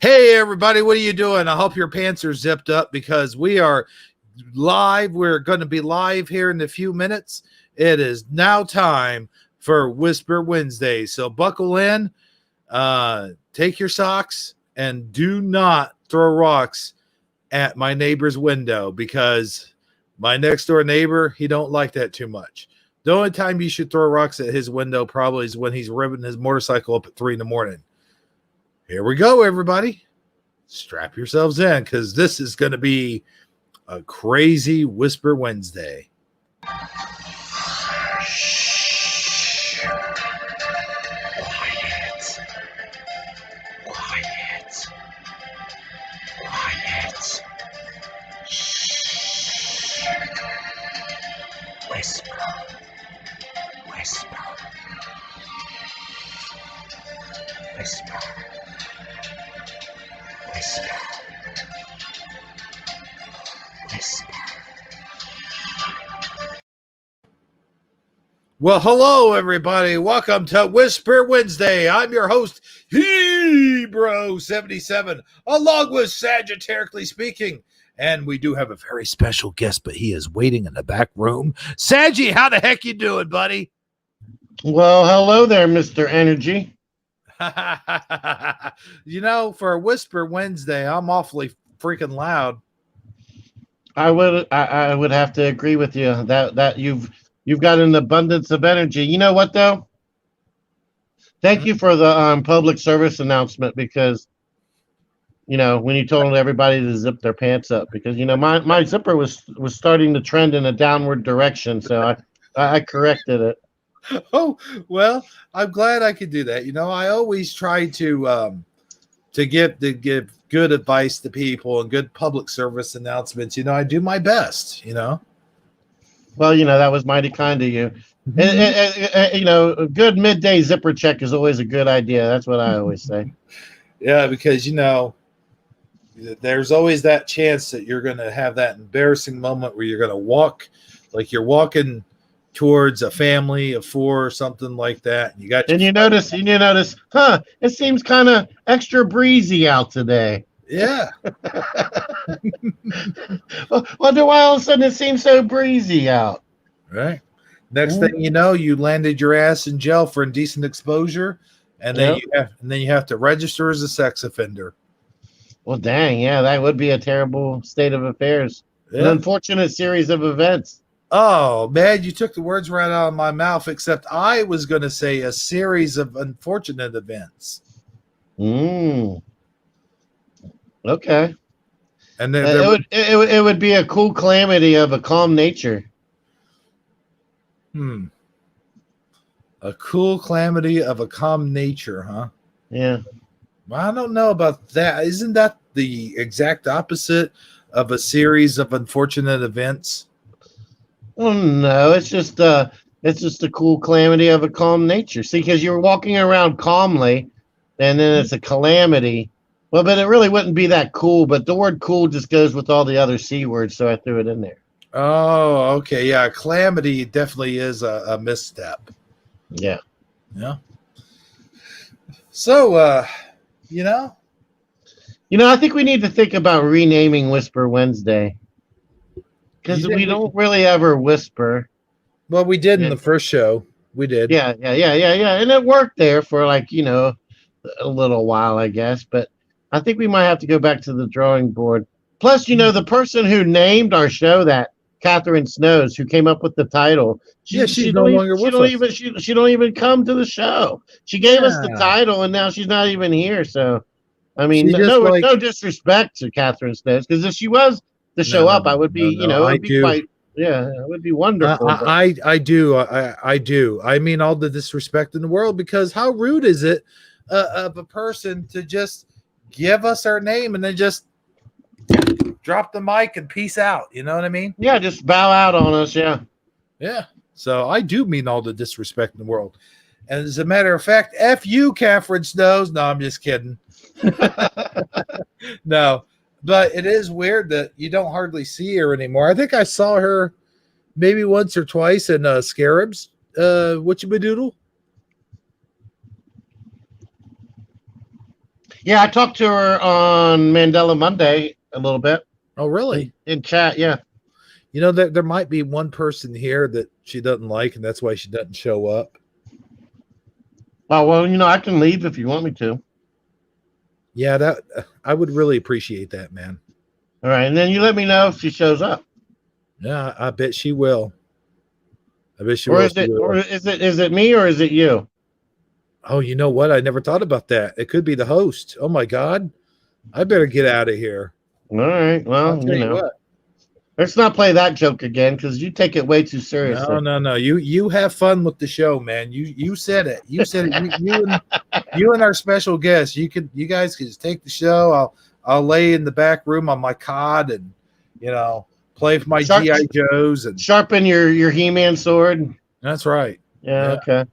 Hey, everybody, what are you doing? I hope your pants are zipped up because we are live. We're going to be live here in a few minutes. It is now time for Whisper Wednesday. So buckle in, take your socks, and do not throw rocks at my neighbor's window because my next door neighbor, he don't like that too much. The only time you should throw rocks at his window probably is when he's revving his motorcycle up at 3 a.m. Here we go, everybody. Strap yourselves in because this is going to be a crazy Whisper Wednesday. Shh. Quiet. Quiet. Quiet. Shh. Whisper. Whisper. Whisper. Whisper. Whisper. Well, hello, everybody. Welcome to Whisper Wednesday. I'm your host, Hebro77, along with Sagittarically Speaking. And we do have a very special guest, but he is waiting in the back room. Sagi, how the heck you doing, buddy? Well, hello there, Mr. Energy. You know, for a Whisper Wednesday, I'm awfully freaking loud. I would have to agree with you that you've got an abundance of energy. You know what though? Thank you for the public service announcement because when you told everybody to zip their pants up because my zipper was starting to trend in a downward direction, so I corrected it. Oh, well, I'm glad I could do that. I always try to give good advice to people and good public service announcements. I do my best, Well, that was mighty kind of you. A good midday zipper check is always a good idea. That's what I always say. Yeah, because, there's always that chance that you're going to have that embarrassing moment where you're going to walk like you're walking towards a family of 4 or something like that. And you notice, it seems kind of extra breezy out today. Yeah. Wonder why all of a sudden it seems so breezy out. Right. Next thing you know, you landed your ass in jail for indecent exposure, and then you have to register as a sex offender. Well, dang, yeah, that would be a terrible state of affairs. Yeah. An unfortunate series of events. Oh, man, you took the words right out of my mouth, except I was going to say a series of unfortunate events. Okay. And then it would be a cool calamity of a calm nature. A cool calamity of a calm nature, huh? Yeah. Well, I don't know about that. Isn't that the exact opposite of a series of unfortunate events? Oh no, it's just a cool calamity of a calm nature. See, because you're walking around calmly, and then it's a calamity. Well, but it really wouldn't be that cool. But the word "cool" just goes with all the other C words, so I threw it in there. Oh, okay, yeah. Calamity definitely is a misstep. Yeah. So, I think we need to think about renaming Whisper Wednesday. Because we don't really ever whisper. Well, we did in the first show. We did. Yeah. And it worked there for a little while, I guess. But I think we might have to go back to the drawing board. Plus, the person who named our show that, Catherine Snows, who came up with the title. She's no longer with us. She don't even come to the show. She gave us the title, and now she's not even here. So, I mean, no disrespect to Catherine Snows, because if she was to show up, I would be, it would be quite, it would be wonderful. I do. I mean, all the disrespect in the world, because how rude is it of a person to just give us our name and then just drop the mic and peace out? You know what I mean? Yeah, just bow out on us. Yeah. Yeah. So I do mean all the disrespect in the world. And as a matter of fact, F you, Catherine Snows. No, I'm just kidding. No. But it is weird that you don't hardly see her anymore. I think I saw her maybe once or twice in Scarabs. Whatchabadoodle? Yeah, I talked to her on Mandela Monday a little bit Oh, really? in chat. Yeah. You know, there might be one person here that she doesn't like, and that's why she doesn't show up. Oh well, I can leave if you want me to. Yeah, that I would really appreciate that, man. All right, and then you let me know if she shows up. Yeah, I bet she will. I bet she Or will. is it, or is it me, or is it you? Oh, you know what? I never thought about that. It could be the host. Oh my God. I better get out of here. All right. I'll Well, tell you what. let's not play that joke again because you take it way too seriously. No. You have fun with the show, man. You said it. You said it. You and our special guest. You guys can just take the show. I'll lay in the back room on my cot and play for my GI Joes and sharpen your He-Man sword. That's right. Yeah. Okay.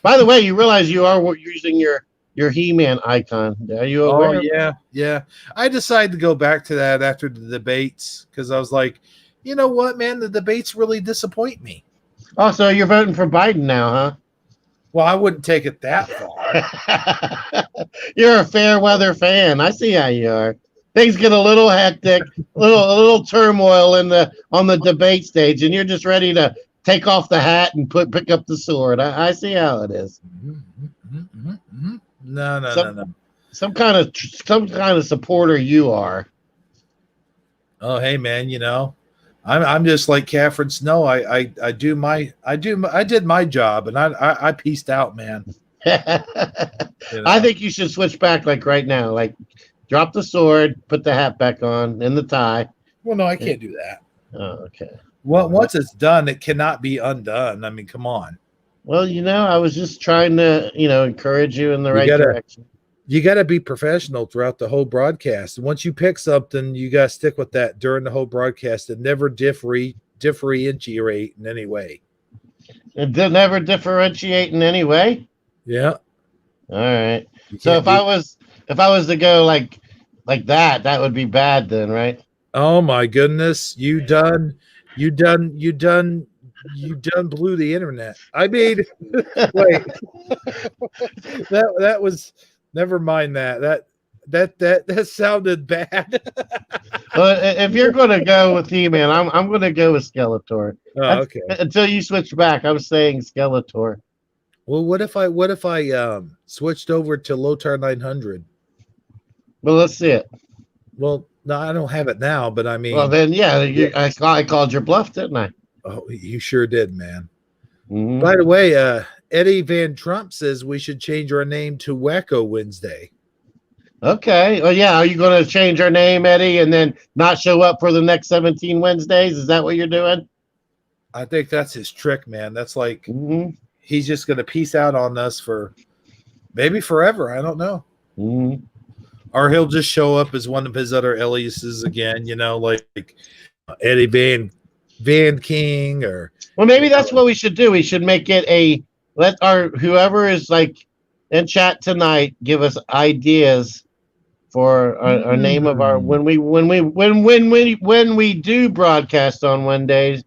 By the way, you realize you are using your He-Man icon. Are you aware? Oh yeah. I decided to go back to that after the debates because I was like, you know what, man, the debates really disappoint me. Oh, so you're voting for Biden now, huh? Well, I wouldn't take it that far. You're a fair weather fan. I see how you are. Things get a little hectic, a little turmoil on the debate stage, and you're just ready to take off the hat and pick up the sword. I see how it is. No. Some kind of supporter you are. Oh, hey man, I'm just like Catherine Snow. I did my job and I pieced out, man. I think you should switch back like right now. Like drop the sword, put the hat back on and the tie. Well, no, I can't do that. Oh, okay. Well, once it's done, it cannot be undone. I mean, come on. Well, I was just trying to, encourage you in the right direction. You got to be professional throughout the whole broadcast. Once you pick something, you got to stick with that during the whole broadcast and never differentiate in any way. It did never differentiate in any way? Yeah. All right. So if I was to go like that would be bad then, right? Oh my goodness. You done blew the internet. I mean, wait. that was never mind that sounded bad. Well, if you're going to go with He-Man, I'm going to go with Skeletor. Oh, okay. Until you switch back, I'm saying Skeletor. Well, what if I switched over to Lothar 900? Well, let's see it. Well, no, I don't have it now, but I mean. Well, then, yeah. I called your bluff, didn't I? Oh, you sure did, man. Mm-hmm. By the way, Eddie Van Trump says we should change our name to Wacko Wednesday. Okay. Well, yeah. Are you going to change our name, Eddie, and then not show up for the next 17 Wednesdays? Is that what you're doing? I think that's his trick, man. That's like he's just going to peace out on us for maybe forever. I don't know. Mm-hmm. Or he'll just show up as one of his other aliases again, like Eddie Van King or. Well, maybe that's what we should do. We should make it let whoever is like in chat tonight give us ideas for our name of our when we do broadcast on Wednesdays.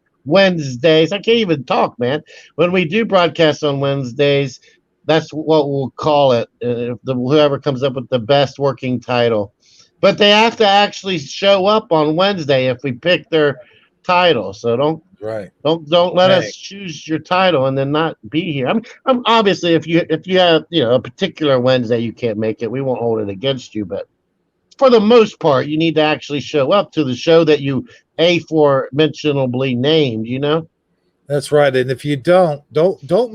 I can't even talk, man. When we do broadcast on Wednesdays, that's what we'll call it. Whoever comes up with the best working title, but they have to actually show up on Wednesday if we pick their title. So don't let us choose your title and then not be here. I'm obviously if you have a particular Wednesday you can't make it, we won't hold it against you. But for the most part, you need to actually show up to the show that you aforementionably named. That's right. And if you don't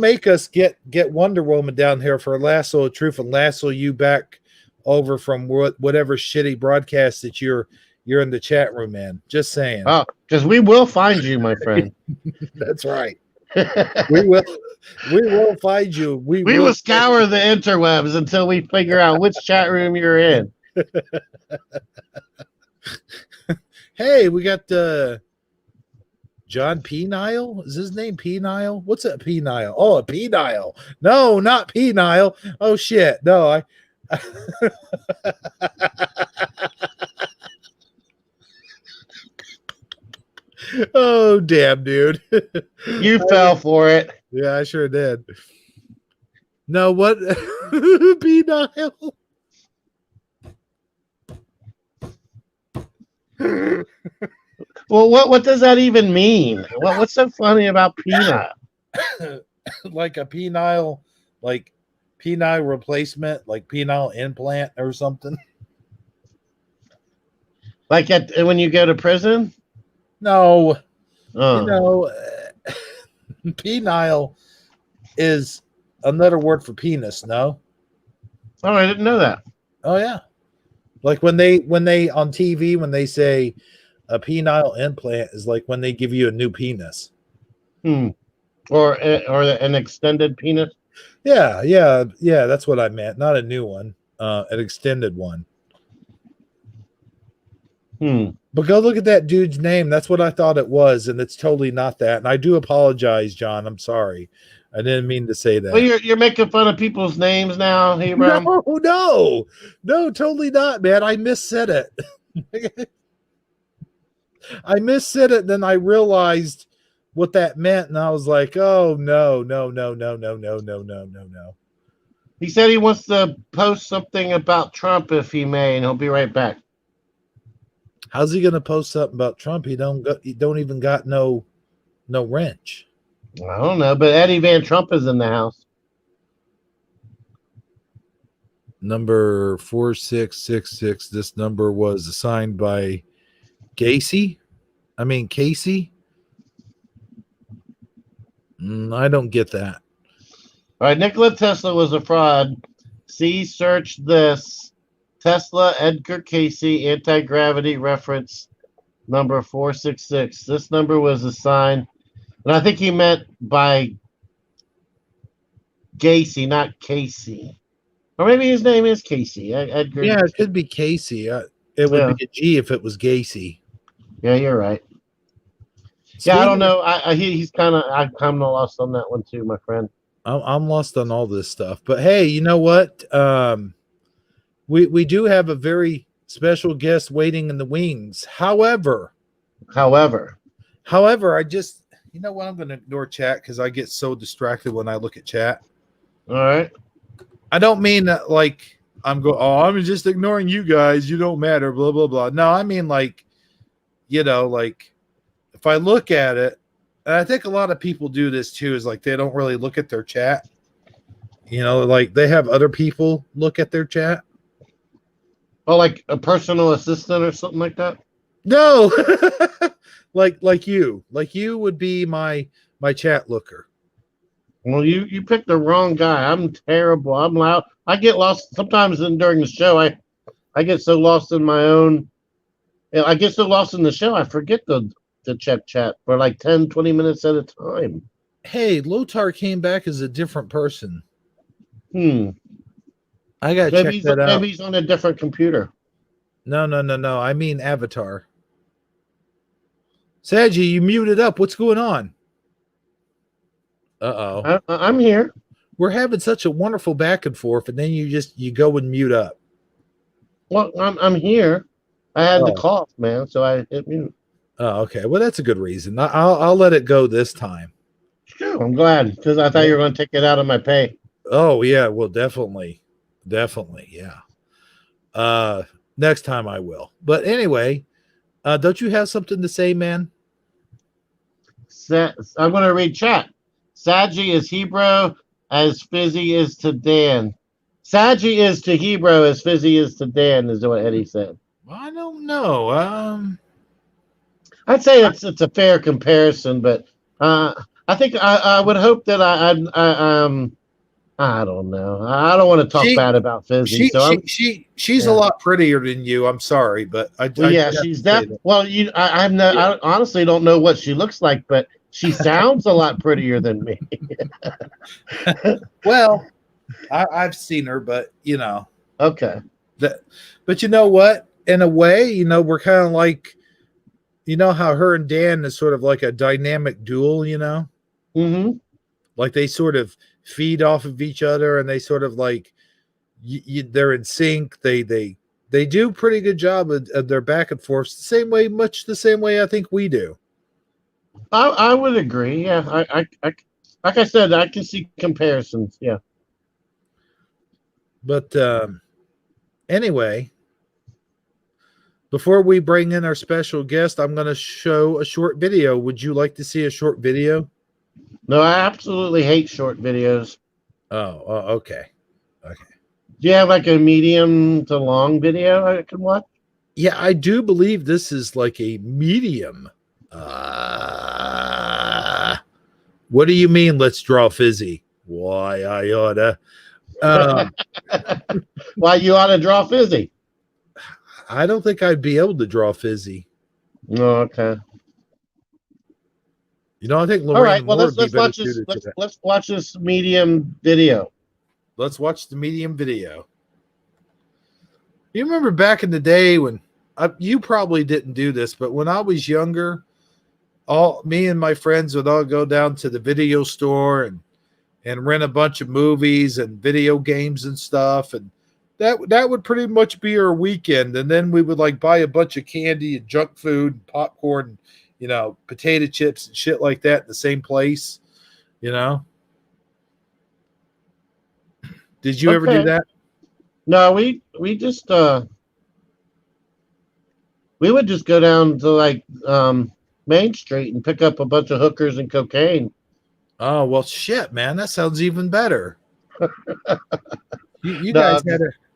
make us get Wonder Woman down here for a lasso of truth and lasso you back over from whatever shitty broadcast that you're in the chat room, man. Just saying. Oh, because we will find you, my friend. That's right. We will find you. We will scour the interwebs until we figure out which chat room you're in. Hey, we got John P. Nile. Is his name P. Nile? What's a P. Nile? Oh, a P. Nile. No, not P. Nile. Oh shit. No, Oh damn, dude. You fell for it. Yeah, I sure did. No, what? P. Nile. Well, what does that even mean? What's so funny about penile? Like a penile, like penile replacement, like penile implant or something. Like when you go to prison? No, you Oh, know, penile is another word for penis. No, oh, I didn't know that. oh yeah, like when they on TV when they say a penile implant is like when they give you a new penis. Hmm. Or an extended penis. Yeah, yeah, yeah. That's what I meant. Not a new one, an extended one. Hmm. But go look at that dude's name. That's what I thought it was, and it's totally not that. And I do apologize, John. I'm sorry. I didn't mean to say Well, that. you're making fun of people's names now, No, Hebron. no, totally not, man. I missaid it. I missaid it, then I realized what that meant, and I was like, oh no, no, no, no, no, no, no, no, no, no. He said he wants to post something about Trump if he may, and he'll be right back. How's he gonna post something about Trump? He don't even got no wrench. I don't know, but Eddie Van Trump is in the house. Number 4666. This number was assigned by Casey. Casey. I don't get that. All right, Nikola Tesla was a fraud. See, search this. Tesla, Edgar Casey, anti-gravity reference number 466. This number was assigned, and I think he meant by Gacy, not Casey. Or maybe his name is Casey. Edgar. Yeah, it could be Casey. It would Yeah, be a G if it was Gacy. yeah, you're right. Yeah, I don't know. He's kind of. I'm kind of lost on that one too, my friend. I'm lost on all this stuff. But hey, you know what? We do have a very special guest waiting in the wings. However, I just you know what? I'm going to ignore chat because I get so distracted when I look at chat. all right. I don't mean that like I'm just ignoring you guys. You don't matter. Blah blah blah. No, I mean like, like if I look at it, and I think a lot of people do this too, is like they don't really look at their chat. Like they have other people look at their chat. Oh, like a personal assistant or something like that. No, like you would be my chat looker. Well, you picked the wrong guy. I'm terrible. I'm loud. I get lost sometimes during the show. I get so lost in my own. I get so lost in the show. I forget to check chat for like 10, 20 minutes at a time. Hey, Lothar came back as a different person. Hmm. I gotta check that out. Maybe he's on a different computer. No. I mean Avatar. Sagi, you muted up. What's going on? Uh-oh. I'm here. We're having such a wonderful back and forth, and then you go and mute up. Well, I'm here. I had the cough, man, so I hit mute. Oh, okay. Well, that's a good reason. I'll let it go this time. Sure, I'm glad because I thought you were going to take it out of my pay. Oh yeah, well, definitely, yeah. Next time I will. But anyway, don't you have something to say, man? I'm going to read chat. Sagi is Hebrew as Fizzy is to Dan. Sagi is to Hebrew as Fizzy is to Dan, is what Eddie said. I don't know. I'd say it's a fair comparison, but I think I would hope that I don't know. I don't want to talk bad about Fizzy. She's a lot prettier than you. I'm sorry, but she's that. Well, I honestly don't know what she looks like, but she sounds a lot prettier than me. Well, I've seen her, but Okay. But you know what? In a way, we're kind of like, how her and Dan is sort of like a dynamic duel, Mm-hmm. like they sort of feed off of each other, and they sort of like they're in sync. They do pretty good job of their back and forth, much the same way I think we do. I would agree. Yeah, I like I said, I can see comparisons. Yeah. But anyway, Before we bring in our special guest, I'm going to show a short video. Would you like to see a short video? No, I absolutely hate short videos. Okay. Do you have like a medium to long video I can watch? Yeah, I do believe this is like a medium. What do you mean? Let's draw fizzy. Why I oughta. Why you ought to draw fizzy? I don't think I'd be able to draw fizzy. No, okay. I think All Lorraine right. Well, Moore would be let's better watch this. suited to that. Let's watch this medium video. Let's watch the medium video. You remember back in the day when you probably didn't do this, but when I was younger, me and my friends would all go down to the video store and rent a bunch of movies and video games and stuff, and that would pretty much be our weekend. And then we would like buy a bunch of candy and junk food and popcorn, potato chips and shit like that in the same place. Did you ever do Okay. that? No, we just we would just go down to like Main Street and pick up a bunch of hookers and cocaine. Oh well, shit, man, that sounds even better. You No, guys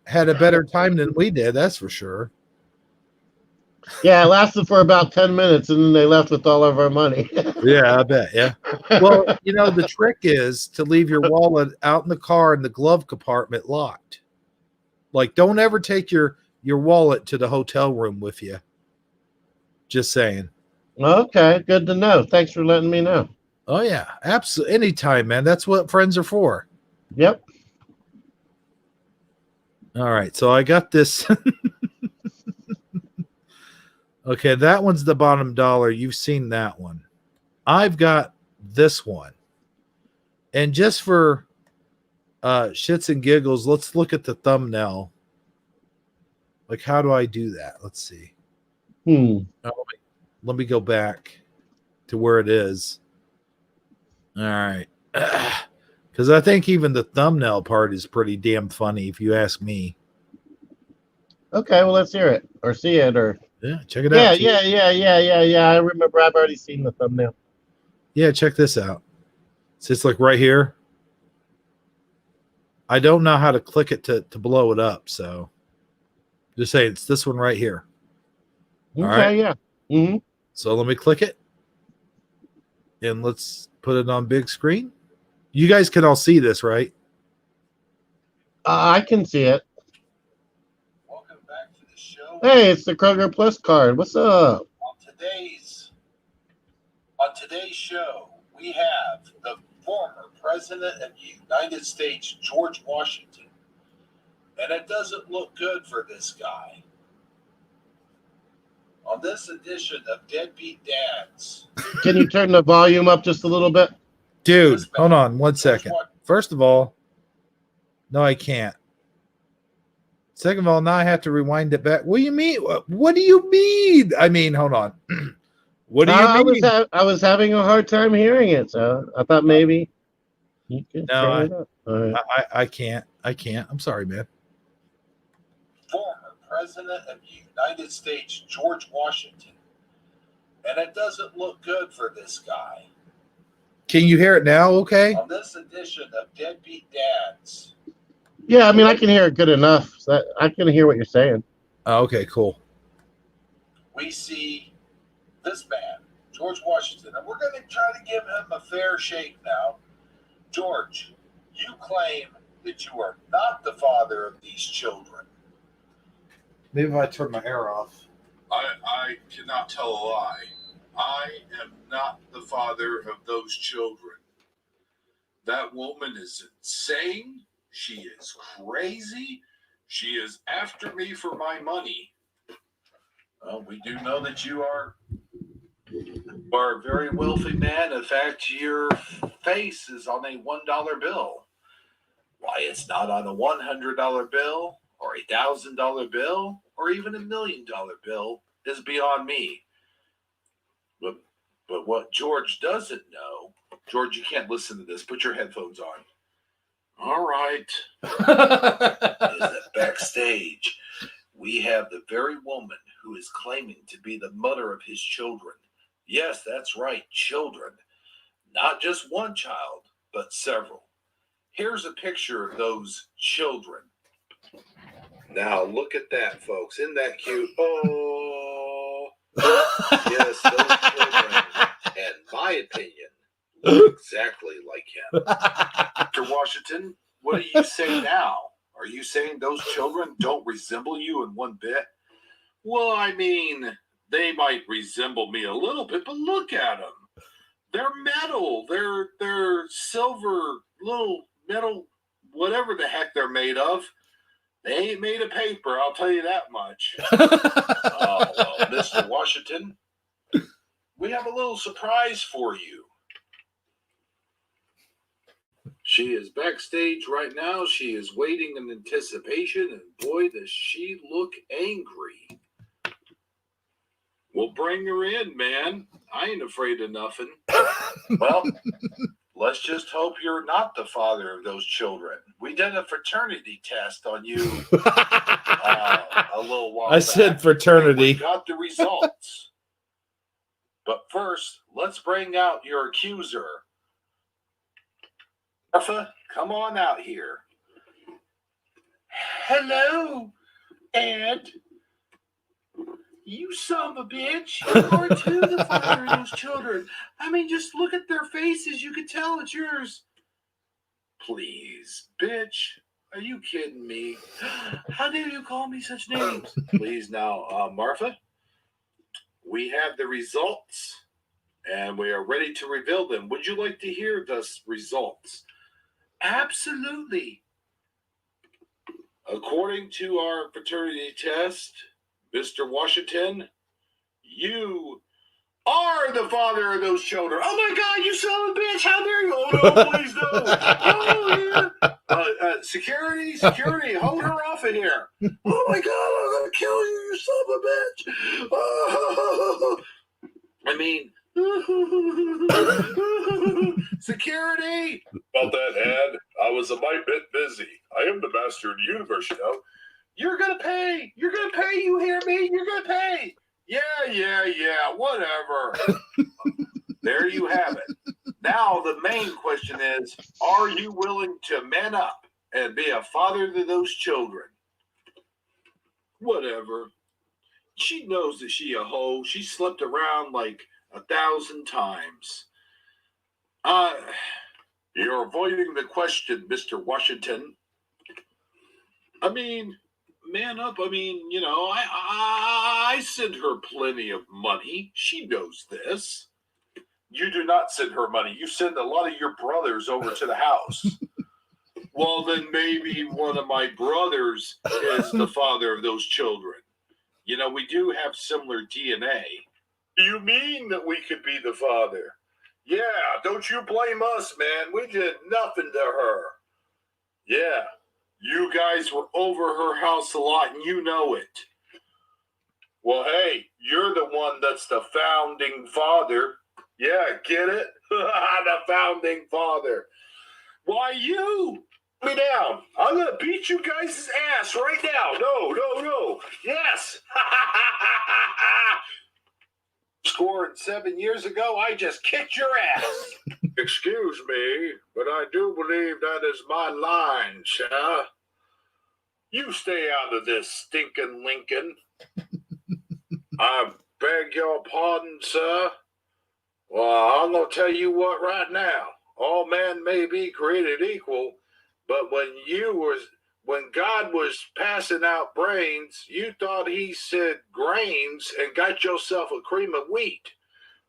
had a better time than we did, that's for sure. yeah, it lasted for about 10 minutes and then they left with all of our money. Yeah, I bet. Yeah. Well, the trick is to leave your wallet out in the car in the glove compartment locked. Like, don't ever take your wallet to the hotel room with you. Just saying. Okay, good to know. Thanks for letting me know. Oh yeah, absolutely. Anytime, man. That's what friends are for. Yep. All right, so I got this. Okay, that one's the bottom dollar. You've seen that one. I've got this one. And just for shits and giggles, let's look at the thumbnail. Like, how do I do that? Let's see. Let me go back to where it is. All right. Because I think even the thumbnail part is pretty damn funny, if you ask me. Okay, well, let's hear it or see it or. Yeah, check it out. Yeah. I remember. I've already seen the thumbnail. Yeah, check this out. So it's like right here. I don't know how to click it to blow it up, so just say it's this one right here. Okay, all right. Yeah. Mm-hmm. So let me click it. And let's put it on big screen. You guys can all see this, right? I can see it. Welcome back to the show. Hey, it's the Kroger Plus card. What's up? On today's show, we have the former president of the United States, George Washington. And it doesn't look good for this guy. On this edition of Deadbeat Dads. Can you turn the volume up just a little bit? Dude, hold on 1 second. First of all, no, I can't. Second of all, now I have to rewind it back. What do you mean? What do you mean? I mean, hold on. What do you mean? I was having a hard time hearing it, so I thought maybe you could turn it up. All right. I can't. I'm sorry, man. Former president of the United States, George Washington. And it doesn't look good for this guy. Can you hear it now? Okay. On this edition of Deadbeat Dads. Yeah, I mean, I can hear it good enough. So I can hear what you're saying. Oh, okay, cool. We see this man, George Washington, and we're going to try to give him a fair shake now. George, you claim that you are not the father of these children. Maybe if I turn my hair off. I cannot tell a lie. I am not the father of those children. That woman is insane. She is crazy. She is after me for my money. Well, we do know that you are a very wealthy man. In fact, your face is on a $1 bill. Why it's not on a $100 bill or a $1,000 bill or even a $1 million bill is beyond me. But what George doesn't know, George, you can't listen to this. Put your headphones on. All right. Is that backstage, we have the very woman who is claiming to be the mother of his children. Yes, that's right, children. Not just one child, but several. Here's a picture of those children. Now look at that, folks. Isn't that cute? Oh, yes, those children, in my opinion, look exactly like him. Mr. Washington, what do you say now? Are you saying those children don't resemble you in one bit? Well, I mean, they might resemble me a little bit, but look at them. They're metal. They're silver, little metal, whatever the heck they're made of. They ain't made of paper, I'll tell you that much. Oh, well, Mr. Washington, we have a little surprise for you. She is backstage right now. She is waiting in anticipation, and boy, does she look angry. We'll bring her in, man. I ain't afraid of nothing. Well, let's just hope you're not the father of those children. We did a fraternity test on you a little while I said fraternity. We got the results. But first, let's bring out your accuser. Martha, come on out here. Hello, Ed. You son of a bitch. You are too the father of those children. I mean, just look at their faces. You can tell it's yours. Please, bitch. Are you kidding me? How dare you call me such names? Please now, Martha. We have the results, and we are ready to reveal them. Would you like to hear the results? Absolutely. According to our fraternity test, Mr. Washington, you are the father of those children. Oh my God, you son of a bitch! How dare you? Oh no, please no! Oh, security, hold her off in here. Oh my God, I'm gonna kill you, you son of a bitch! Oh. I mean, security. About that, Ed, I was a mite bit busy. I am the master of the universe, you know. You're gonna pay. You're gonna pay. You hear me? You're gonna pay. Yeah. Whatever. There you have it. Now the main question is: are you willing to man up and be a father to those children? Whatever. She knows that she a hoe. She slept around like 1,000 times. You're avoiding the question, Mr. Washington. I mean, man up. I mean, you know, I send her plenty of money. She knows this. You do not send her money. You send a lot of your brothers over to the house. Well, then maybe one of my brothers is the father of those children. You know, we do have similar DNA. You mean that we could be the father? Yeah, don't you blame us, man. We did nothing to her. Yeah, you guys were over her house a lot, and you know it. Well, hey, you're the one that's the founding father. Yeah, get it? The founding father. Why, you? Put me down. I'm going to beat you guys' ass right now. No. Yes. Scored 7 years ago, I just kicked your ass. Excuse me, but I do believe that is my line, sir. You stay out of this stinking Lincoln. I beg your pardon, sir. Well, I'm going to tell you what right now. All men may be created equal, but when God was passing out brains, you thought he said grains and got yourself a cream of wheat.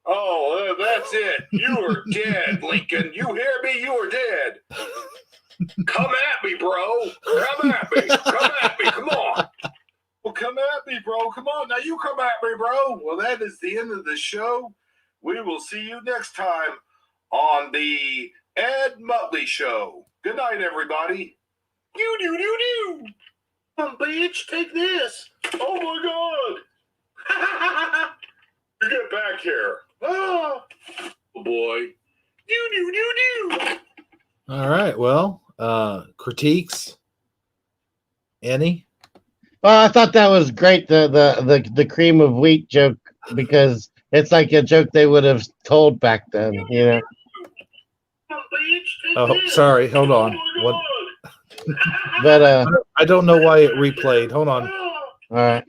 Oh, that's it. You are dead, Lincoln. You hear me? You are dead. Come at me, bro. Come at me. Come on. Well, come at me, bro. Come on. Now you come at me, bro. Well, that is the end of the show. We will see you next time on the Ed Muttley Show. Good night, everybody. You. Bitch, take this. Oh, my God. You get back here. Oh, boy. You. All right. Well, critiques. Any? Well, I thought that was great, the cream of wheat joke, because it's like a joke they would have told back then, you know. Oh, sorry. Hold on. What? But I don't know why it replayed. Hold on. all right.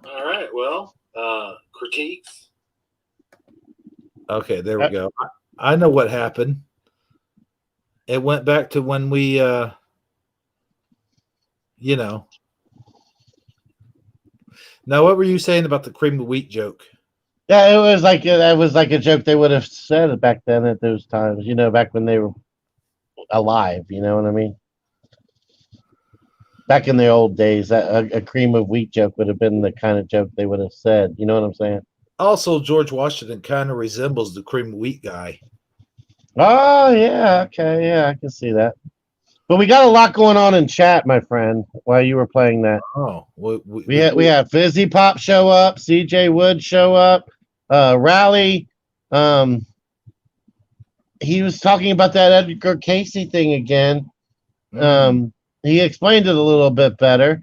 All right. Well, critiques. Okay, there we go. I know what happened. It went back to when we, you know. Now, what were you saying about the cream of wheat joke? Yeah, that was like a joke they would have said back then at those times, you know, back when they were alive. You know what I mean? Back in the old days, a cream of wheat joke would have been the kind of joke they would have said. You know what I'm saying? Also, George Washington kind of resembles the cream of wheat guy. Oh yeah, okay, yeah, I can see that. But we got a lot going on in chat, my friend. While you were playing that, Oh, we have Fizzy Pop show up, CJ Wood show up, Rally. He was talking about that Edgar Casey thing again. He explained it a little bit better,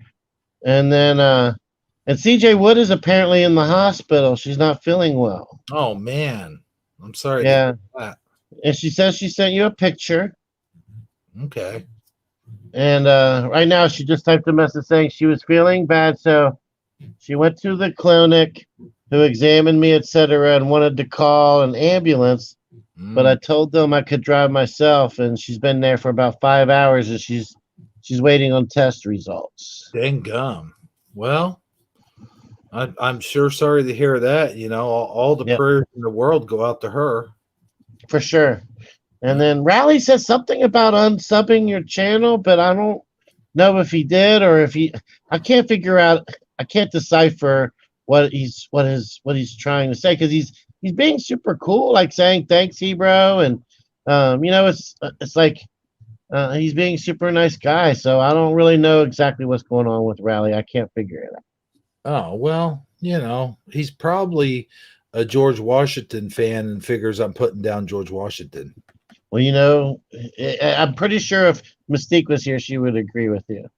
and then and CJ Wood is apparently in the hospital. She's not feeling well. Oh man, I'm sorry. Yeah, To hear that. and she says she sent you a picture. Okay. And right now, she just typed a message saying she was feeling bad, so she went to the clinic, who examined me, etc., and wanted to call an ambulance. But I told them I could drive myself, and she's been there for about 5 hours, and she's waiting on test results. Dang gum. Well, I'm sure sorry to hear that. You know, all the prayers in the world go out to her. For sure. And then Rally says something about unsubbing your channel, but I don't know if he did or if he. I can't figure out. I can't decipher what he's trying to say, because he's being super cool, like saying thanks, Hebrew, and you know, it's like he's being super nice guy. So I don't really know exactly what's going on with Rally. I can't figure it out. Oh well, you know, he's probably a George Washington fan and figures I'm putting down George Washington. Well, you know, I'm pretty sure if Mystique was here, she would agree with you.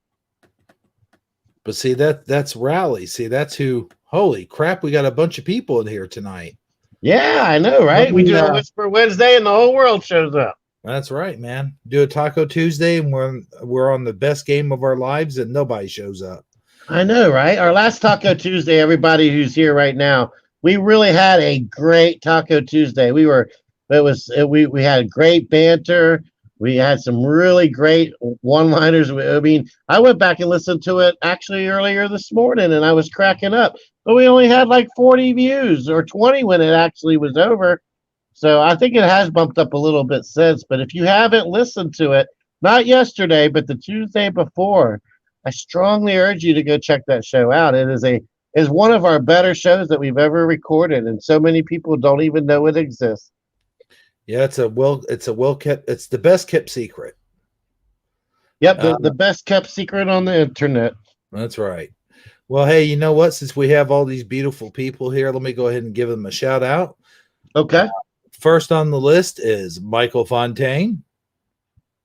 But see, that's Rally. See, that's who. Holy crap, we got a bunch of people in here tonight. Yeah, I know, right? We do a Whisper Wednesday, and the whole world shows up. That's right, man. Do a Taco Tuesday, and we're on the best game of our lives, and nobody shows up. I know, right? Our last Taco Tuesday, everybody who's here right now, we really had a great Taco Tuesday. We had great banter. We had some really great one-liners. I mean, I went back and listened to it actually earlier this morning, and I was cracking up. But we only had like 40 views or 20 when it actually was over. So I think it has bumped up a little bit since. But if you haven't listened to it, not yesterday, but the Tuesday before, I strongly urge you to go check that show out. It is one of our better shows that we've ever recorded, and so many people don't even know it exists. Yeah, it's the best kept secret. Yep, the best kept secret on the internet. That's right. Well, hey, you know what? Since we have all these beautiful people here, let me go ahead and give them a shout out. Okay. First on the list is Michael Fontaine.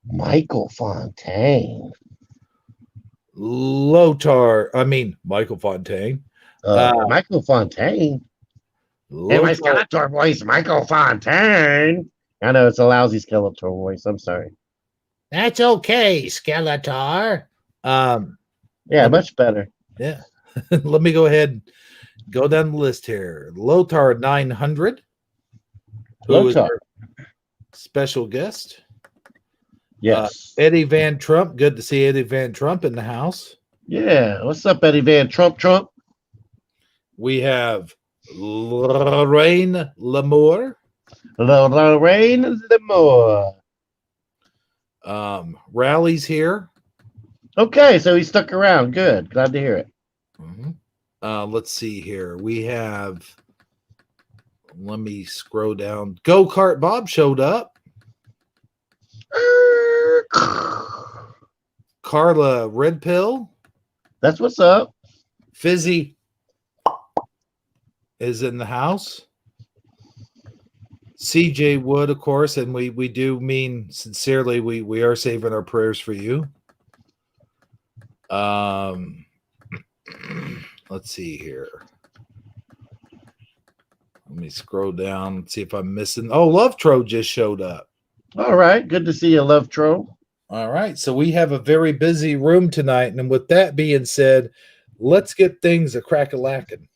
Michael Fontaine. Michael Fontaine. Michael Fontaine. Hey, my Skeletor voice, Michael Fontaine. I know it's a lousy Skeletor voice. I'm sorry. That's okay, Skeletor. Yeah, much better. Yeah. Let me go ahead and go down the list here. Lothar 900. Who is our special guest? Yes. Eddie Van Trump. Good to see Eddie Van Trump in the house. Yeah. What's up, Eddie Van Trump? We have Lorraine Lamour. Lorraine Lamour. Rally's here. Okay, so he stuck around. Good. Glad to hear it. Mm-hmm. Let's see here. We have, let me scroll down. Go-Kart Bob showed up. Carla Red Pill. That's what's up. Fizzy is in the house. CJ Wood, of course, and we do mean sincerely, we are saving our prayers for you. Let's see here. Let me scroll down and see if I'm missing. Oh, Love Tro just showed up. All right. Good to see you, Love Troll. All right. So we have a very busy room tonight. And with that being said, let's get things a crack-a-lackin'.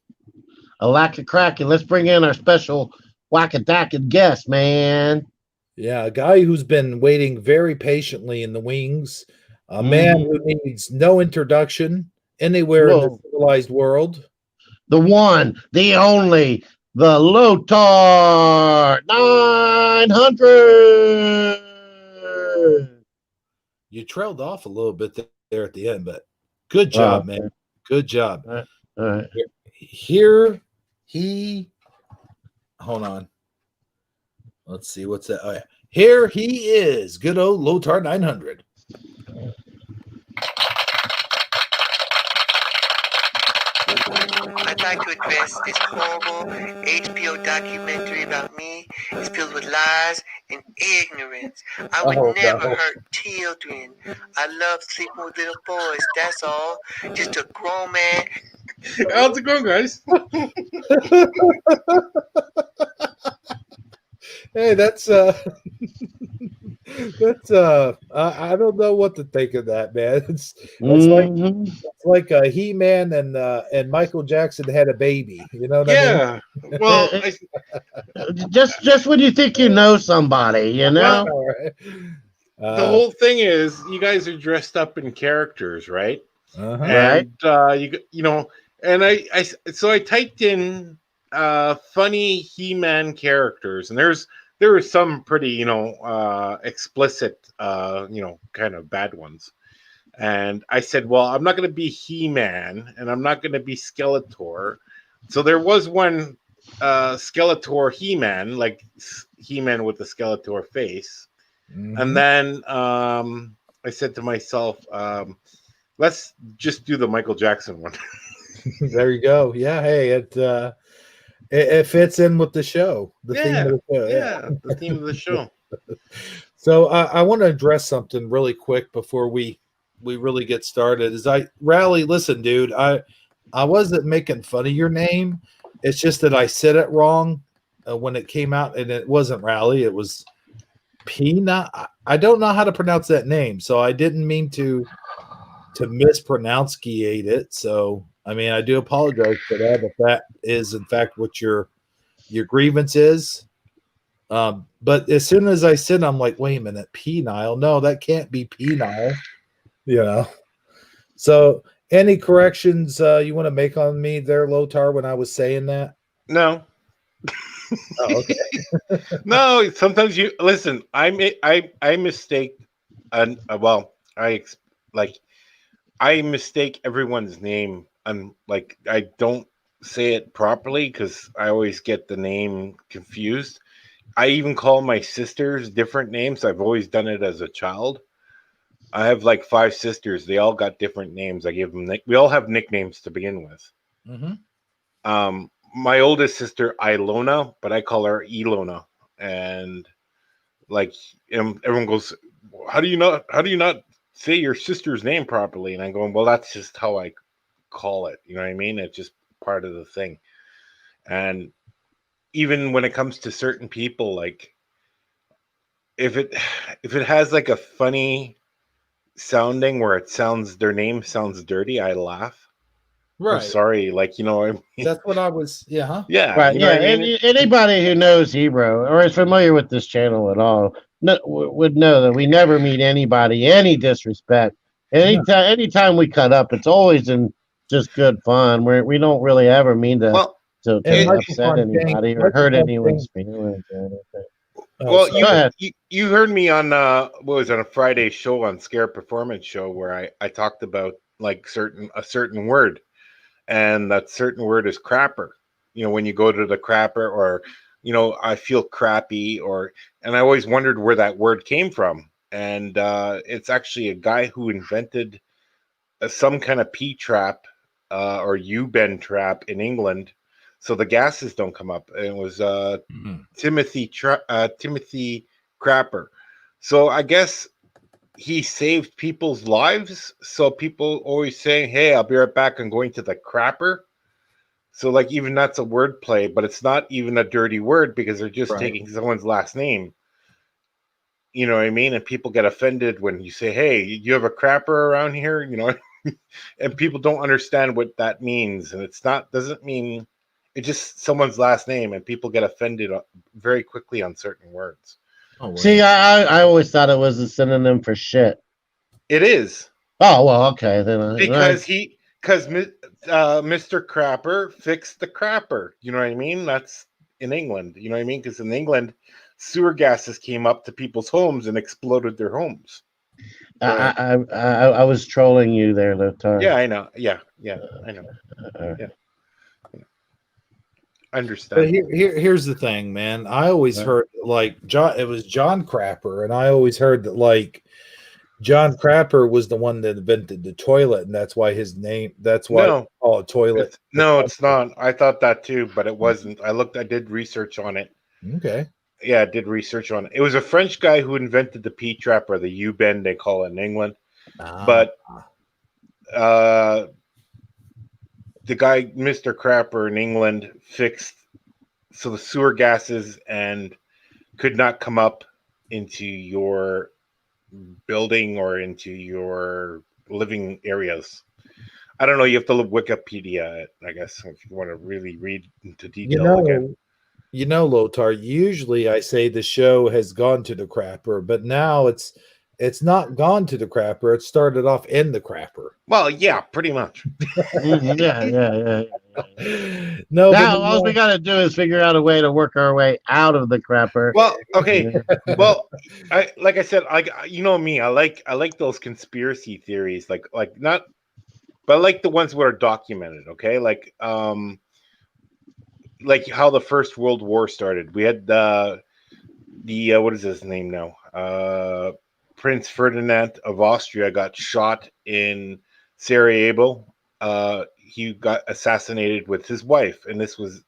A lack of cracking. Let's bring in our special whack-a-dack guest, man. Yeah, a guy who's been waiting very patiently in the wings. A man who needs no introduction anywhere in the Whoa. civilized world. The one, the only, the Lothar 900. You trailed off a little bit there at the end, but good job, man. Good job. All right. Here he, hold on. Let's see what's that. Oh, yeah. Here he is, good old Lothar 900. I'd like to address this horrible HBO documentary about me. It's filled with lies and ignorance. I would never hurt children. I love sleeping with little boys, that's all. Just a grown man. How's it going, guys? Hey, that's I don't know what to think of that, man. It's like He-Man and Michael Jackson had a baby. You know what I mean? Well, just when you think you know somebody, you know. The whole thing is, you guys are dressed up in characters, right? Right. And you know, and I typed in funny He-Man characters, and there were some pretty, explicit, kind of bad ones. And I said, well, I'm not going to be He-Man, and I'm not going to be Skeletor. So there was one Skeletor He-Man, like He-Man with the Skeletor face. And then I said to myself, let's just do the Michael Jackson one. There you go. Yeah. Hey, it fits in with the show. The theme of the show. Yeah, the theme of the show. So I want to address something really quick before we really get started. Listen, dude, I wasn't making fun of your name. It's just that I said it wrong when it came out, and it wasn't Rally. It was Pina. I don't know how to pronounce that name, so I didn't mean to mispronunciate it. So I mean, I do apologize for that if that is in fact what your grievance is. But as soon as I said, I'm like, wait a minute, penile? No, that can't be penile. You know. So any corrections you want to make on me there, Lothar, when I was saying that? No. Oh, okay. No, sometimes you listen. I mistake, and I mistake everyone's name, and like I don't say it properly because I always get the name confused. I even call my sisters different names. I've always done it as a child. I have like 5 sisters. They all got different names. I give them. We all have nicknames to begin with. Mm-hmm. My oldest sister Ilona, but I call her Ilona, and like everyone goes, how do you not say your sister's name properly? And I'm going, well, that's just how I call it. You know what I mean? It's just part of the thing. And even when it comes to certain people, like if it has like a funny sounding where their name sounds dirty, I laugh. Right. I'm sorry, like, you know what I mean? That's what I was. Yeah. Huh? Yeah. Right. You know what I mean? Anybody who knows Hebrew or is familiar with this channel at all would know that we never mean anybody any disrespect. Anytime we cut up, it's always in just good fun. We don't really ever mean to upset anybody or hurt anyone's feelings or anything. Well, you heard me on what was on a Friday show on Scare Performance Show where I talked about like a certain word, and that certain word is crapper. You know, when you go to the crapper, or you know, I feel crappy, and I always wondered where that word came from, and it's actually a guy who invented some kind of P trap or U-bend trap in England, so the gases don't come up. And it was Timothy Crapper. So I guess he saved people's lives. So people always saying, "Hey, I'll be right back. I'm going to the crapper." So like even that's a word play, but it's not even a dirty word because they're just Right. taking someone's last name. You know what I mean? And people get offended when you say, "Hey, you have a crapper around here," you know, and people don't understand what that means. And it's not doesn't mean it's just someone's last name, and people get offended very quickly on certain words. Oh, See, right. I always thought it was a synonym for shit. It is Oh well, okay then. because Mr. Crapper fixed the crapper. You know what I mean? That's in England. You know what I mean? Because in England, sewer gases came up to people's homes and exploded their homes. I was trolling you there, Lothar. Yeah, I know. Yeah, I know. Uh, Yeah, But understand. here's the thing, man. I always heard like John. It was John Crapper, and I always heard that like John Crapper was the one that invented the toilet, and that's why his name. That's why No, it's called toilet. it's not. I thought that too, but it wasn't. I did research on it. Okay. Yeah, I did research on it. It was a French guy who invented the P trap or the U bend, they call it in England. But uh, the guy, Mr. Crapper in England, fixed so the sewer gases and could not come up into your building or into your living areas. I don't know. You have to look Wikipedia, I guess, if you want to really read into detail again. You know, Lothar, usually I say the show has gone to the crapper, but now it's not gone to the crapper. It started off in the crapper. Well, yeah, pretty much. yeah. No, Now but all we got to do is figure out a way to work our way out of the crapper. Well, okay. Well, like I said, you know me, I like those conspiracy theories, like not, but I like the ones that are documented. Okay, like how the First World War started. We had the what is his name now? Prince Ferdinand of Austria got shot in Sarajevo. He got assassinated with his wife, and this is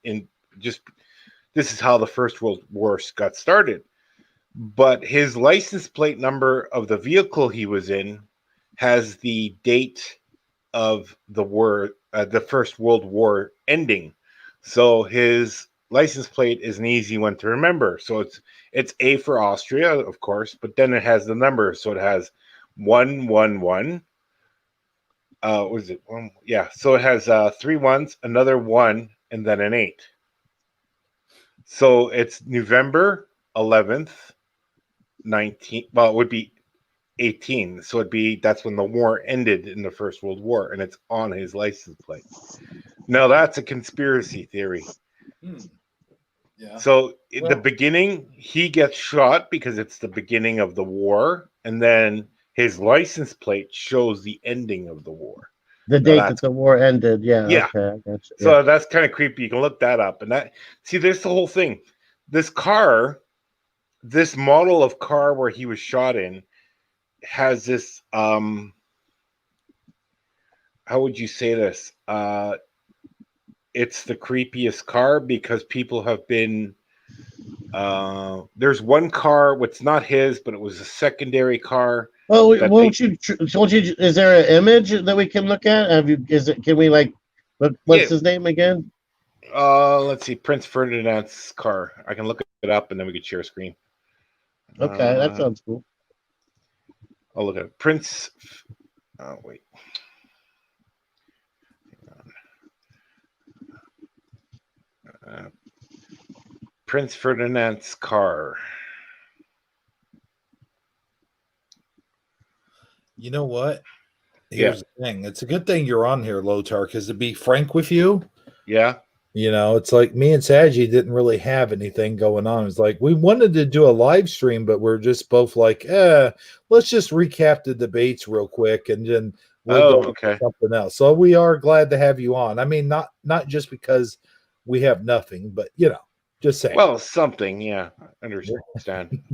how the First World War got started. But his license plate number of the vehicle he was in has the date of the war, the First World War ending. So his license plate is an easy one to remember. So it's A for Austria, of course, but then it has the number. So it has 111. What is it? Yeah. So it has 3 ones, another 1, and then an 8. So it's November 11th, 19. Well, it would be 18. So that's when the war ended in the First World War, and it's on his license plate. Now that's a conspiracy theory. Yeah. So in the beginning, he gets shot because it's the beginning of the war, and then his license plate shows the ending of the war. The date that the war ended. Yeah. Yeah. Okay. I got you. So that's kind of creepy. You can look that up. And there's the whole thing. This model of car where he was shot in has this, how would you say this? It's the creepiest car because people have been, there's one car, what's not his, but it was a secondary car. Well, won't you? Is there an image that we can look at? Can we like? What's his name again? Let's see, Prince Ferdinand's car. I can look it up and then we can share a screen. Okay, that sounds cool. I'll look at it. Prince. Oh wait. Prince Ferdinand's car. you know what? Here's the thing. It's a good thing you're on here, Lothar, because to be frank with you, it's like me and Sagi didn't really have anything going on. It's like we wanted to do a live stream, but we're just both like, let's just recap the debates real quick and then we'll go to something else. So we are glad to have you on. I mean, not just because we have nothing, but just saying. Well, something, yeah.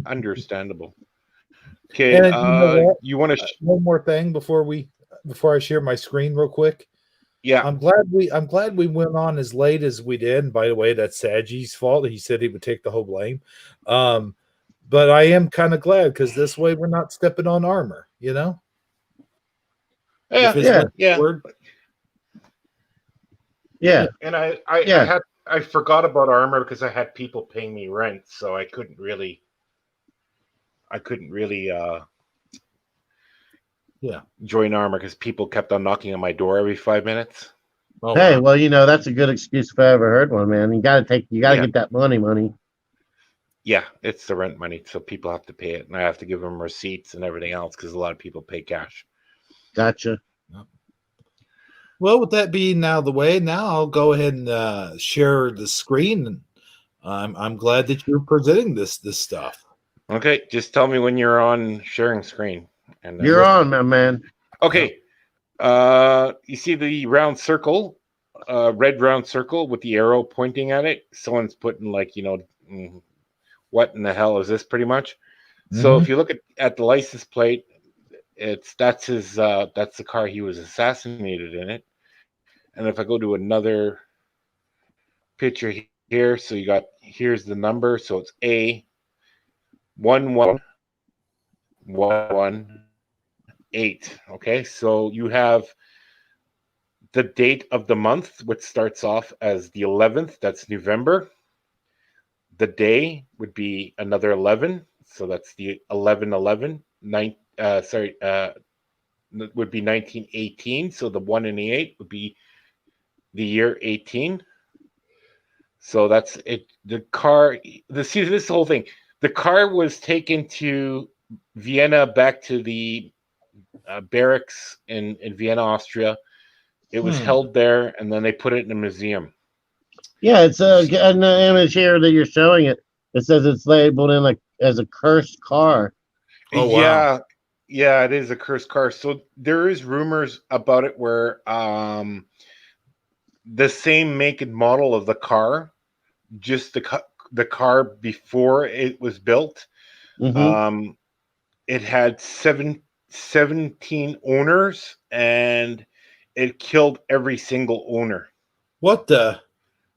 Understandable. Okay, and you want to one more thing before I share my screen real quick? Yeah, I'm glad we went on as late as we did. And by the way, that's Sagi's fault. He said he would take the whole blame. but I am kind of glad because this way we're not stepping on armor. You know, Yeah, if his yeah, yeah. word. yeah, And I yeah. forgot about armor because I had people paying me rent, so I couldn't really Yeah. join armor because people kept on knocking on my door every 5 minutes. Oh, Hey, wow. well, that's a good excuse if I ever heard one, man. You got to Yeah. get that money. Yeah, it's the rent money, so people have to pay it, and I have to give them receipts and everything else because a lot of people pay cash. Gotcha. Well, with that being now the way, now I'll go ahead and share the screen. I'm glad that you're presenting this stuff. Okay, just tell me when you're on sharing screen. And You're on, my man. Okay. You see the round circle, red round circle with the arrow pointing at it. Someone's putting what in the hell is this? Pretty much. So Mhm. if you look at the license plate, that's the car he was assassinated in it. And if I go to another picture here, so here's the number, so it's A11118. Okay, so you have the date of the month, which starts off as the 11th, that's November. The day would be another 11, so that's the 1111. Would be 1918. So the 1 and the 8 would be the year 18. So that's it. The car, this whole thing. The car was taken to Vienna, back to the barracks in Vienna, Austria. It was held there, and then they put it in a museum. Yeah, it's an image here that you're showing it. It says it's labeled in as a cursed car. Oh, wow. Yeah, it is a cursed car. So there is rumors about it where the same make and model of the car, just the car before it was built, Mm-hmm. it had 17 owners, and it killed every single owner. What the?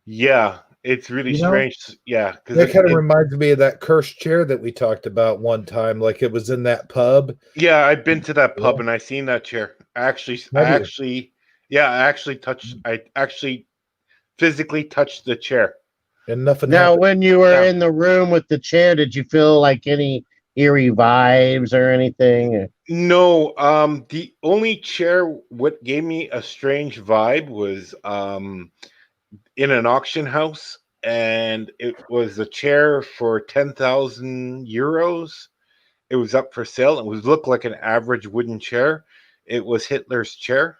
Yeah, it's really You know, strange. Yeah, because that kind of reminds me of that cursed chair that we talked about one time, like it was in that pub. yeah, I've been to that pub Yeah. and I seen that chair. Have you? I actually physically touched the chair. And nothing Now, happened. when you were Yeah. in the room with the chair, did you feel like any eerie vibes or anything? No, the only chair what gave me a strange vibe was in an auction house, and it was a chair for 10,000 euros. It was up for sale. It was looked like an average wooden chair. It was Hitler's chair,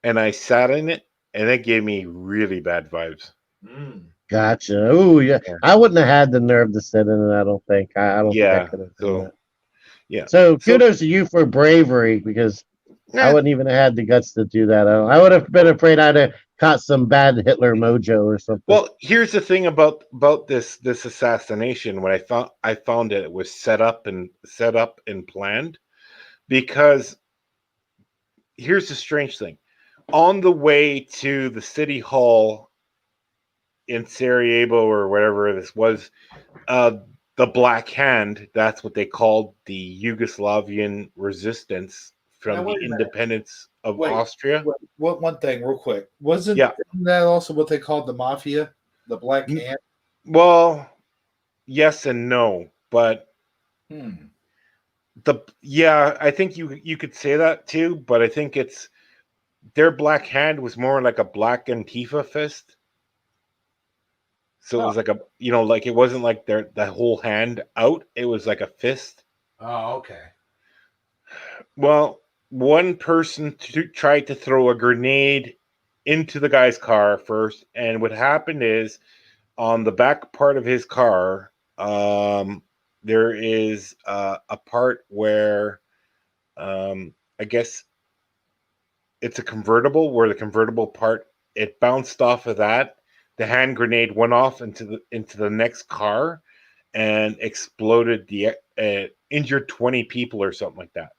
and I sat in it, and it gave me really bad vibes. Gotcha. Oh, yeah. Yeah, I wouldn't have had the nerve to sit in it. I don't think. I don't think I yeah. could have done So that. yeah, So so kudos to you for bravery because I yeah. wouldn't even have had the guts to do that. I would have been afraid I'd have caught some bad Hitler mojo or something. Well, here's the thing about this assassination. When I found it was set up and planned, because here's the strange thing. On the way to the city hall in Sarajevo or whatever this was, uh, the Black Hand, that's what they called the Yugoslavian resistance Now, from the wait a minute. independence of Wait, Austria. what one thing, real quick. Wasn't Yeah. that also what they called the mafia? The Black N- Hand? Well, yes and no, but Hmm. I think you could say that too, but I think it's their Black Hand was more like a black Antifa fist. So it Oh. was like like it wasn't like the whole hand out. It was like a fist. Oh, okay. Well, one person tried to throw a grenade into the guy's car first, and what happened is on the back part of his car, there is a part where I guess it's a convertible, where the convertible part, it bounced off of that. The hand grenade went off into the next car and exploded, injured 20 people or something like that.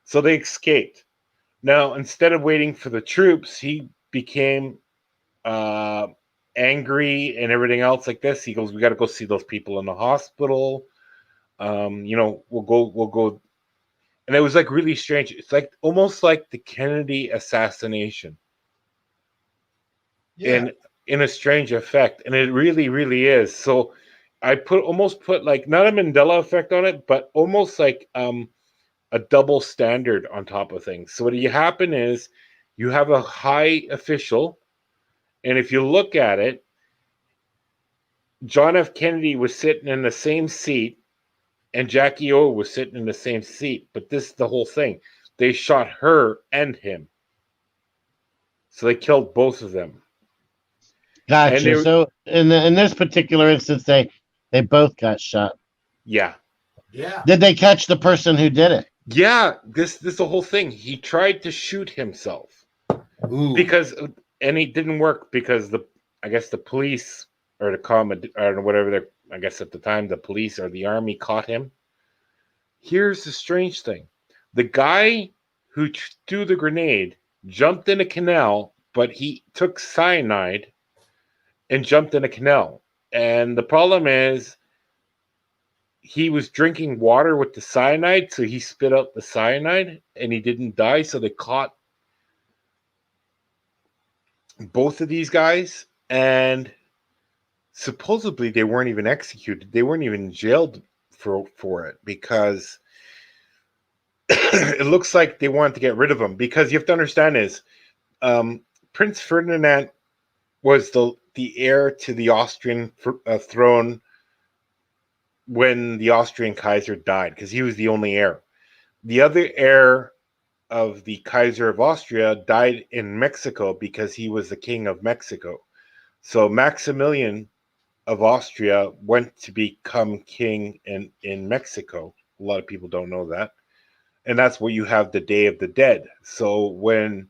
So they escaped. Now, instead of waiting for the troops, he became uh, angry and everything else like this. He goes, "We got to go see those people in the hospital. We'll go." And it was like really strange. It's like almost like the Kennedy assassination in a strange effect, and it really, really is. So I almost put like not a Mandela effect on it, but almost like a double standard on top of things. So what you happen is you have a high official, and if you look at it, John F. Kennedy was sitting in the same seat and Jackie O was sitting in the same seat. But this is the whole thing. They shot her and him. So they killed both of them. Gotcha. So in this particular instance, they both got shot. Yeah. Yeah. Did they catch the person who did it? Yeah, this the whole thing. He tried to shoot himself. Ooh. And it didn't work because I guess the police or or whatever, I guess at the time the police or the army caught him. Here's the strange thing. The guy who threw the grenade jumped in a canal, but he took cyanide and jumped in a canal. And the problem is he was drinking water with the cyanide, so he spit out the cyanide and he didn't die. So they caught both of these guys, and supposedly they weren't even executed. They weren't even jailed for it because it looks like they wanted to get rid of them. Because you have to understand is Prince Ferdinand was the heir to the Austrian throne when the Austrian Kaiser died, because he was the only heir. The other heir of the Kaiser of Austria died in Mexico because he was the king of Mexico. So Maximilian of Austria went to become king in Mexico. A lot of people don't know that. And that's where you have the Day of the Dead. So when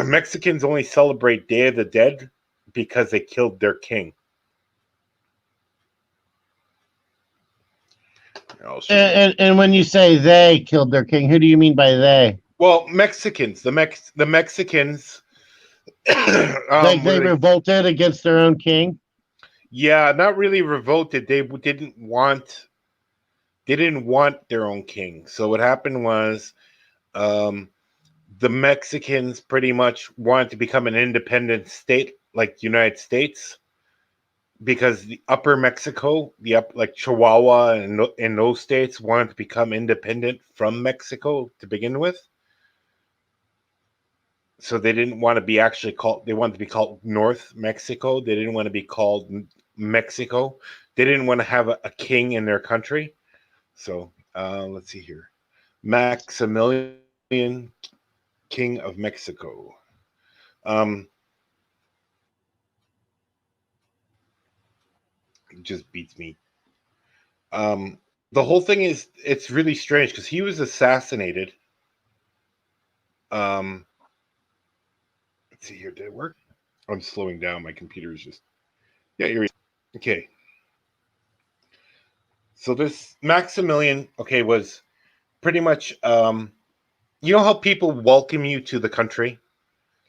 Mexicans only celebrate Day of the Dead because they killed their king. And when you say they killed their king, who do you mean by they? Well, Mexicans. The Mexicans. They revolted against their own king? Yeah, not really revolted. They didn't want their own king. So what happened was the Mexicans pretty much wanted to become an independent state like the United States, because the upper Mexico, like Chihuahua and those states wanted to become independent from Mexico to begin with. So they didn't want to be actually called, they wanted to be called North Mexico. They didn't want to be called Mexico. They didn't want to have a king in their country. So let's see here. Maximilian, King of Mexico. It just beats me. The whole thing is, it's really strange because he was assassinated. Let's see here. Did it work? I'm slowing down. My computer is just. Yeah, here. Okay. So this Maximilian, was pretty much. You know how people welcome you to the country,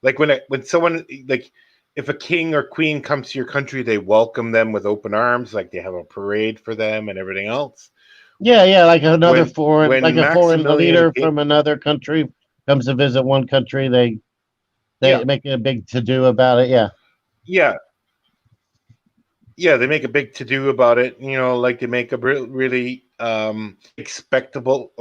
like when someone, like, if a king or queen comes to your country, they welcome them with open arms, like they have a parade for them and everything else. Yeah, like another foreign Maximilian leader from another country comes to visit one country, they make a big to-do about it. Yeah, they make a big to-do about it. Like they make a really spectacle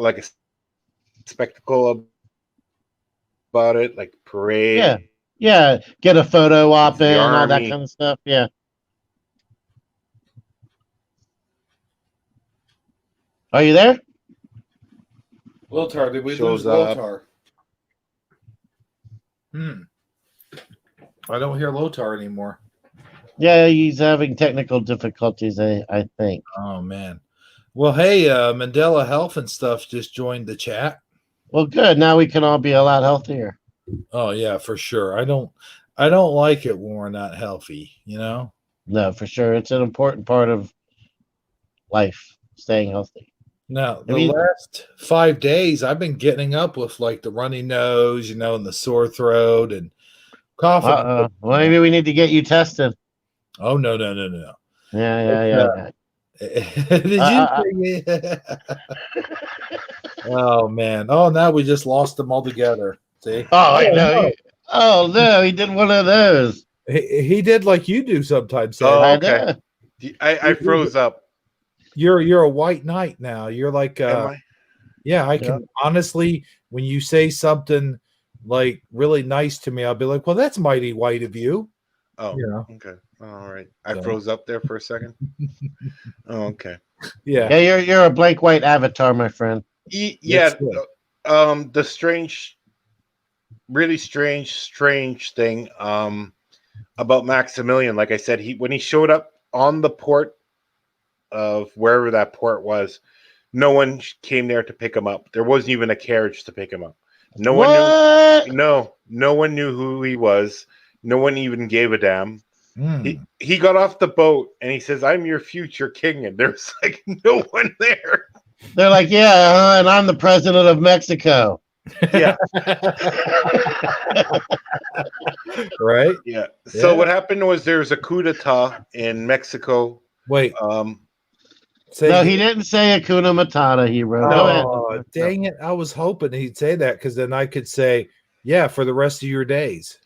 about it, like parade. Yeah, get a photo op in, all that kind of stuff. Yeah. Are you there? Lothar, did we Shows lose up. Lothar? I don't hear Lothar anymore. Yeah, he's having technical difficulties, I think. Oh, man. Well, hey, Mandela Health and stuff just joined the chat. Well, good. Now we can all be a lot healthier. Oh, yeah, for sure. I don't like it when we're not healthy, No, for sure. It's an important part of life, staying healthy. Now, last 5 days, I've been getting up with like the runny nose, and the sore throat and Coughing. Well, maybe we need to get you tested. Oh no. Yeah. Did you? Oh man. Oh, now we just lost them all together. See? Oh, I know. Oh no, he did one of those. He did like you do sometimes. Sandy. Oh, I okay. know. I froze up. You're a white knight now. You're like Am I? yeah, I can honestly, when you say something like really nice to me, I'll be like, well, that's mighty white of you. Oh, Yeah. okay. All right. I So. froze up there for a second. Oh, okay. Yeah. Yeah, you're a blank white avatar, my friend. Yeah. The strange, really strange thing about Maximilian, like I said, when he showed up on the port of wherever that port was, no one came there to pick him up. There wasn't even a carriage to pick him up. No one knew. No one knew who he was. No one even gave a damn. He got off the boat and he says, "I'm your future king," and there's like no one there. They're like, yeah, and I'm the president of Mexico. Yeah. Right. Yeah. So what happened was there's a coup d'etat in Mexico. Wait. No, he didn't say Hakuna Matata. He wrote. Oh, dang it! I was hoping he'd say that because then I could say, "Yeah, for the rest of your days."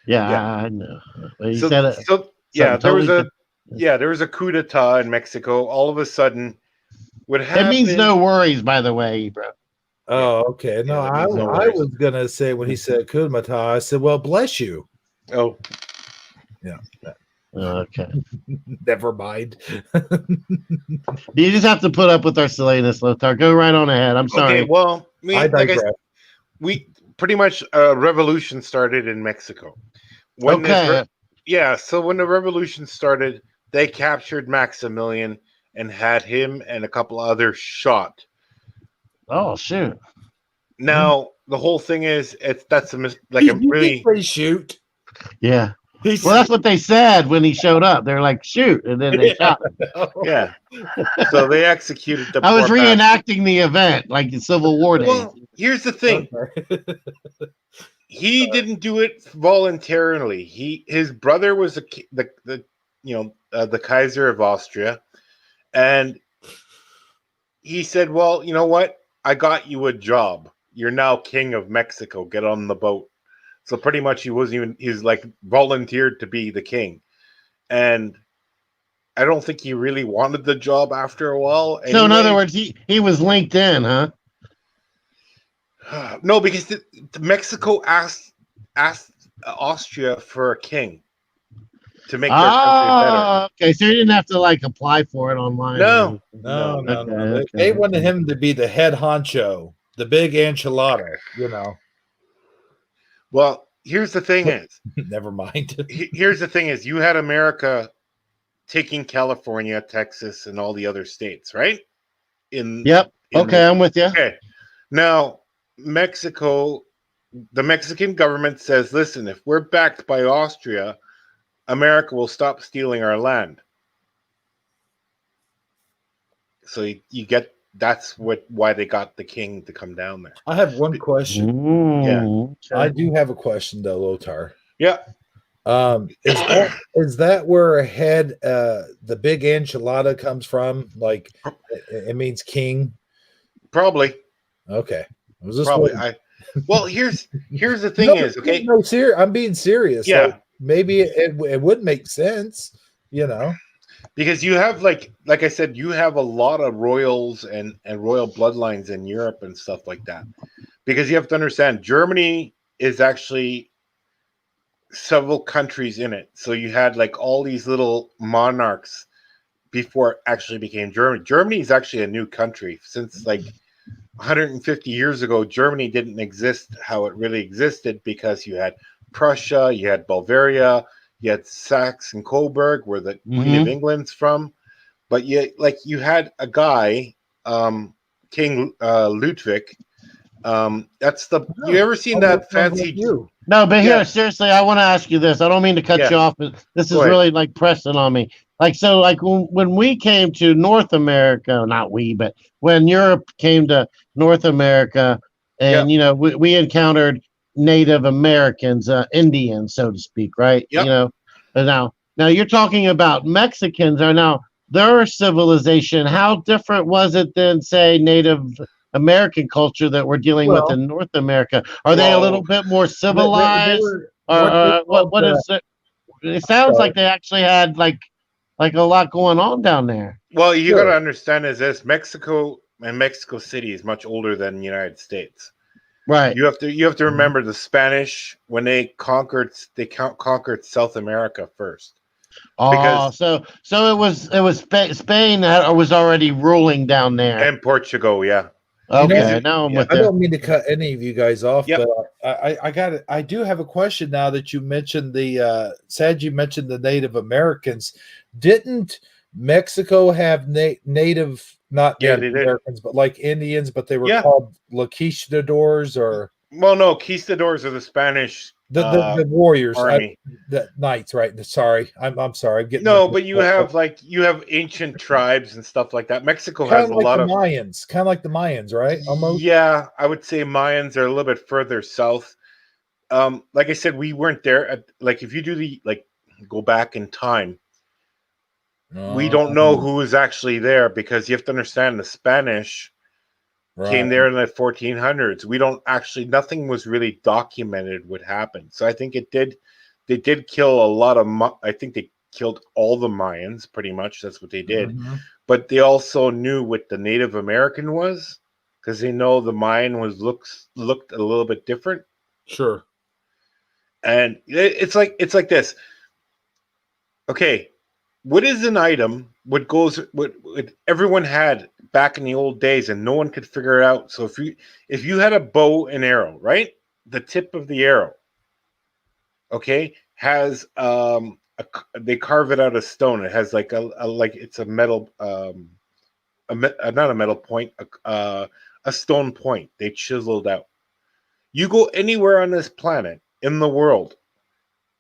Yeah. I know. But he So, said it. so yeah, there was totally there was a coup d'etat in Mexico. All of a sudden, what happened? It means no worries, by the way, bro. Oh, okay. No, Yeah, I no worries. was gonna say when he said "Kumata," I said, "Well, bless you." Oh, yeah. Okay. Never mind. You just have to put up with our silliness, Lothar. Go right on ahead. I'm sorry. okay. Well, I digress. We pretty much a revolution started in Mexico. When so when the revolution started, they captured Maximilian and had him and a couple others shot. Oh shoot! Now the whole thing is that's a really shoot. Yeah. Well, that's what they said when he showed up. They're like, shoot, and then they shot him. Yeah. So they executed the. I was reenacting the event like in Civil War days. Well, here's the thing. He didn't do it voluntarily. His brother was the Kaiser of Austria, and he said, "Well, you know what? I got you a job. You're now king of Mexico. Get on the boat." So pretty much he's like volunteered to be the king. And I don't think he really wanted the job after a while. Anyway. So in other words, he was linked in, huh? No, because Mexico asked Austria for a king to make their country better. Okay, so you didn't have to like apply for it online. No. Okay. They wanted him to be the head honcho, the big enchilada, Well, here's the thing is. Never mind. Here's the thing is, you had America taking California, Texas, and all the other states, right? I'm with you. Okay. Now, Mexico, the Mexican government says, listen, if we're backed by Austria, America will stop stealing our land. So you get that's why they got the king to come down there. I have one question. I do have a question though, Lothar. Yeah. Is that where the big enchilada comes from? Like it means king? Probably. Okay. I was just probably. Well, here's the thing is, okay. No, I'm being serious. Yeah. Like, maybe it would make sense, Because you have like I said, you have a lot of royals and royal bloodlines in Europe and stuff like that. Because you have to understand, Germany is actually several countries in it. So you had like all these little monarchs before it actually became Germany. Germany is actually a new country. Since like 150 years ago, Germany didn't exist how it really existed, because you had Prussia, you had Bavaria, you had Saxe and Coburg, where the Queen of England's from. But you had a guy, King Ludwig. That's you ever seen that fancy? No, but here, seriously, I want to ask you this. I don't mean to cut you off, but this is really like pressing on me. Like when we came to North America, not we, but when Europe came to North America, and we encountered Native Americans, Indians, so to speak, right? Yep. You know, and now you're talking about Mexicans are now their civilization. How different was it than, say, Native American culture that we're dealing with Well, in North America? Are they a little Well, bit more they civilized? were Or what they called what is it? It sounds sorry. like they actually had like a lot going on down there. well, you got to Sure. understand is this: Mexico and Mexico City is much older than the United States. Right. You have to Mhm. remember the Spanish when they conquered South America first Oh, because so it was Spain that was already ruling down there. and Portugal, yeah, You know, because Okay, now I'm yeah, with I you. don't mean to cut any of you guys off, yep, but I got it. I do have a question now that you mentioned Sagi mentioned the Native Americans. Didn't Mexico have native, not yeah, Native they did, Americans, but like Indians, but they were yeah. called Conquistadors or Well, no, conquistadors are the Spanish the warriors, army. the knights, right? Sorry, I'm sorry, I'm getting No, but you have ancient tribes and stuff like that. Mexico kind has of a like lot the of Mayans, kind of like the Mayans, right? Almost. yeah. I would say Mayans are a little bit further south. Like I said, we weren't there. Like if you do the like go back in time, we don't know Oh, who was actually there because you have to understand the Spanish right. came there in the 1400s. We don't actually nothing was really documented what happened. So I think they did kill a lot of I think they killed all the Mayans pretty much. That's what they did. Mhm. But they also knew what the Native American was because they know the Mayan was looked a little bit different. Sure. And it's like this. Okay, what is an item what everyone had back in the old days and no one could figure it out? So if you had a bow and arrow, right? The tip of the arrow, okay, has they carve it out of stone. It has like a like it's a metal not a metal point, a stone point. They chiseled out. You go anywhere on this planet in the world,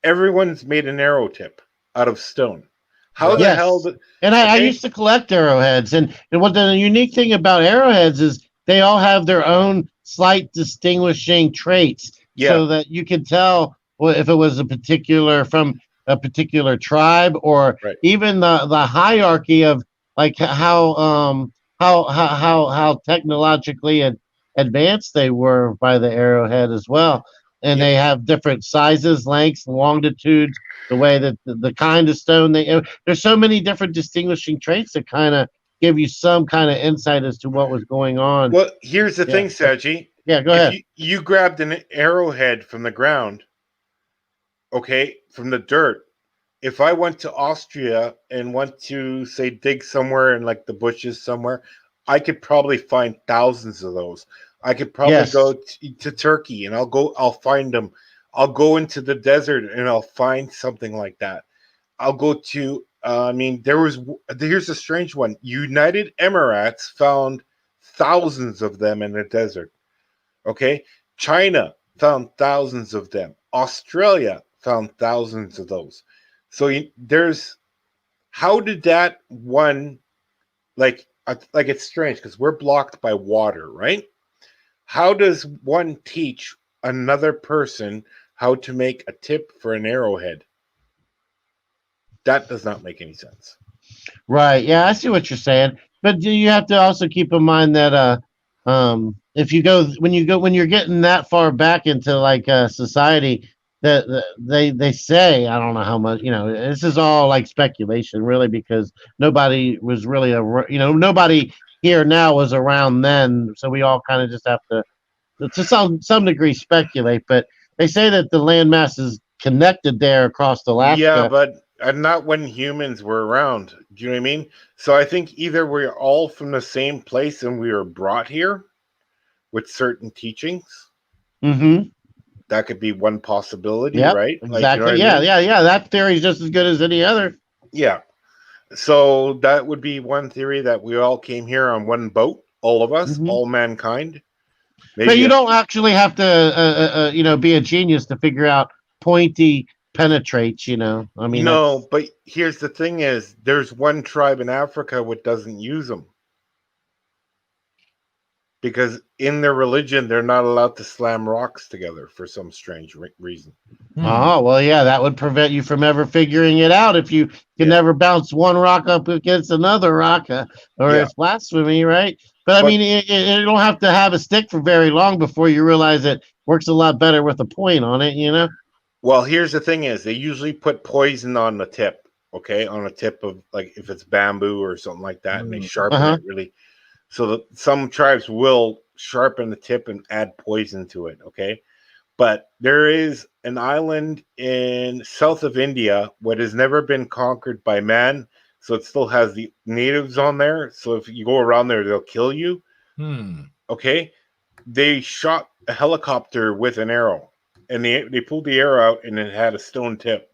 everyone's made an arrow tip out of stone. How the Right. hell? Yes. And I Okay, used to collect arrowheads. And what the unique thing about arrowheads is they all have their own slight distinguishing traits yeah, so that you can tell if it was a particular from a particular tribe or right. even the hierarchy of like how technologically advanced they were by the arrowhead as well. And Yep. they have different sizes, lengths, longitudes, the way that the kind of stone there's so many different distinguishing traits that kind of give you some kind of insight as to what was going on. Well, here's the Yeah. thing, Saji. Yeah, go If ahead. you grabbed an arrowhead from the ground, okay, from the dirt. If I went to Austria and went to say dig somewhere in like the bushes somewhere, I could probably find thousands of those. I could probably go Yes. to Turkey and I'll find them. I'll go into the desert and I'll find something like that. I'll go to I mean here's a strange one. United Emirates found thousands of them in the desert. Okay? China found thousands of them. Australia found thousands of those. So there's how did that one like it's strange because we're blocked by water, right? How does one teach another person how to make a tip for an arrowhead? That does not make any sense. Right. Yeah, I see what you're saying. But you have to also keep in mind that if when you're getting that far back into like society that they say I don't know how much this is all like speculation really because nobody was really nobody here now was around then, so we all kind of just have to some degree speculate, but they say that the landmass is connected there across Yeah, Alaska. but not when humans were around. Do you know what I mean? So I think either we're all from the same place and we were brought here with certain teachings. Mm-hmm. That could be one possibility, Yep, right? Like, you know what exactly. I Yeah, mean? yeah, yeah. That theory is just as good as any other. Yeah. So that would be one theory that we all came here on one boat, all of us, Hmm. all mankind. But Maybe you a don't actually have to, be a genius to figure out pointy penetrates. I mean, no, that's but here's the thing: is there's one tribe in Africa what doesn't use them. because in their religion they're not allowed to slam rocks together for some strange reason. Oh, well, yeah, that would prevent you from ever figuring it out if you can never bounce one rock up against another rock, or it's blasphemy, right? But I mean, you don't have to have a stick for very long before you realize it works a lot better with a point on it, you know? Well, here's the thing is they usually put poison on the tip, okay? On a tip of, like, if it's bamboo or something like that, and they sharpen it really. So that some tribes will sharpen the tip and add poison to it, okay? But there is an island in south of India what has never been conquered by man, so it still has the natives on there. So if you go around there, they'll kill you. Okay? They shot a helicopter with an arrow, and they pulled the arrow out, and it had a stone tip.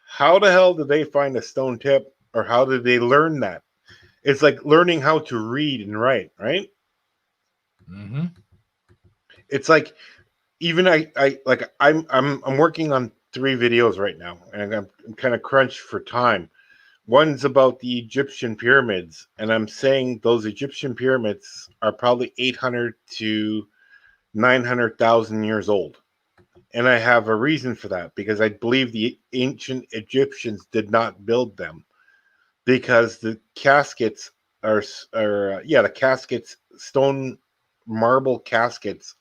How the hell did they find a stone tip, or how did they learn that? It's like learning how to read and write, right? It's like, even I'm working on 3 videos right now, and I'm kind of crunched for time. One's about the Egyptian pyramids, and I'm saying those Egyptian pyramids are probably 800 to 900,000 years old. And I have a reason for that, because I believe the ancient Egyptians did not build them, because the caskets the caskets, stone marble caskets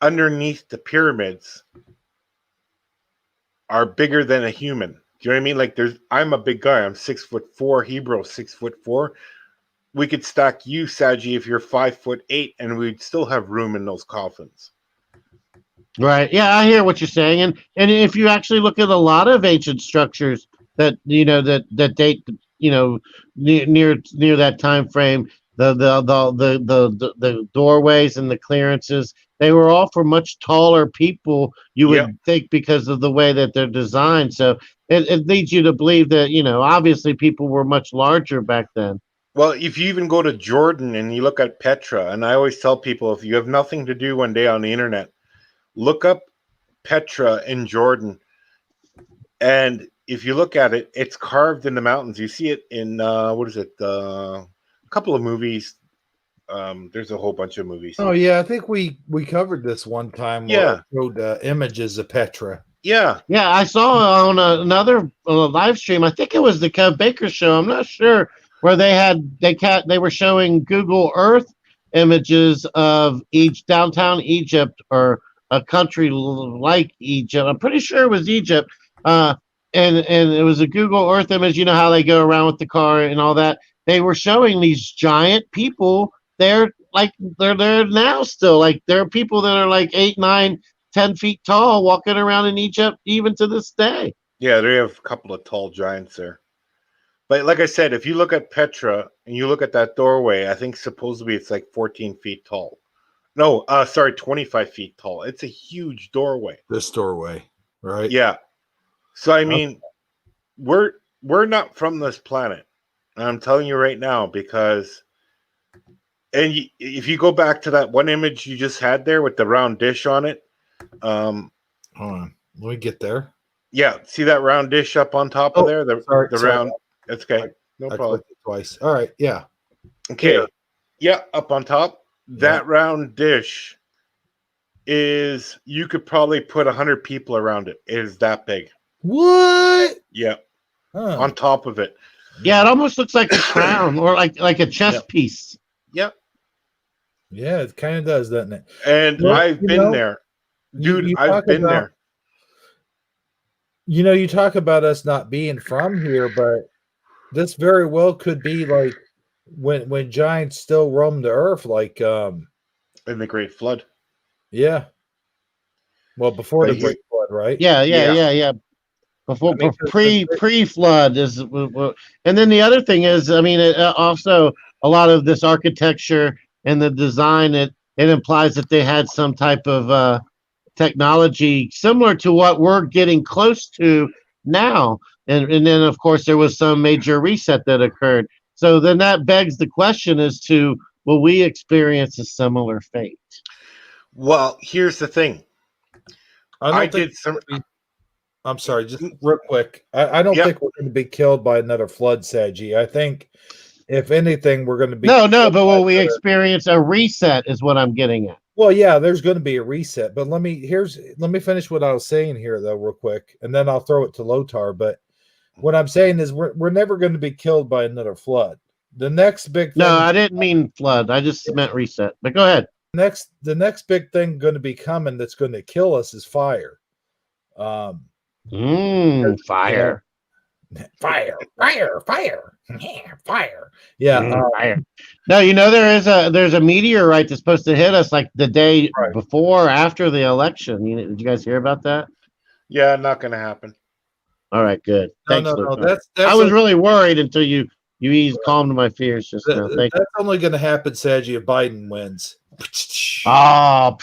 underneath the pyramids are bigger than a human. Do you know what I mean? Like, I'm a big guy. I'm 6'4", Hebrew 6'4". We could stack you, Sagi, if you're 5'8", and we'd still have room in those coffins. Right. Yeah, I hear what you're saying, and if you actually look at a lot of ancient structures that that date near that time frame, the doorways and the clearances, they were all for much taller people, you would think, because of the way that they're designed. So it leads you to believe that obviously people were much larger back then. Well, if you even go to Jordan and you look at Petra, and I always tell people, if you have nothing to do one day on the internet, look up Petra in Jordan, and if you look at it, it's carved in the mountains. You see it in a couple of movies. There's a whole bunch of movies. Oh yeah, I think we covered this one time. Yeah, showed images of Petra. Yeah, I saw on another live stream. I think it was the Kev Baker show. I'm not sure, where they were showing Google Earth images of downtown Egypt, or a country like Egypt. I'm pretty sure it was Egypt. And it was a Google Earth image. You know how they go around with the car and all that. They were showing these giant people. They're there now still. Like, there are people that are like 8, 9, 10 feet tall walking around in Egypt even to this day. Yeah, they have a couple of tall giants there. But like I said, if you look at Petra and you look at that doorway, I think supposedly it's like 14 feet tall. No, 25 feet tall. It's a huge doorway. This doorway, right? Yeah. So I mean, we're not from this planet. I'm telling you right now, because, and if you go back to that one image you just had there with the round dish on it, hold on, let me get there. Yeah, see that round dish up on top of there? Sorry. Round. That's okay. No problem. Clicked it twice. All right. Yeah. Okay. Here. Yeah, up on top. That round dish is, you could probably put 100 people around it. It is that big. What? Yeah. On top of it. Yeah, it almost looks like a crown, or like a chess piece. Yep. Yeah, it kind of does, doesn't it? And Well, I've been there. Dude, I've been there. You talk about us not being from here, but this very well could be like when giants still roam the earth, like in the Great Flood. Yeah. Well, before the Great Flood, right? Yeah. Before, pre-flood is, and then the other thing is, I mean, also a lot of this architecture and the design, it implies that they had some type of technology similar to what we're getting close to now, and then of course there was some major reset that occurred. So then that begs the question as to, will we experience a similar fate? Well, here's the thing. I'm sorry, just real quick. I don't think we're going to be killed by another flood, Sagi. I think if anything, we're going to be No, but will we experience a reset? Is what I'm getting at. Well, yeah, there's going to be a reset, but let me finish what I was saying here though, real quick, and then I'll throw it to Lothar. But what I'm saying is, we're never going to be killed by another flood. The next big thing. No, I didn't mean flood. I just meant reset. But go ahead. The next big thing going to be coming that's going to kill us is fire. Fire. Fire. Yeah. Fire. No, there's a meteorite that's supposed to hit us like the day before or after the election. Did you guys hear about that? Yeah, not going to happen. All right, good. Thanks, No. Luke. I was really worried until you eased calm to my fears just now. Thank you. That's only going to happen, Sagi, if Biden wins. Oh.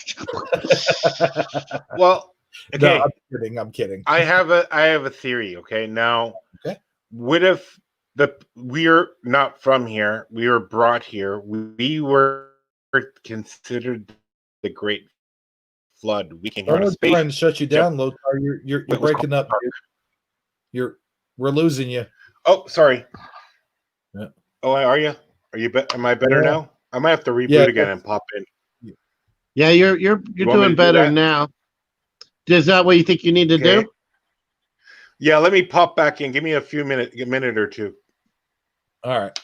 Well, okay. No, I'm kidding. I have a theory. Okay, now, what if we're not from here? We were brought here. We were considered the Great Flood. We came here on a space. Trying to shut you down, Lothar. You're breaking up. We're losing you. Oh, sorry. Yeah. Oh, are you? Am I better now? I might have to reboot again and pop in. Yeah, you're doing better now. Is that what you think you need to do? Yeah, let me pop back in. Give me a minute or two. All right.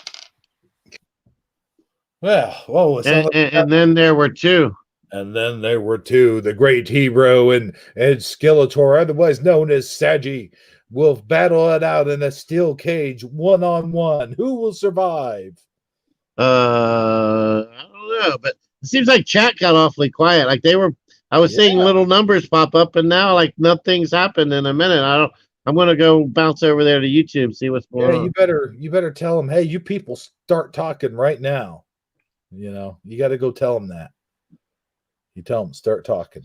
Well, and then there were two. And then there were two. The great hero and Skeletor, otherwise known as Sagi, will battle it out in a steel cage, 1-on-1. Who will survive? I don't know, but it seems like chat got awfully quiet. Like I was seeing little numbers pop up, and now like nothing's happened in a minute. I'm gonna go bounce over there to YouTube, see what's going on. You better tell them, hey, you people start talking right now. You got to go tell them that. You tell them start talking.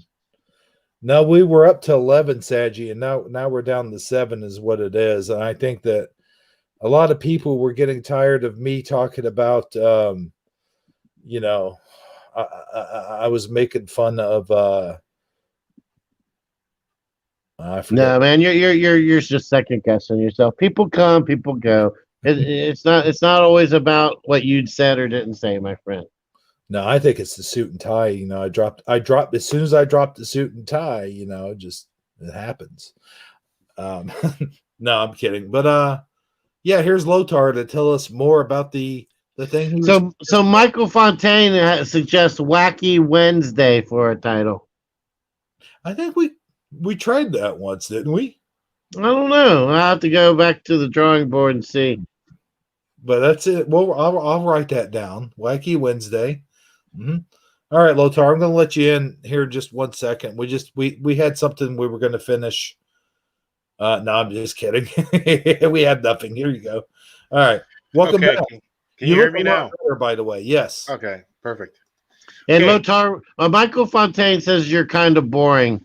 No, we were up to 11, Sagi, and now we're down to 7 is what it is. And I think that a lot of people were getting tired of me talking about, I was making fun of. No, man, you're just second guessing yourself. People come, people go. It's not always about what you'd said or didn't say, my friend. No, I think it's the suit and tie. I dropped as soon as I dropped the suit and tie. It happens. No, I'm kidding. But here's Lothar to tell us more about the thing. So Michael Fontaine suggests Wacky Wednesday for a title. I think we tried that once, didn't we? I don't know. I'll have to go back to the drawing board and see. But that's it. Well, I'll write that down. Wacky Wednesday. Mm-hmm. All right, Lothar, I'm going to let you in here just 1 second. We had something we were going to finish. No, I'm just kidding. We had nothing. Here you go. All right. Welcome back. Can you hear me now? Better, by the way, yes. Okay, perfect. And Lothar, Michael Fontaine says you're kind of boring.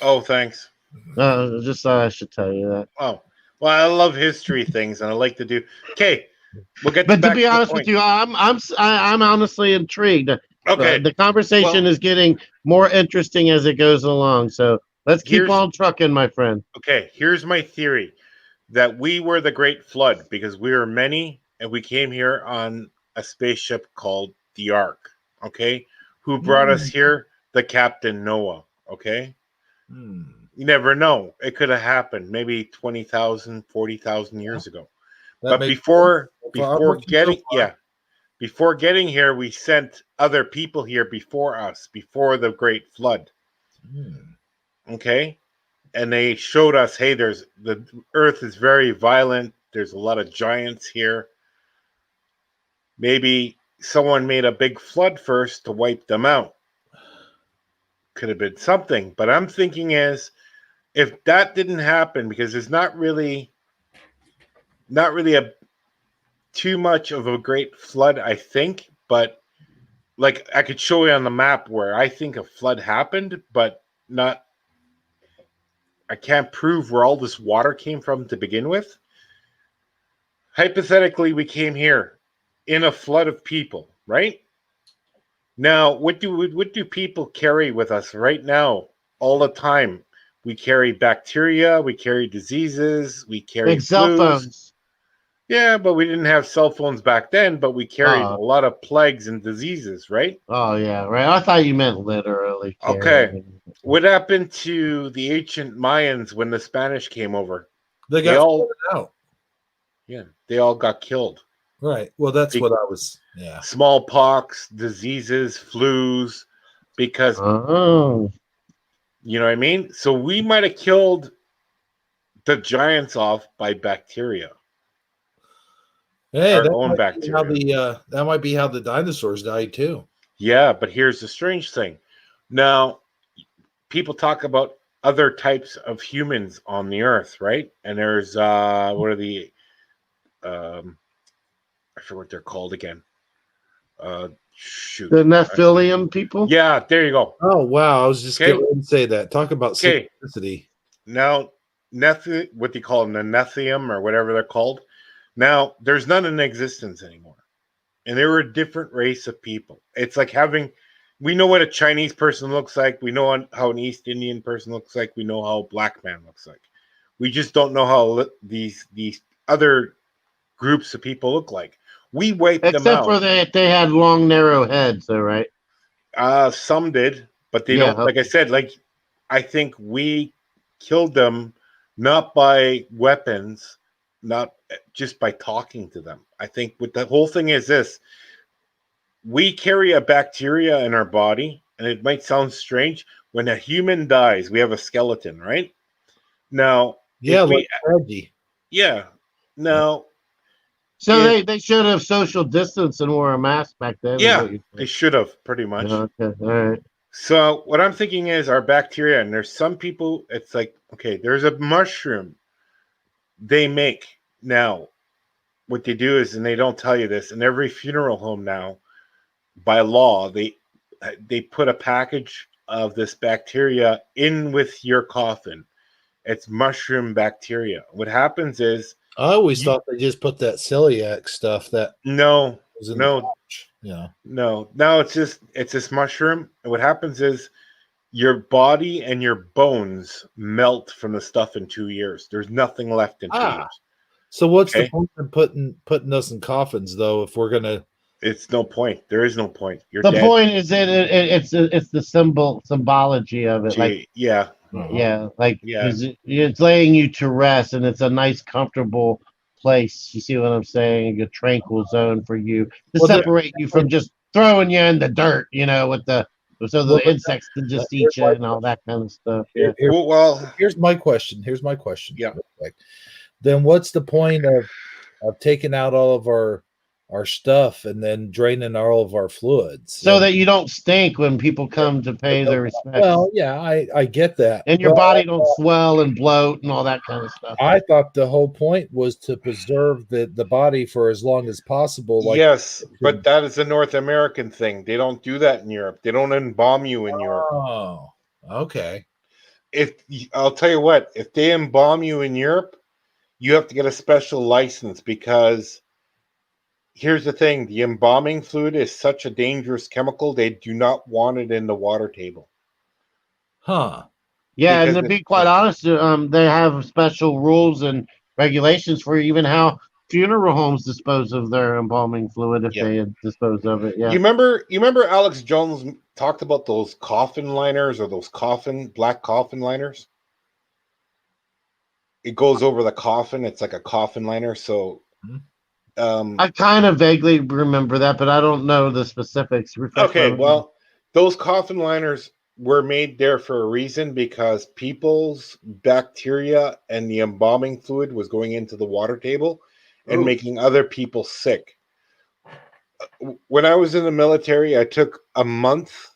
Oh, thanks. Just thought I should tell you that. Oh, well, I love history things, and I like to do. Okay, we'll get. But to be honest with you, I'm honestly intrigued. Okay, the conversation is getting more interesting as it goes along. So let's keep on trucking, my friend. Okay, here's my theory: that we were the Great Flood because we were many, and we came here on a spaceship called the Ark. Okay, who brought us here? The Captain Noah. Okay. You never know. It could have happened maybe 20,000, 40,000 years ago. But before getting here, we sent other people here before us, before the Great Flood. Okay? And they showed us, hey, the earth is very violent. There's a lot of giants here. Maybe someone made a big flood first to wipe them out. Could have been something, but I'm thinking if that didn't happen, because there's not really too much of a great flood, I think, but like I could show you on the map where I think a flood happened, but I can't prove where all this water came from to begin with. Hypothetically, we came here in a flood of people, right? Now, what do people carry with us right now all the time? We carry bacteria, we carry diseases, we carry cell phones. Yeah, but we didn't have cell phones back then, but we carried a Oh. lot of plagues and diseases, right? Oh yeah, right. I thought you meant literally Okay. carrying. What happened to the ancient Mayans when the Spanish came over? They They got all, flooded out. yeah, they all got killed. Right. Well, that's Be- what I was. Yeah. Smallpox, diseases, flus, because Oh, you know what I mean? So we might have killed the giants off by bacteria, Hey, our own bacteria. that might be how the dinosaurs died too. Yeah, but here's the strange thing. Now, people talk about other types of humans on the earth, right? And there's what are the I forget what they're called again. Shoot. the Nephilim people. Yeah, there you go. Oh wow! I was just Okay. getting ready to say that. Talk about Okay. synchronicity. Now, what do you call them? The Nephilim or whatever they're called. Now, there's none in existence anymore. And they were a different race of people. It's like we know what a Chinese person looks like. We know how an East Indian person looks like. We know how a black man looks like. We just don't know how these other groups of people look like. We wiped them Except for out. they had long, narrow heads, though, right? Some did, but they Yeah, don't. Like I said, I think we killed them not by weapons, not just by talking to them. I think what the whole thing is this: we carry a bacteria in our body, and it might sound strange. When a human dies, we have a skeleton, right? Now, Yeah, if we, like Reggie. yeah, now, So if, they should have social distance and wore a mask back then. Is yeah, what you're they saying. should have pretty much. Yeah, okay, all right. So what I'm thinking is our bacteria, and there's some people. It's like okay, there's a mushroom they make now. What they do is, and they don't tell you this, in every funeral home now, by law, they put a package of this bacteria in with your coffin. It's mushroom bacteria. What happens is I always thought they just put that celiac stuff that no, was in the no, pouch. Yeah. no. It's this mushroom. And what happens is your body and your bones melt from the stuff in 2 years. There's nothing left in 2 years. So what's the Okay. point of putting us in coffins though if we're gonna It's no point. There is no point. You're The dead. point is that it's the symbology of it. Like Yeah. yeah, like Yeah. it's laying you to rest, and it's a nice, comfortable place. You see what I'm saying? A tranquil zone for you to Well, separate you from just throwing you in the dirt. With so Well, the insects can just eat you and all that kind of stuff. Yeah. Well, here's my question. Here's my question. Yeah. real quick. Then what's the point of taking out all of our stuff and then draining all of our fluids? So that you don't stink when people come to pay their respects. Well, yeah, I get that. And your but body don't swell and bloat and all that kind of stuff. I thought the whole point was to preserve the body for as long as possible. Like yes, but that is a North American thing. They don't do that in Europe. They don't embalm you in Europe. Oh, okay. I'll tell you what, if they embalm you in Europe, you have to get a special license because here's the thing, the embalming fluid is such a dangerous chemical, they do not want it in the water table. Huh. Yeah, Because and to be quite honest, they have special rules and regulations for even how funeral homes dispose of their embalming fluid if they dispose of it. Yeah. You remember Alex Jones talked about those coffin liners or those black coffin liners? It goes over the coffin. It's like a coffin liner. So, I kind of vaguely remember that, but I don't know the specifics. Okay, well, those coffin liners were made there for a reason because people's bacteria and the embalming fluid was going into the water table and making other people sick. When I was in the military, I took a month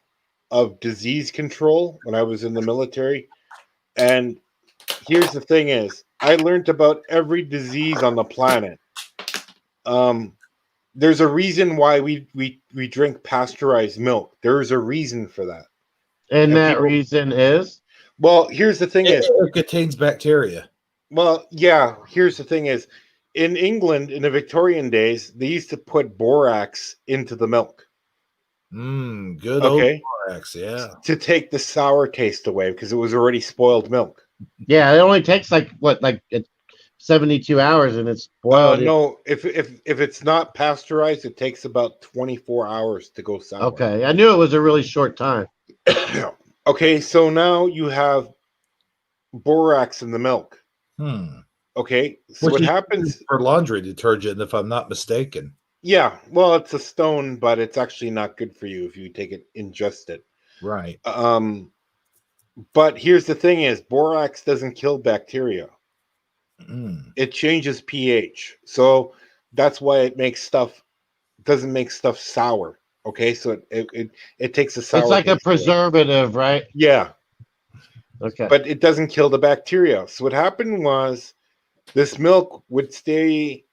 of disease control when I was in the military. And here's the thing is, I learned about every disease on the planet. There's a reason why we drink pasteurized milk. There's a reason for that. And that reason is? Well, here's the thing is, it contains bacteria. Well, yeah, here's the thing is, in England in the Victorian days, they used to put borax into the milk. Good old borax, yeah. To take the sour taste away because it was already spoiled milk. Yeah, it only takes like 72 hours and it's boiled. No, if it's not pasteurized, it takes about 24 hours to go sour. Okay, I knew it was a really short time. Okay, so now you have borax in the milk. Okay, so Which what is happens for laundry detergent, if I'm not mistaken. Yeah, well, it's a stone, but it's actually not good for you if you take it, ingest it. Right. But here's the thing: is borax doesn't kill bacteria. It changes pH, so that's why it doesn't make stuff sour. Okay, so it takes a sour. It's like a taste away. preservative, right? Yeah. Okay. But it doesn't kill the bacteria. So what happened was this milk would stay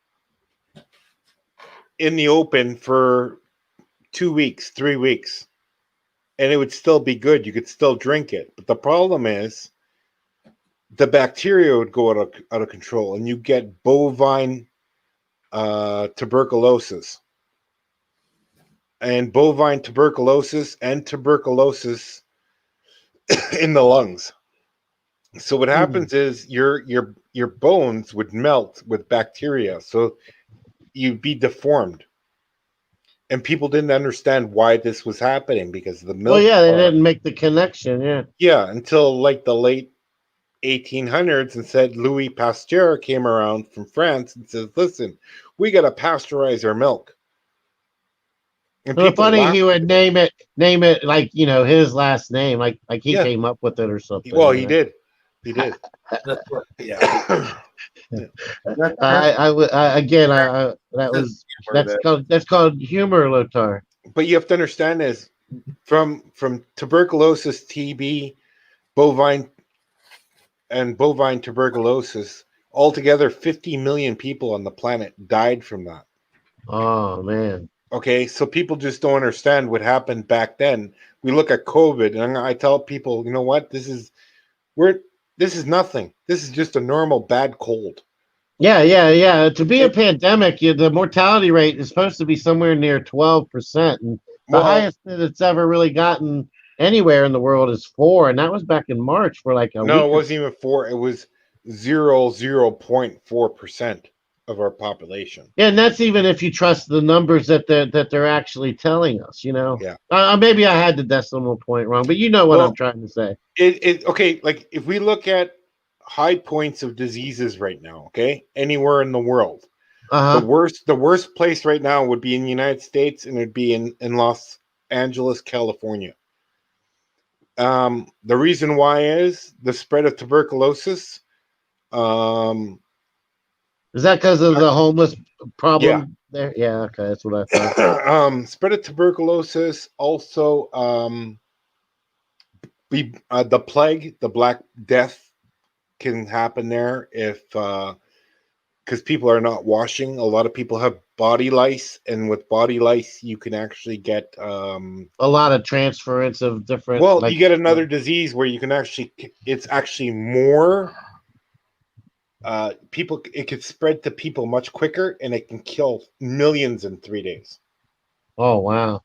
in the open for 2 weeks, 3 weeks, and it would still be good. You could still drink it. But the problem is the bacteria would go out of control, and you get bovine tuberculosis. And bovine tuberculosis and tuberculosis in the lungs. So what happens is your bones would melt with bacteria, so you'd be deformed. And people didn't understand why this was happening because the milk. Well, yeah, they didn't make the connection. Yeah. Yeah, until like the late 1800s, and said Louis Pasteur came around from France and says, "Listen, we got to pasteurize our milk." And Well, people funny laughed he would at it. name it like his last name, like he Yeah. came up with it or something. Well, he did. He did. That's what, Yeah. That's called humor, Lothar. But you have to understand is from tuberculosis, TB, bovine tuberculosis, altogether 50 million people on the planet died from that. Oh man. Okay, so people just don't understand what happened back then. We look at COVID, and I tell people, you know what? This is nothing. This is just a normal bad cold. Yeah. To be a pandemic, the mortality rate is supposed to be somewhere near 12%, and the highest that it's ever really gotten anywhere in the world is 4, and that was back in March for like a week. No, it wasn't even 4. It was 0.4% of our population. Yeah, and that's even if you trust the numbers that they're actually telling us. Yeah. Maybe I had the decimal point wrong, but you know what I'm trying to say. Okay, like if we look at high points of diseases right now, okay, anywhere in the world, the worst place right now would be in the United States, and it'd be in Los Angeles, California. The reason why is the spread of tuberculosis. Is that because of the homeless problem Yeah. there? Yeah, okay, that's what I thought. Spread of tuberculosis, also the plague, the Black Death can happen there if because people are not washing. A lot of people have body lice, and with body lice, you can actually get a lot of transference of different. Well, you get another disease where you can actually. It's actually more. People, it could spread to people much quicker, and it can kill millions in 3 days. Oh wow!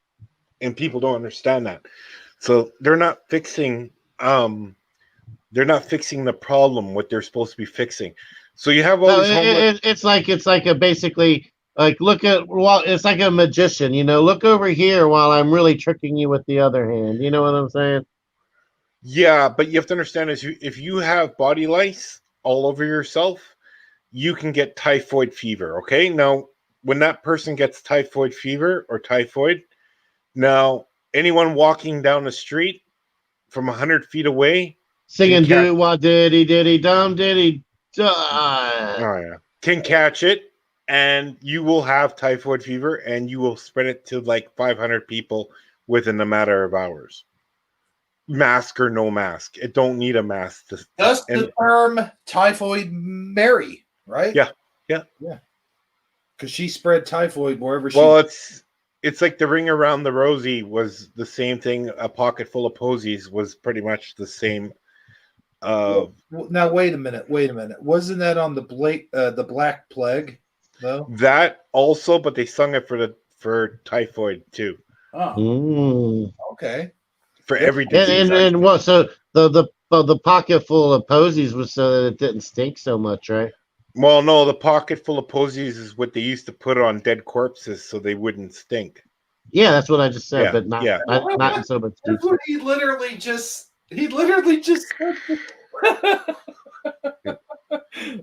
And people don't understand that, so they're not fixing. They're not fixing the problem. What they're supposed to be fixing. So you have all these homeless. It's like a basically like it's like a magician. Look over here while I'm really tricking you with the other hand. You know what I'm saying? Yeah, but you have to understand is if you have body lice all over yourself, you can get typhoid fever. Okay, now when that person gets typhoid fever or typhoid, now anyone walking down the street from 100 feet away singing "Do Wah Diddy Diddy Dum Diddy," can catch it, and you will have typhoid fever, and you will spread it to like 500 people within a matter of hours. Mask or no mask, it don't need a mask. Does the term typhoid Mary, right? Yeah. Because she spread typhoid wherever she. Well, it's like the ring around the rosy was the same thing. A pocket full of posies was pretty much the same. Now wait a minute. Wasn't that on the Black Plague though? That also, but they sung it for typhoid too. Oh, okay. For every disease. And what? So the pocket full of posies was so that it didn't stink so much, right? Well, no, the pocket full of posies is what they used to put on dead corpses so they wouldn't stink. Yeah, that's what I just said, Yeah, but not yeah. not in so much That's detail. what he literally just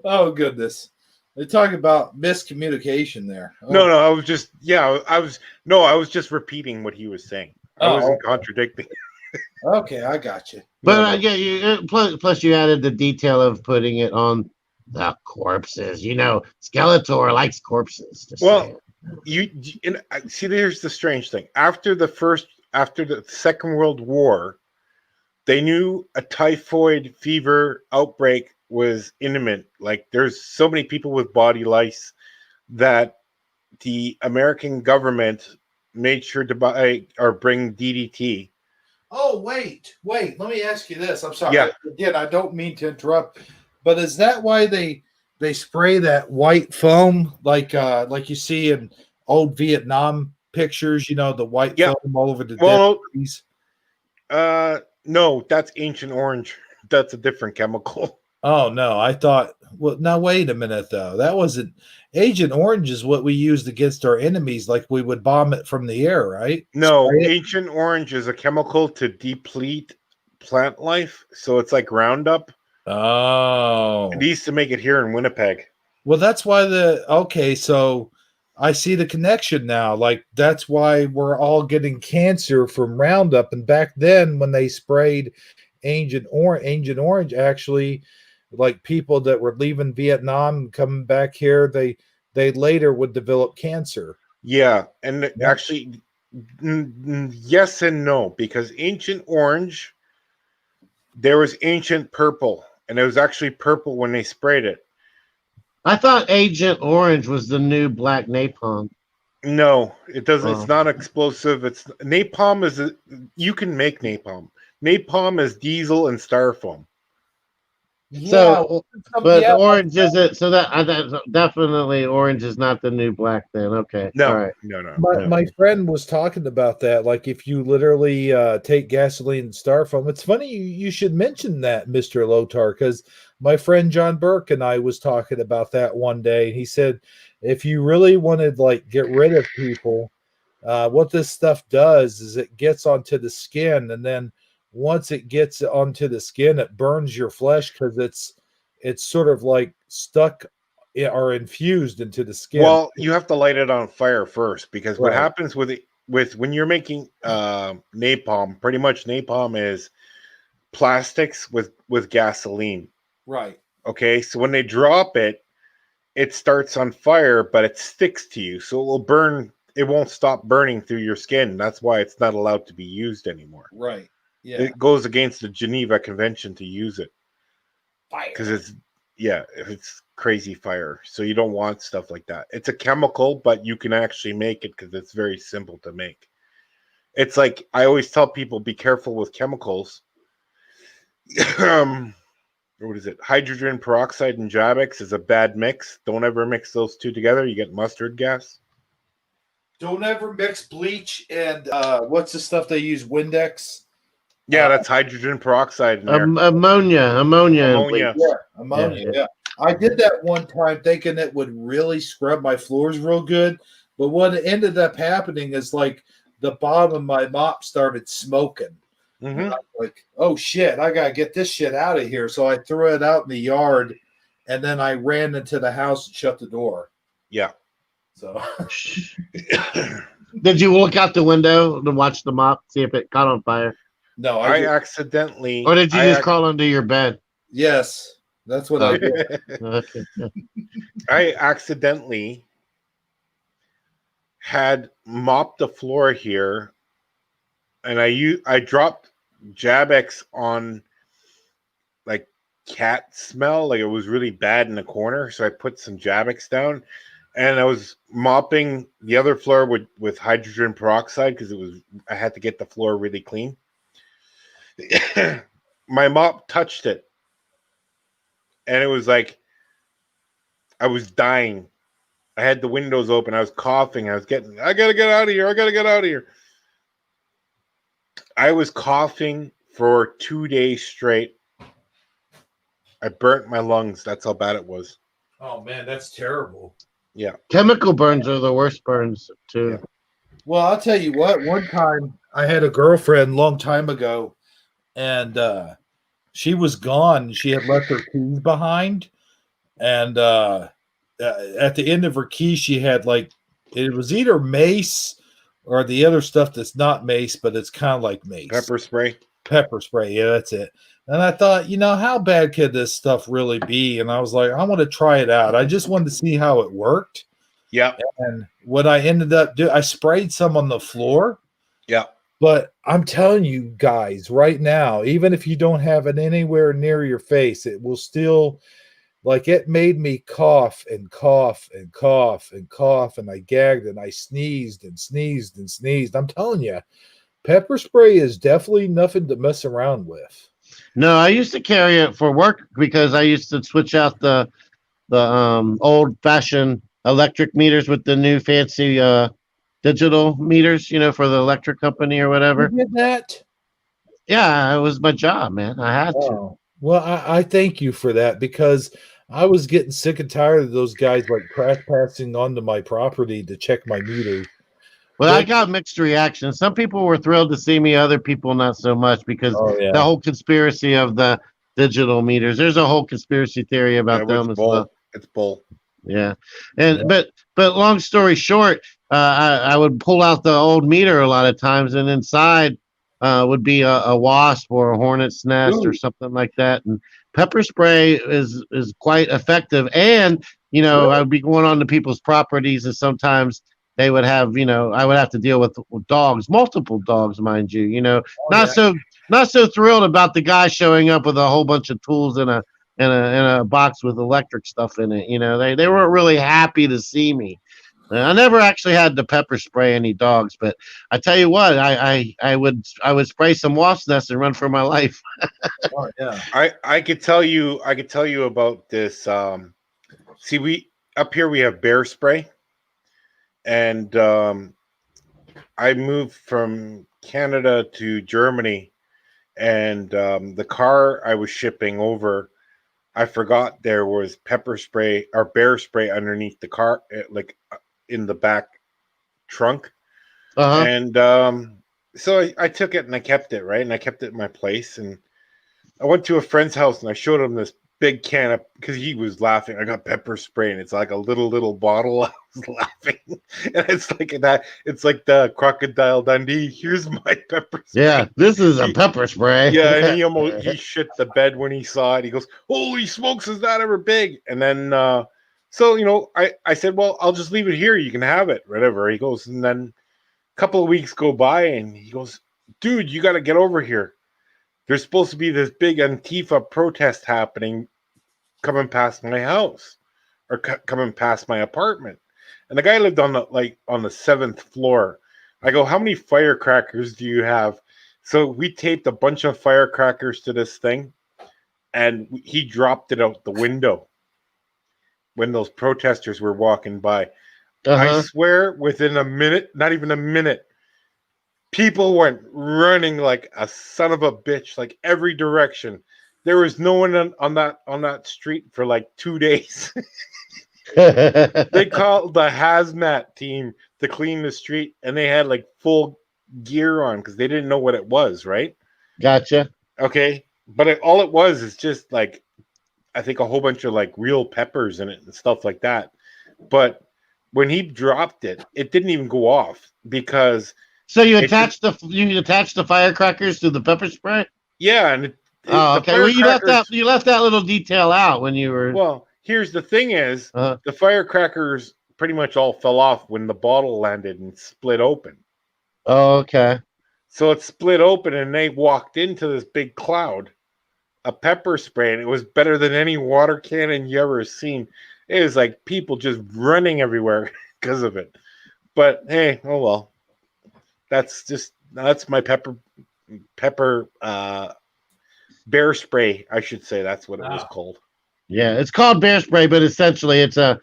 Oh goodness. They talk about miscommunication there. No, Oh, no, I was just I was just repeating what he was saying. I wasn't contradicting. okay, I got you. But No, yeah, plus you added the detail of putting it on the corpses. You know, Skeletor likes corpses. Just Well, saying. see, here's the strange thing. After the Second World War, they knew a typhoid fever outbreak was imminent. Like there's so many people with body lice that the American government made sure to buy or bring DDT. oh, wait. Let me ask you this. I'm sorry. Yeah. Again, I don't mean to interrupt, but is that why they spray that white foam like you see in old Vietnam pictures, the white Yeah. foam all over the dead Well, bodies? no, that's Ancient Orange. That's a different chemical. Oh no, I thought well now wait a minute though. That wasn't Agent Orange is what we used against our enemies, like we would bomb it from the air, right? No, Spray it? Ancient Orange is a chemical to deplete plant life, so it's like Roundup. Oh. It used to make it here in Winnipeg. Well, that's why okay, so I see the connection now. Like that's why we're all getting cancer from Roundup. And back then, when they sprayed Agent Orange, actually, like people that were leaving Vietnam and coming back here, they later would develop cancer. Yeah, and Yeah. actually, yes and no, because Ancient Orange, there was Ancient Purple, and it was actually purple when they sprayed it. I thought Agent Orange was the new black napalm. No, it doesn't. Oh. It's not explosive. It's napalm you can make napalm. Napalm is diesel and styrofoam. So, but Yeah, orange is it? So that definitely orange is not the new black. Then okay, all No, right. no. my friend was talking about that. Like if you literally take gasoline and styrofoam, it's funny you should mention that, Mr. Lothar, because my friend John Burke and I was talking about that one day. He said if you really wanted like get rid of people, what this stuff does is it gets onto the skin, and then once it gets onto the skin, it burns your flesh because it's sort of like stuck or infused into the skin. Well, you have to light it on fire first because what Right. happens with when you're making napalm, pretty much napalm is plastics with gasoline. Right. Okay, so when they drop it, it starts on fire, but it sticks to you, so it will burn. It won't stop burning through your skin. That's why it's not allowed to be used anymore. Right. Yeah. It goes against the Geneva Convention to use it because Fire. it's crazy fire. So you don't want stuff like that. It's a chemical, but you can actually make it because it's very simple to make. It's like I always tell people, be careful with chemicals. What is it? Hydrogen peroxide and Jabex is a bad mix. Don't ever mix those two together. You get mustard gas. Don't ever mix bleach and what's the stuff they use? Windex. Yeah, that's hydrogen peroxide in there. Ammonia, and bleach. Ammonia. Yeah, ammonia. Yeah. Yeah. I did that one time thinking it would really scrub my floors real good. But what ended up happening is like the bottom of my mop started smoking. Mm-hmm. And I'm like, oh shit, I gotta get this shit out of here. So I threw it out in the yard and then I ran into the house and shut the door. Yeah. So Did you look out the window to watch the mop, see if it caught on fire? no, I accidentally. Or did you just crawl under your bed? yes, that's what I did. Okay. I accidentally had mopped the floor here, and I dropped Jabex on like cat smell, like it was really bad in the corner. So I put some Jabex down, and I was mopping the other floor with hydrogen peroxide because I had to get the floor really clean. My mop touched it, and it was like I was dying. I had the windows open. I was coughing. I gotta get out of here. I gotta get out of here. I was coughing for 2 days straight. I burnt my lungs. That's how bad it was. Oh man, that's terrible. Yeah. Chemical burns are the worst burns too. Yeah. Well, I'll tell you what. One time, I had a girlfriend long time ago, and she was gone. She had left her keys behind, and at the end of her keys, she had like it was either mace or the other stuff that's not mace, but it's kind of like mace. Pepper spray. Pepper spray. Yeah, that's it. And I thought, how bad could this stuff really be? And I was like, I want to try it out. I just wanted to see how it worked. Yeah. And what I ended up doing, I sprayed some on the floor. Yeah. But I'm telling you guys right now, even if you don't have it anywhere near your face, it will still, like, it made me cough and cough and cough and cough. And I gagged and I sneezed and sneezed and sneezed. I'm telling you, pepper spray is definitely nothing to mess around with. No, I used to carry it for work because I used to switch out the old fashioned electric meters with the new fancy digital meters, for the electric company or whatever. You did that? Yeah, it was my job, man. I had to. Oh. Well, I thank you for that because I was getting sick and tired of those guys like trespassing onto my property to check my meters. Well, I got mixed reactions. Some people were thrilled to see me, other people not so much because the whole conspiracy of the digital meters. There's a whole conspiracy theory about them as well. It's bull. Yeah, and but long story short, I would pull out the old meter a lot of times, and inside would be a wasp or a hornet's nest or something like that. And pepper spray is quite effective. And I would be going on to people's properties, and sometimes they would have, I would have to deal with dogs, multiple dogs, mind you. Not so thrilled about the guy showing up with a whole bunch of tools in a box with electric stuff in it. They weren't really happy to see me. I never actually had to pepper spray any dogs, but I tell you what, I would spray some wasp nests and run for my life. Oh, yeah. I could tell you about this. See, we up here we have bear spray, and I moved from Canada to Germany, and the car I was shipping over, I forgot there was pepper spray or bear spray underneath the car, like in the back trunk. And so I took it and I kept it, right? And I kept it in my place. And I went to a friend's house and I showed him this big can of, because he was laughing. I got pepper spray and it's like a little bottle. I was laughing. And it's like that. It's like the Crocodile Dundee. Here's my pepper spray. Yeah, this is a pepper spray. Yeah, and he shit the bed when he saw it. He goes, "Holy smokes, is that ever big?" And then so I said, "Well, I'll just leave it here. You can have it, whatever." He goes, and then a couple of weeks go by, and he goes, "Dude, you got to get over here. There's supposed to be this big Antifa protest happening coming past my house or coming past my apartment." And the guy lived on the 7th floor. I go, "How many firecrackers do you have?" So we taped a bunch of firecrackers to this thing, and he dropped it out the window when those protesters were walking by. I swear, within a minute, not even a minute, people went running like a son of a bitch, like every direction. There was no one on that street for like 2 days. They called the hazmat team to clean the street, and they had like full gear on because they didn't know what it was, right? Gotcha. Okay, but all it was is just like, I think a whole bunch of like real peppers in it and stuff like that. But when he dropped it, it didn't even go off because. So you attached the firecrackers to the pepper spray? Yeah, and okay. Well, you left that little detail out when you were. Well, here's the thing: is the firecrackers pretty much all fell off when the bottle landed and split open. Oh, okay. So it split open, and they walked into this big cloud of pepper spray, and it was better than any water cannon you ever seen. It was like people just running everywhere because of it. But hey, oh well. That's my pepper bear spray, I should say. That's what it was called. Yeah, it's called bear spray, but essentially it's a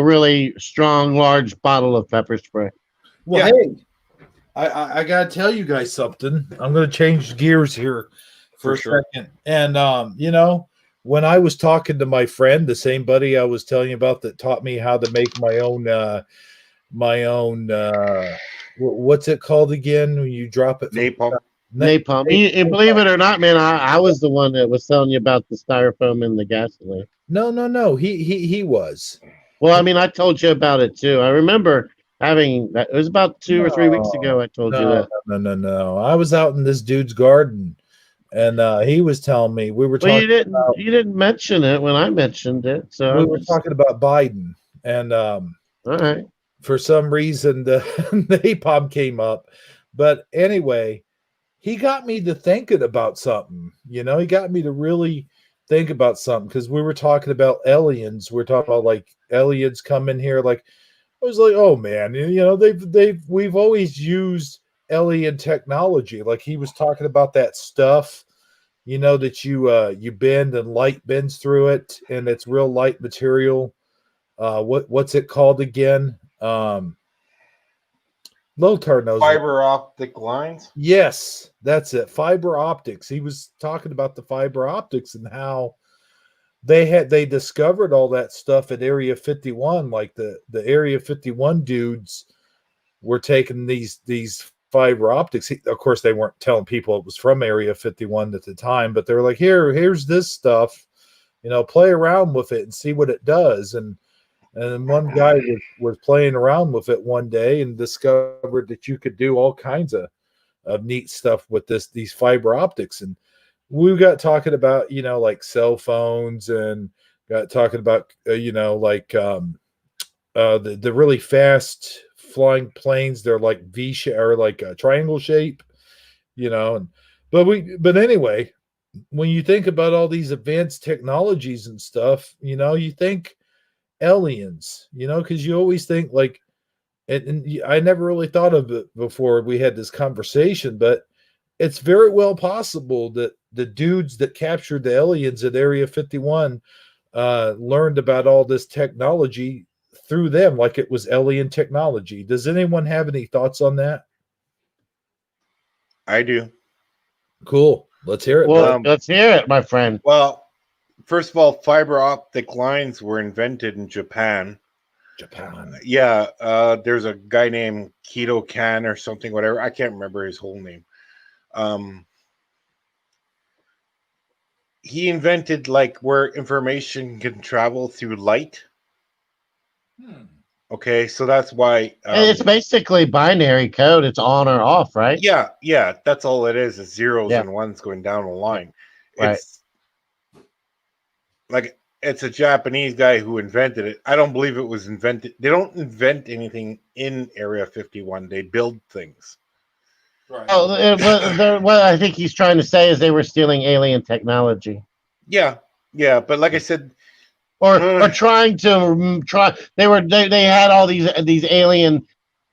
really strong, large bottle of pepper spray. Well, hey, I gotta tell you guys something. I'm gonna change gears here for a second. And when I was talking to my friend, the same buddy I was telling you about that taught me how to make my own what's it called again when you drop it from Napalm. Napalm. And believe it or not, man, I was the one that was telling you about the styrofoam and the gasoline. No. He was. Well, I mean, I told you about it too. I remember having that. It was about 2 or 3 weeks ago. I told you that. No. I was out in this dude's garden, and he was telling me we were Well, talking. you didn't mention it when I mentioned it, so We were talking about Biden, and all right. for some reason the napalm came up. But anyway, he got me to thinking about something. He got me to really think about something because we were talking about aliens. We're talking about like aliens come in here. Like I was like, oh man, we've always used alien technology. Like he was talking about that stuff, that you bend and light bends through it, and it's real light material. What's it called again? Lothar knows. Fiber optic lines. Yes, that's it. Fiber optics. He was talking about the fiber optics and how they discovered all that stuff at Area 51. Like the Area 51 dudes were taking these fiber optics. Of course, they weren't telling people it was from Area 51 at the time, but they were like, here's this stuff. Play around with it and see what it does. And one guy was playing around with it one day and discovered that you could do all kinds of neat stuff with these fiber optics. And we got talking about, like cell phones, and got talking about, like the really fast flying planes. They're like V shape or like a triangle shape, but anyway, when you think about all these advanced technologies and stuff, you think aliens, because you always think like, and I never really thought of it before we had this conversation, but it's very well possible that the dudes that captured the aliens at Area 51 learned about all this technology through them, like it was alien technology. Does anyone have any thoughts on that? I do. Cool. Let's hear it. Well, let's hear it, my friend. Well, first of all, fiber optic lines were invented in Japan. Yeah, there's a guy named Keto Kan or something, whatever. I can't remember his whole name. He invented like where information can travel through light. Okay, so that's why It's basically binary code. It's on or off, right? Yeah, that's all it is zeros and ones going down the line. Right. It's like it's a Japanese guy who invented it. I don't believe it was invented. They don't invent anything in Area 51. They build things. Right. Oh, what I think he's trying to say is they were stealing alien technology. Yeah, but like I said, or trying to they had all these alien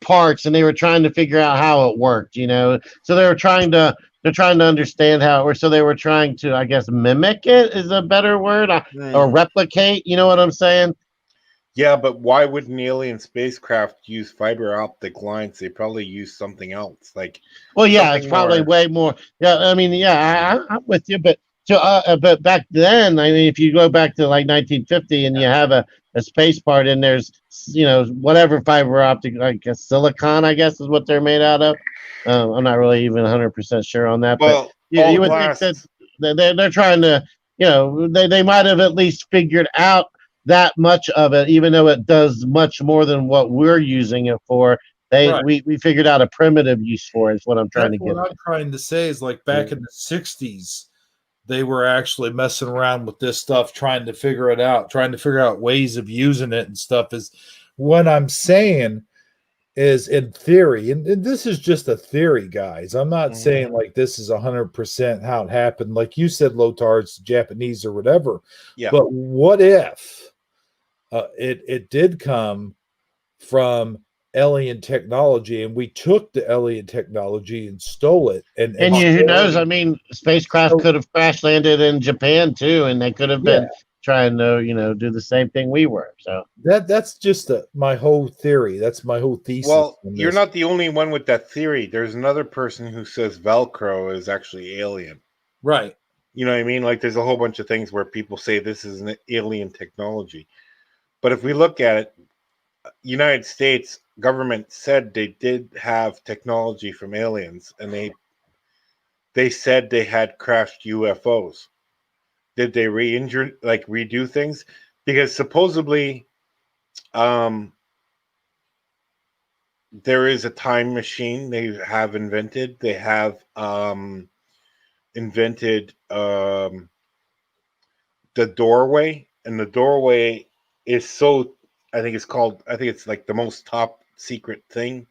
parts, and they were trying to figure out how it worked, so they're trying to understand how it works. So they were trying to, I guess, mimic it is a better word, or replicate, you know what I'm saying? Yeah, but why would an alien spacecraft use fiber optic lines? They probably use something else. It's probably way more. Yeah, I mean, I'm with you, but but back then, I mean, if you go back to like 1950 and you have a space part, and there's whatever fiber optic, like a silicon, I guess is what they're made out of. I'm not really even 100% sure on that, but you would think that they're trying to, they might have at least figured out that much of it, even though it does much more than what we're using it for. We figured out a primitive use for it, is what I'm trying to get. What I'm trying to say is, like, back in the 60s, they were actually messing around with this stuff, trying to figure it out, trying to figure out ways of using it and stuff. Is what I'm saying is, in theory, and this is just a theory, guys. I'm not saying like this is 100% how it happened. Like you said, Lothar, it's Japanese or whatever. Yeah. But what if it did come from alien technology, and we took the alien technology and stole it? And who knows? I mean, spacecraft could have crash landed in Japan too, and they could have been trying to, do the same thing we were. So that's just my whole theory. That's my whole thesis. Well, you're not the only one with that theory. There's another person who says Velcro is actually alien. Right. You know what I mean? Like there's a whole bunch of things where people say this is an alien technology. But if we look at it, United States government said they did have technology from aliens, and they said they had crashed UFOs. Did they re-injure, like redo things? Because supposedly, there is a time machine they have invented. They have invented the doorway, and the doorway is so. I think it's like the most top secret thing.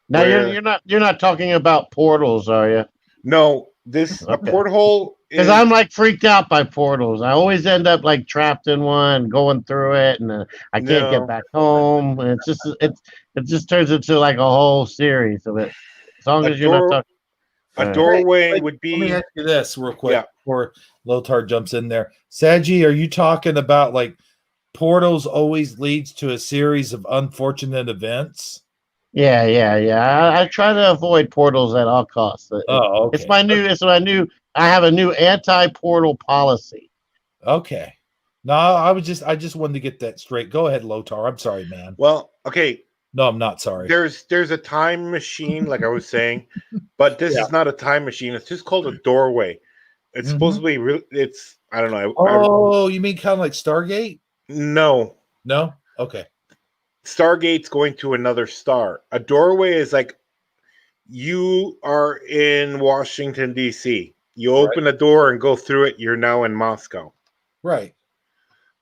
Now Where you're not talking about portals, are you? no, this a Okay. porthole Because is I'm like freaked out by portals. I always end up like trapped in one, going through it, and I can't get no back home. And it just turns into like a whole series of it. As long a as you're not door. talking. A All right. doorway Wait, would let me be ask you this real quick yeah. before Lothar jumps in there. Sagi, are you talking about like portals always leads to a series of unfortunate events? Yeah. I try to avoid portals at all costs. Oh, It's okay. my new. It's my new. I have a new anti-portal policy. Okay. No, I just wanted to get that straight. Go ahead, Lothar. I'm sorry, man. Well, okay. No, I'm not sorry. There's a time machine, like I was saying, but this is not a time machine. It's just called a doorway. It's supposed to be it's I don't know. Oh, you mean kind of like Stargate? No, No? Okay. Stargate's going to another star. A doorway is like you are in Washington D.C. You open a door and go through it. You're now in Moscow. Right.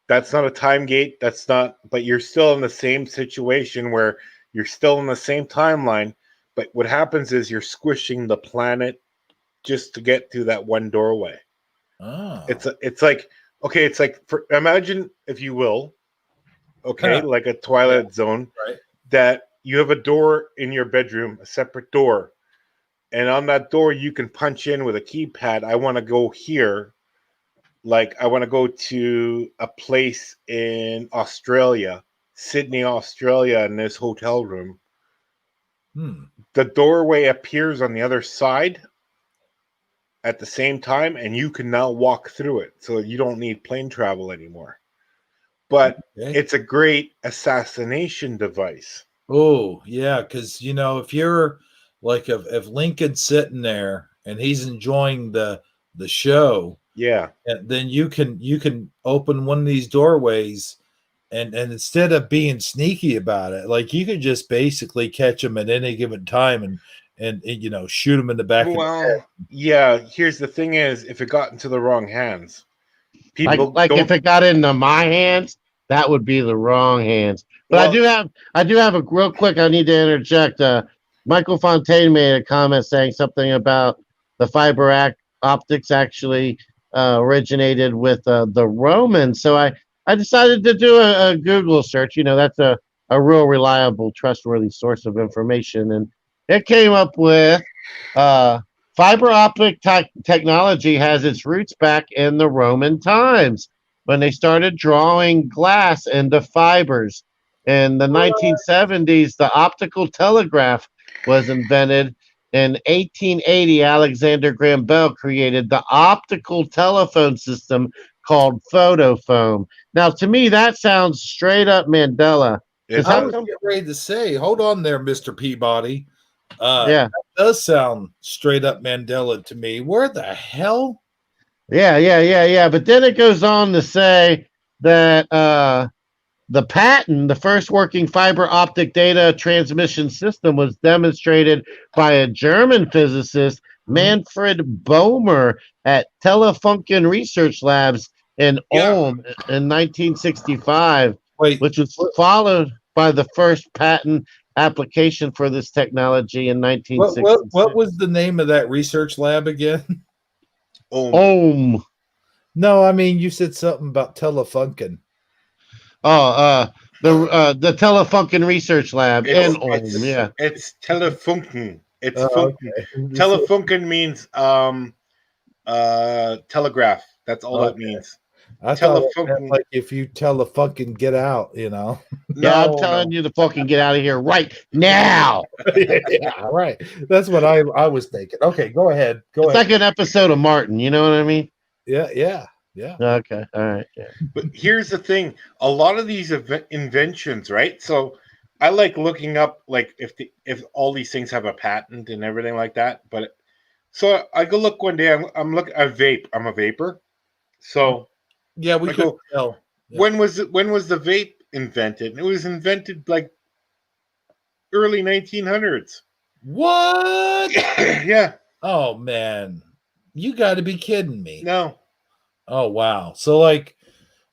That's not a time gate. That's not. But you're still in the same situation where you're still in the same timeline. But what happens is you're squishing the planet just to get through that one doorway. Oh. It's like okay. It's like imagine if you will, okay, like a Twilight Zone, Right. that you have a door in your bedroom, a separate door, and on that door you can punch in with a keypad. I want to go here. Like I want to go to a place in Australia, Sydney, Australia, in this hotel room. The doorway appears on the other side at the same time, and you can now walk through it. So you don't need plane travel anymore. But it's a great assassination device. Oh, yeah, because if you're like if Lincoln's sitting there and he's enjoying the show, yeah, and then you can open one of these doorways and instead of being sneaky about it, like you could just basically catch him at any given time and shoot him in the back of the head. Yeah, here's the thing is if it got into the wrong hands, people like if it got into my hands, that would be the wrong hands. But I do have a real quick. I need to interject. Michael Fontaine made a comment saying something about the fiber optics actually originated with the Romans. So I decided to do a Google search. That's a real reliable, trustworthy source of information, and it came up with fiber optic technology has its roots back in the Roman times when they started drawing glass into fibers. In the 1970s, the optical telegraph was invented. In 1880, Alexander Graham Bell created the optical telephone system called photophone. Now, to me, that sounds straight up Mandela. I was getting ready to say, hold on there, Mr. Peabody. Yeah. That does sound straight up Mandela to me. Where the hell? Yeah. But then it goes on to say that the patent, the first working fiber optic data transmission system, was demonstrated by a German physicist, Manfred Bohmer, at Telefunken Research Labs in Ulm in 1965, which was followed by the first patent application for this technology in 1966. What was the name of that research lab again? Ulm. No, I mean you said something about Telefunken. Oh, the Telefunken Research Lab in Ulm. Yeah, it's Telefunken. It's Funken. Okay. Telefunken means telegraph. That's all that means. I thought it meant like if you Telefunken get out, Yeah, I'm telling you to fucking get out of here right now. Yeah, right. That's what I was thinking. Okay, go ahead. It's like an episode of Martin. You know what I mean? Yeah. Okay, all right. Yeah. But here's the thing: a lot of these inventions, right? So I like looking up like if all these things have a patent and everything like that. But so I go look one day. I'm looking. I vape. I'm a vapor. So Yeah, we I could go. tell. Yeah. When was the vape invented? It was invented like early 1900s. What? Yeah. Oh man. You got to be kidding me. No. Oh wow. So like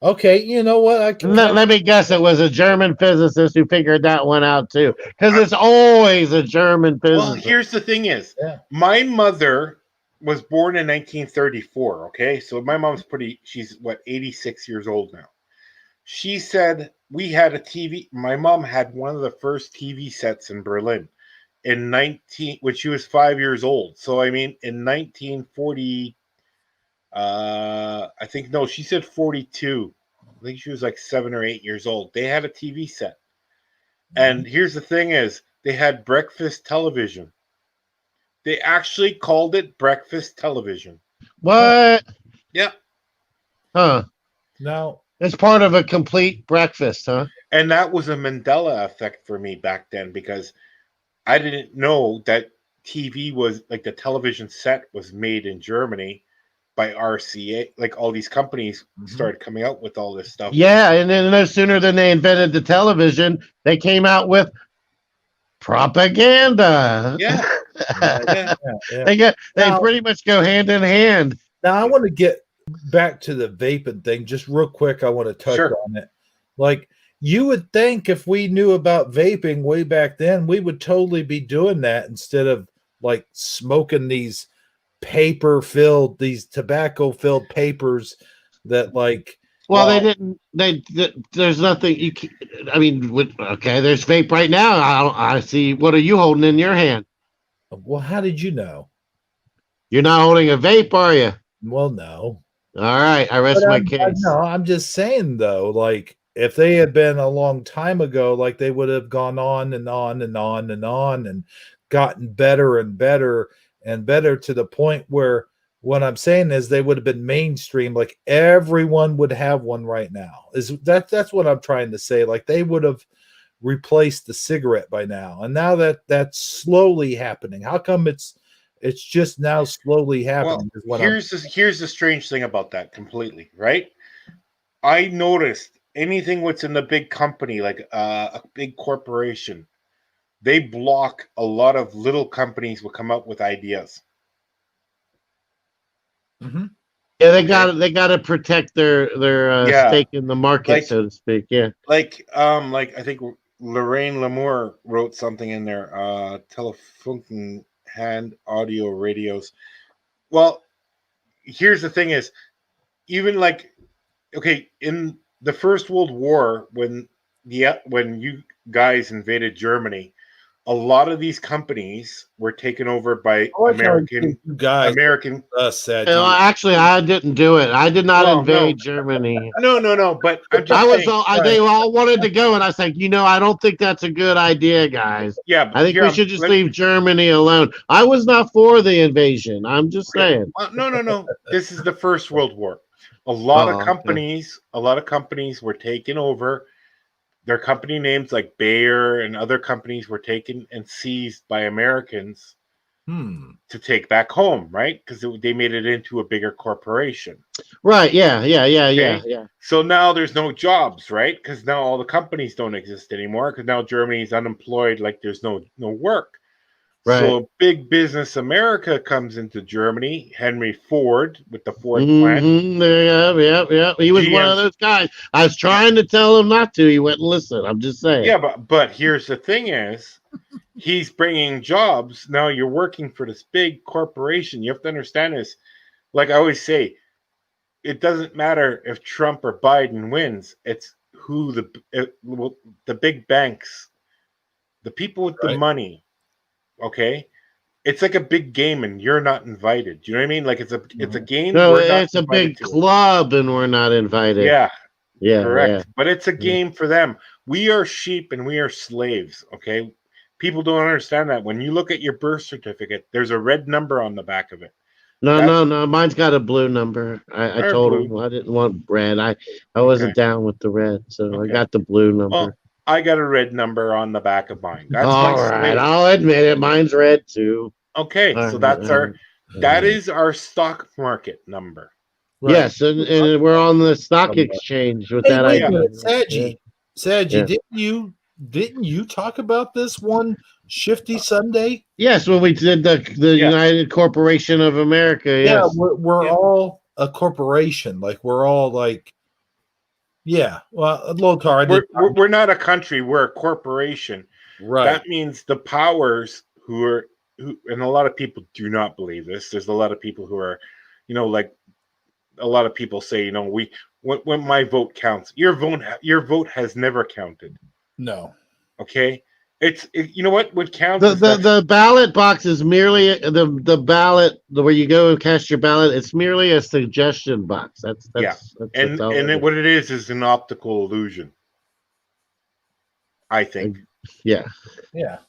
okay, you know what? I can Let me guess, it was a German physicist who figured that one out too, because it's always a German Well, physicist. here's the thing: is Yeah. my mother was born in 1934. Okay, so my mom's pretty. She's what 86 years old now. She said we had a TV. My mom had one of the first TV sets in Berlin in 19 when she was 5 years old. So I mean, in 1940, I think no, she said 42. I think she was like 7 or 8 years old. They had a TV set, and here's the thing: is they had breakfast television. They actually called it breakfast television. What? Yeah. Huh? Now, It's part of a complete breakfast, huh? And that was a Mandela effect for me back then because I didn't know that TV was like the television set was made in Germany by RCA. Like all these companies started coming out with all this stuff. Yeah, and then no sooner than they invented the television, they came out with propaganda. Yeah. Yeah. yeah. They Now, pretty much go hand in hand. now I want to get back to the vaping thing just real quick. I want to touch Sure. on it. Like you would think if we knew about vaping way back then, we would totally be doing that instead of like smoking these these tobacco filled papers that like Well, they didn't. There's nothing. I mean, okay. There's vape right now. I see. What are you holding in your hand? well, how did you know? You're not holding a vape, are you? Well, no. All right. I rest my case. No, I'm just saying though, like if they had been a long time ago, like they would have gone on and on and on and on and gotten better and better and better to the point where what I'm saying is they would have been mainstream, like everyone would have one right now. That's what I'm trying to say. Like they would have replaced the cigarette by now. And now that's slowly happening. How come it's just now slowly happening? Well, here's the strange thing about that completely, right? I noticed anything what's in the big company, like a big corporation, they block a lot of little companies will come up with ideas. Yeah, they got to protect their Yeah. stake in the market, Like- so to speak. Yeah. Like I think Lorraine Lamour wrote something in there, telefunken hand audio radios. Well, here's the thing: is even like okay, in the First World War, when you guys invaded Germany, a lot of these companies were taken over by American guys. American. Sagi. Actually, I didn't do it. I did not Well, invade Germany. No. But I'm just I was saying, all, they all wanted to go, and I said, I don't think that's a good idea, guys. yeah. But I think here, we should just leave Germany alone. I was not for the invasion. I'm just saying. No. This is the First World War. A lot of Okay. companies were taken over. Their company names like Bayer and other companies were taken and seized by Americans to take back home, right? Because they made it into a bigger corporation. Right? Yeah. Okay? So now there's no jobs, right? Because now all the companies don't exist anymore. Because now Germany's unemployed, like there's no work. Right. So big business America comes into Germany. Henry Ford with the Ford plant. Yeah. He was one of those guys. I was trying to tell him not to. He wouldn't listen. I'm just saying. Yeah, but here's the thing: is he's bringing jobs. Now you're working for this big corporation. You have to understand this. Like I always say, it doesn't matter if Trump or Biden wins. It's who the big banks, the people with the money. Okay, it's like a big game, and you're not invited. Do you know what I mean? Like it's a game. No, we're not it's a invited big to it. club, and we're not invited. Yeah, Yeah. correct. Yeah. But it's a game for them. We are sheep and we are slaves. Okay, people don't understand that. When you look at your birth certificate, there's a red number on the back of it. No. Mine's got a blue number. I Or told blue. him I didn't want red. I Okay. wasn't down with the red, so I Okay. got the blue number. Well, I got a red number on the back of mine. That's All my right, slave. I'll admit it. Mine's red too. Okay, All so right, that's all that right. is our stock market number. Right. Yes, and we're on the stock Somewhere. exchange with Hey, that wait a idea. minute, Sagi. Sagi, Yeah. didn't you talk about this one shifty Sunday? Yes, when we did the Yeah. United Corporation of America. Yeah, Yes. we're Yeah. all a corporation. Like we're all like, yeah. Well, Lothar, I did. We're not a country. We're a corporation. Right. That means the powers who and a lot of people do not believe this. There's a lot of people who are, like a lot of people say, when my vote counts, your vote has never counted. No. Okay, you know what would count The ballot box is merely the ballot where you go and cast your ballot. It's merely a suggestion box. That's and all and it is. what it is an optical illusion. I think. Yeah. Yeah.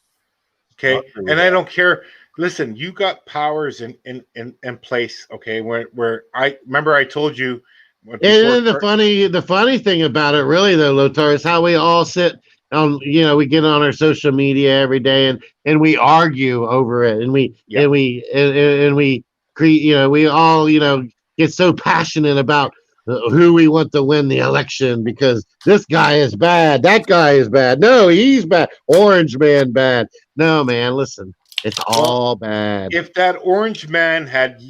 Okay, and I don't care. Listen, you got powers in place. Okay, where I remember I told you. And then the funny thing about it, really though, Lothar, is how we all sit on. We get on our social media every day and we argue over it, and we create. We all get so passionate about who we want to win the election because this guy is bad, that guy is bad. No, he's bad. Orange man bad. No, man, listen, it's all bad. If that orange man had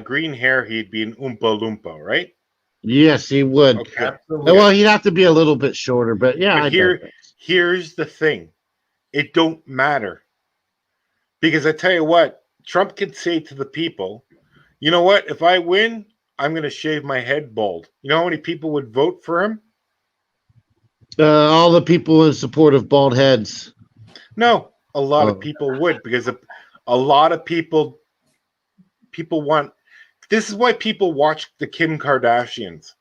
green hair, he'd be an Oompa Loompa, right? Yes, he would. Okay. Absolutely. Well, he'd have to be a little bit shorter, but yeah. But here's the thing: it don't matter, because I tell you what, Trump could say to the people, "You know what? If I win, I'm going to shave my head bald." You know how many people would vote for him? All the people in support of bald heads. No, a lot of people would, because a lot of people want. This is why people watch the Kim Kardashians.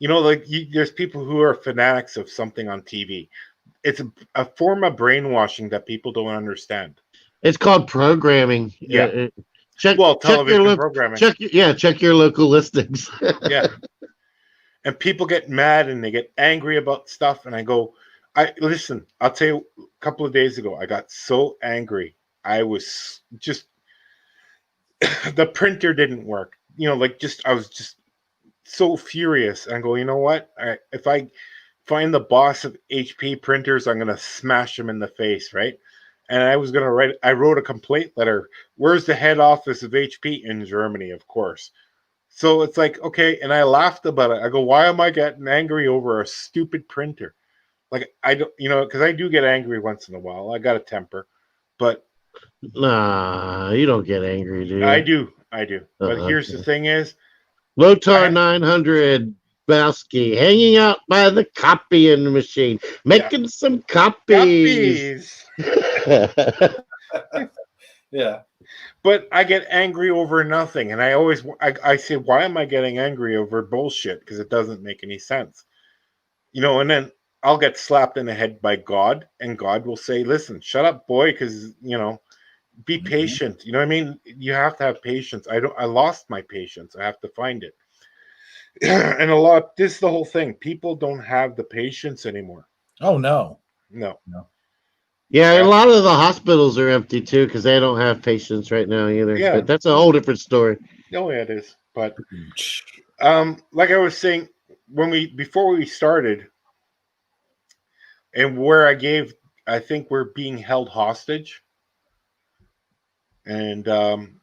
There's people who are fanatics of something on TV. It's a form of brainwashing that people don't understand. It's called programming. Yeah. Television programming. Check your local listings. Yeah. And people get mad and they get angry about stuff. And I go, listen, I'll tell you, a couple of days ago, I got so angry. I was just, the printer didn't work. I was just so furious. And I go, you know what? If I find the boss of HP printers, I'm going to smash him in the face, right? And I wrote a complaint letter. Where's the head office of HP? In Germany, of course. So it's like, okay, and I laughed about it. I go, why am I getting angry over a stupid printer? Like, I don't, because I do get angry once in a while. I got a temper, but nah, you don't get angry, dude. I do. But here's the thing is, Lothar 900 Belsky hanging out by the copying machine, making some copies. Yeah. But I get angry over nothing, and I say, why am I getting angry over bullshit? Because it doesn't make any sense, And then I'll get slapped in the head by God, and God will say, "Listen, shut up, boy," because be patient. You know what I mean? You have to have patience. I lost my patience. I have to find it. And this is the whole thing. People don't have the patience anymore. Oh no. Yeah, a lot of the hospitals are empty too because they don't have patients right now either. Yeah. But that's a whole different story. Oh, yeah, it is. But like I was saying, before we started, and where I think we're being held hostage. And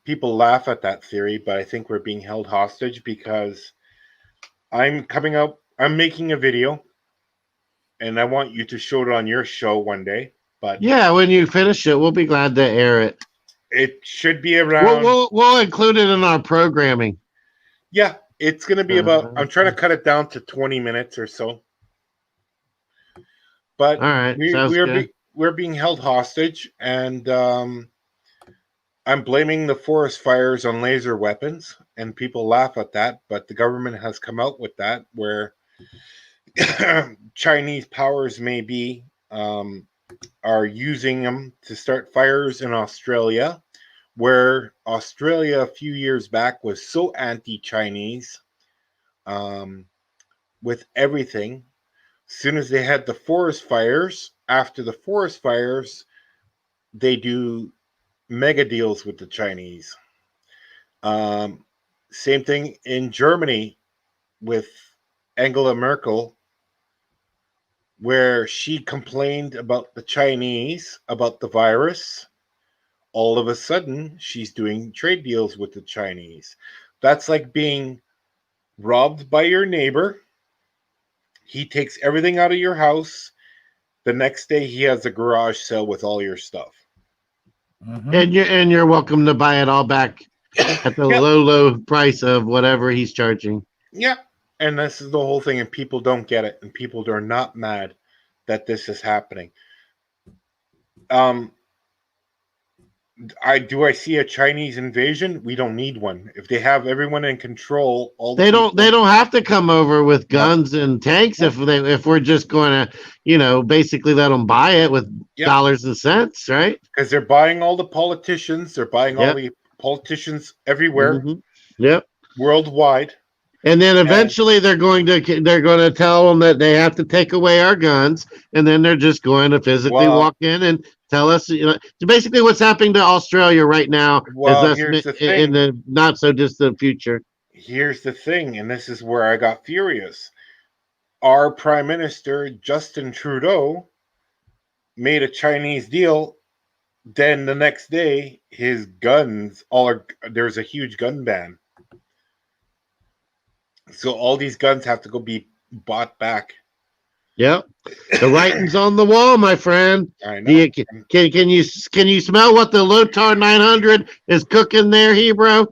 people laugh at that theory, but I think we're being held hostage because I'm making a video, and I want you to show it on your show one day. But yeah, when you finish it, we'll be glad to air it. It should be around. We'll include it in our programming. Yeah, it's going to be about. I'm trying to cut it down to 20 minutes or so. But all right, we're being held hostage, and I'm blaming the forest fires on laser weapons, and people laugh at that. But the government has come out with that, where Chinese powers are using them to start fires in Australia, where Australia a few years back was so anti-Chinese with everything. As soon as they had the forest fires, after the forest fires, they do mega deals with the Chinese. Same thing in Germany with Angela Merkel, where she complained about the Chinese, about the virus. All of a sudden, she's doing trade deals with the Chinese. That's like being robbed by your neighbor. He takes everything out of your house. The next day, he has a garage sale with all your stuff. Mhm. And you're welcome to buy it all back at the Yep. low price of whatever he's charging. Yeah. And this is the whole thing, and people don't get it, and people are not mad that this is happening. I see a Chinese invasion? We don't need one. If they have everyone in control, all the They people, don't have to come over with Yep. guns and tanks if we're just going to basically let them buy it with Yep. dollars and cents, right? because they're buying all the politicians. They're buying all Yep. the politicians everywhere, Mhm. Yep. worldwide. And then eventually they're going to tell them that they have to take away our guns, and then they're just going to physically Well- walk in and tell us. So basically, what's happening to Australia right now Well, is us here's the in thing. the not so distant future. Here's the thing, and this is where I got furious. Our Prime Minister, Justin Trudeau, made a Chinese deal. Then the next day, his guns there's a huge gun ban. So all these guns have to go be bought back. Yep, the writing's on the wall, my friend. I Do know. you, can you smell what the Lothar 900 is cooking there, Hebrew?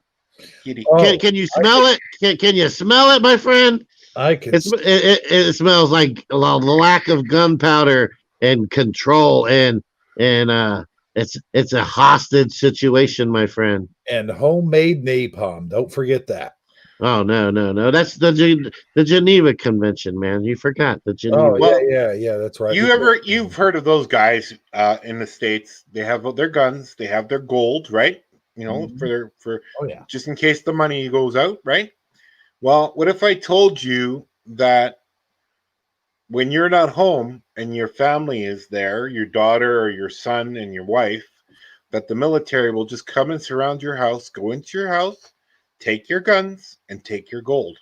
Kitty. Oh, Can you smell it? Can you smell it, my friend? I can. It smells like a lack of gunpowder and control, and it's a hostage situation, my friend. And homemade napalm. Don't forget that. Oh no! That's the Geneva Convention, man. You forgot the Geneva. Oh Well, yeah. That's right. You've heard of those guys in the States? They have their guns, they have their gold, right? Mhm. For Oh yeah. just in case the money goes out, right? Well, what if I told you that when you're not home and your family is there, your daughter or your son and your wife, that the military will just come and surround your house, go into your house, take your guns, and take your gold.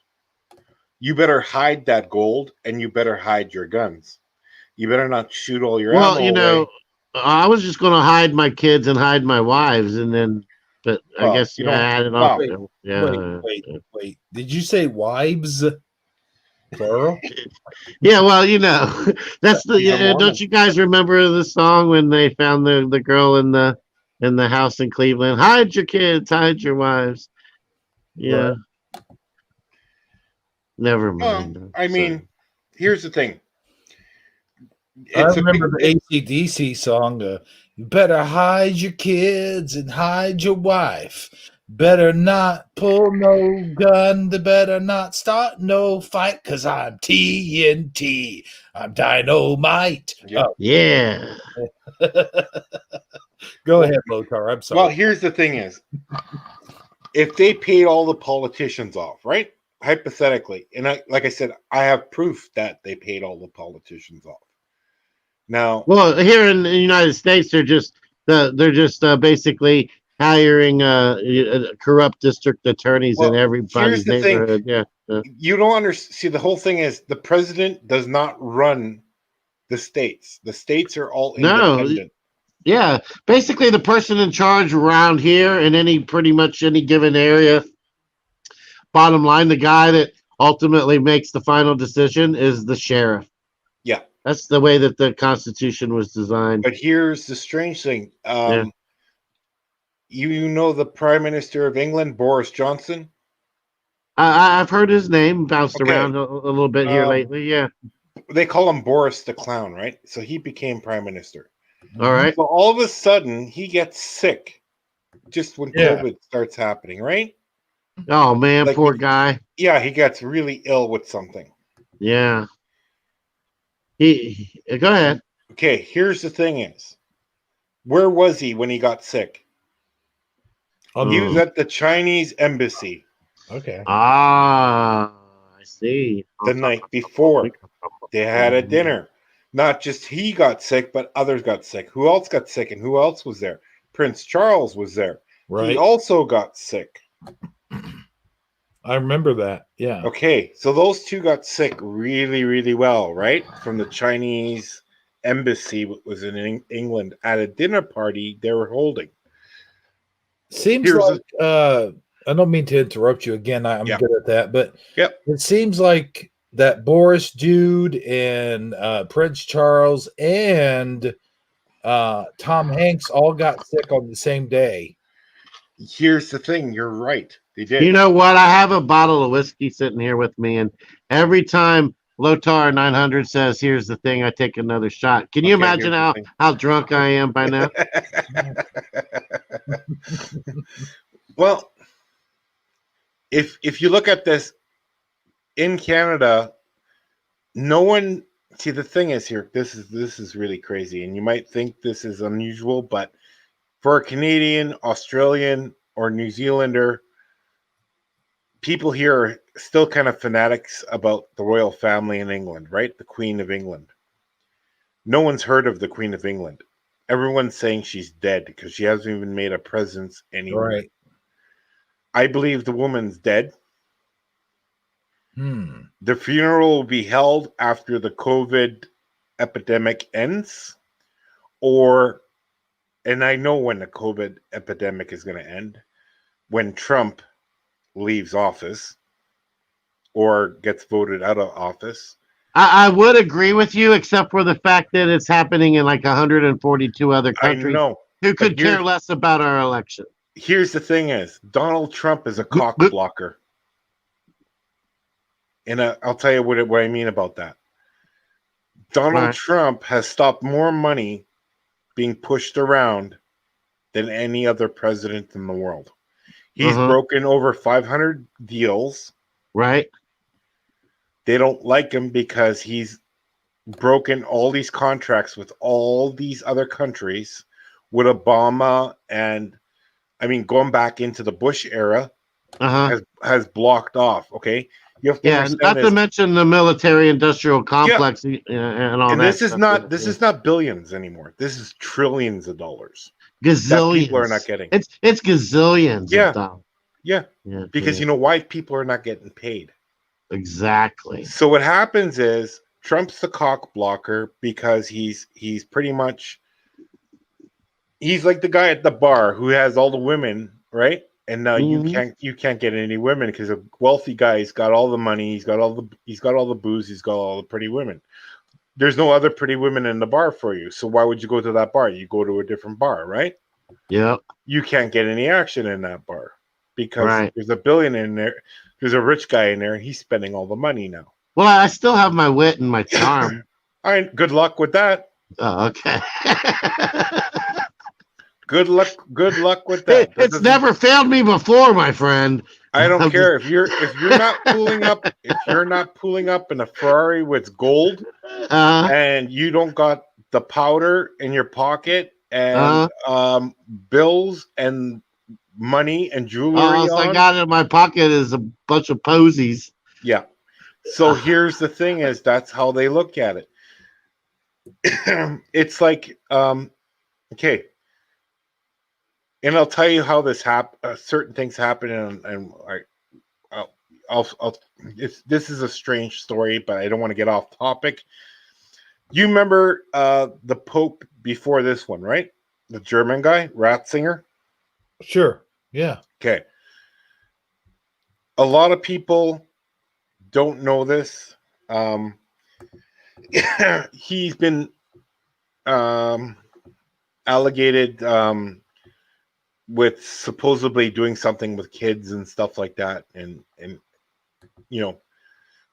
You better hide that gold and you better hide your guns. You better not shoot all your Well, ammo away. I was just going to hide my kids and hide my wives, but I Well, guess you I don't- had it well, off. Wait, Yeah, wait. Did you say wives? Plural? yeah. Well, that's He's a Mormon. don't you guys remember the song when they found the girl in the house in Cleveland? Hide your kids, hide your wives. Yeah. Never Well, mind. I mean, here's the thing. I It's a remember big, the AC/DC song. You better hide your kids and hide your wife. Better not pull no gun. They better not start no fight. Cause I'm TNT. I'm dynamite. Yep. Yeah. Go ahead, Lothar. I'm sorry. Well, here's the thing is, if they paid all the politicians off, right? Hypothetically, and like I said, I have proof that they paid all the politicians off. Now, Well, here in the United States, they're just basically hiring corrupt district attorneys in well, everybody's here's the thing. neighborhood. Yeah. You don't understand. See, the whole thing is the president does not run the states. The states are all No. independent. Yeah. Basically, the person in charge around here in pretty much any given area. Bottom line, the guy that ultimately makes the final decision is the sheriff. Yeah. That's the way that the Constitution was designed. But here's the strange thing. Yeah. You know the Prime Minister of England, Boris Johnson? I've heard his name bounced Okay. around a little bit here lately. Yeah. They call him Boris the Clown, right? So he became Prime Minister. All right. So all of a sudden, he gets sick just when Yeah. COVID starts happening, right? Oh man, Like poor he- guy. Yeah, he gets really ill with something. Yeah. Go ahead. Okay, here's the thing is, where was he when he got sick? He was at the Chinese embassy Okay. Ah, I see. the night before. They had a dinner. Not just he got sick, but others got sick. Who else got sick and who else was there? Prince Charles was there. He Right. also got sick. I remember that. Yeah. Okay, so those two got sick really, really well, right? From the Chinese embassy, was in England, at a dinner party they were holding. Seems Here's like I don't mean to interrupt you again. I'm Yeah. good at that, but Yep. it seems like that Boris dude and Prince Charles and Tom Hanks all got sick on the same day. Here's the thing. You're right. They did. You know what? I have a bottle of whiskey sitting here with me, and every time Lothar 900 says, "Here's the thing," I take another shot. Can you Okay, imagine here's the thing. how drunk I am by now? Well, if you look at this in Canada, no one. See, the thing is here. This is really crazy, and you might think this is unusual, but for a Canadian, Australian, or New Zealander, people here are still kind of fanatics about the royal family in England, right? The Queen of England. No one's heard of the Queen of England. Everyone's saying she's dead because she hasn't even made a presence anywhere. Right. I believe the woman's dead. Hmm. The funeral will be held after the COVID epidemic ends, and I know when the COVID epidemic is going to end, when Trump leaves office or gets voted out of office. I would agree with you, except for the fact that it's happening in like 142 other I countries know. who could but here's- care less about our election. Here's the thing is, Donald Trump is a cock But- blocker. And I'll tell you what I mean about that. Donald Right. Trump has stopped more money being pushed around than any other president in the world. He's broken over 500 deals. Right. They don't like him because he's broken all these contracts with all these other countries, with Obama, and I mean, going back into the Bush era, has blocked off. Okay, you have to Yeah, understand not this. to mention the military-industrial complex and all And that. this is stuff. not is not billions anymore. This is trillions of dollars gazillions. that people are not getting. It's gazillions. Yeah. Of dollars. Yeah, Yeah, because you know why people are not getting paid. exactly. So what happens is Trump's the cock blocker because he's pretty much he's like the guy at the bar who has all the women, right? And now you can't get any women because a wealthy guy's got all the money, he's got all the booze, he's got all the pretty women. There's no other pretty women in the bar for you. So why would you go to that bar? You go to a different bar, right? Yep. You can't get any action in that bar because there's a billionaire in there, there's a rich guy in there, and he's spending all the money now. Well, I still have my wit and my charm. All right, good luck with that. Oh, okay. Good luck with that. It's never failed me before, my friend. I don't care if you're not pulling up in a Ferrari with gold and you don't got the powder in your pocket and bills and money and jewelry. All I got in my pocket is a bunch of posies. Yeah. So here's the thing: is that's how they look at it. It's like okay. And I'll tell you how this certain things happen, and this is a strange story, but I don't want to get off topic. You remember the Pope before this one, right? The German guy, Ratzinger. Sure. Yeah. Okay. A lot of people don't know this. He's been allegated with supposedly doing something with kids and stuff like that, and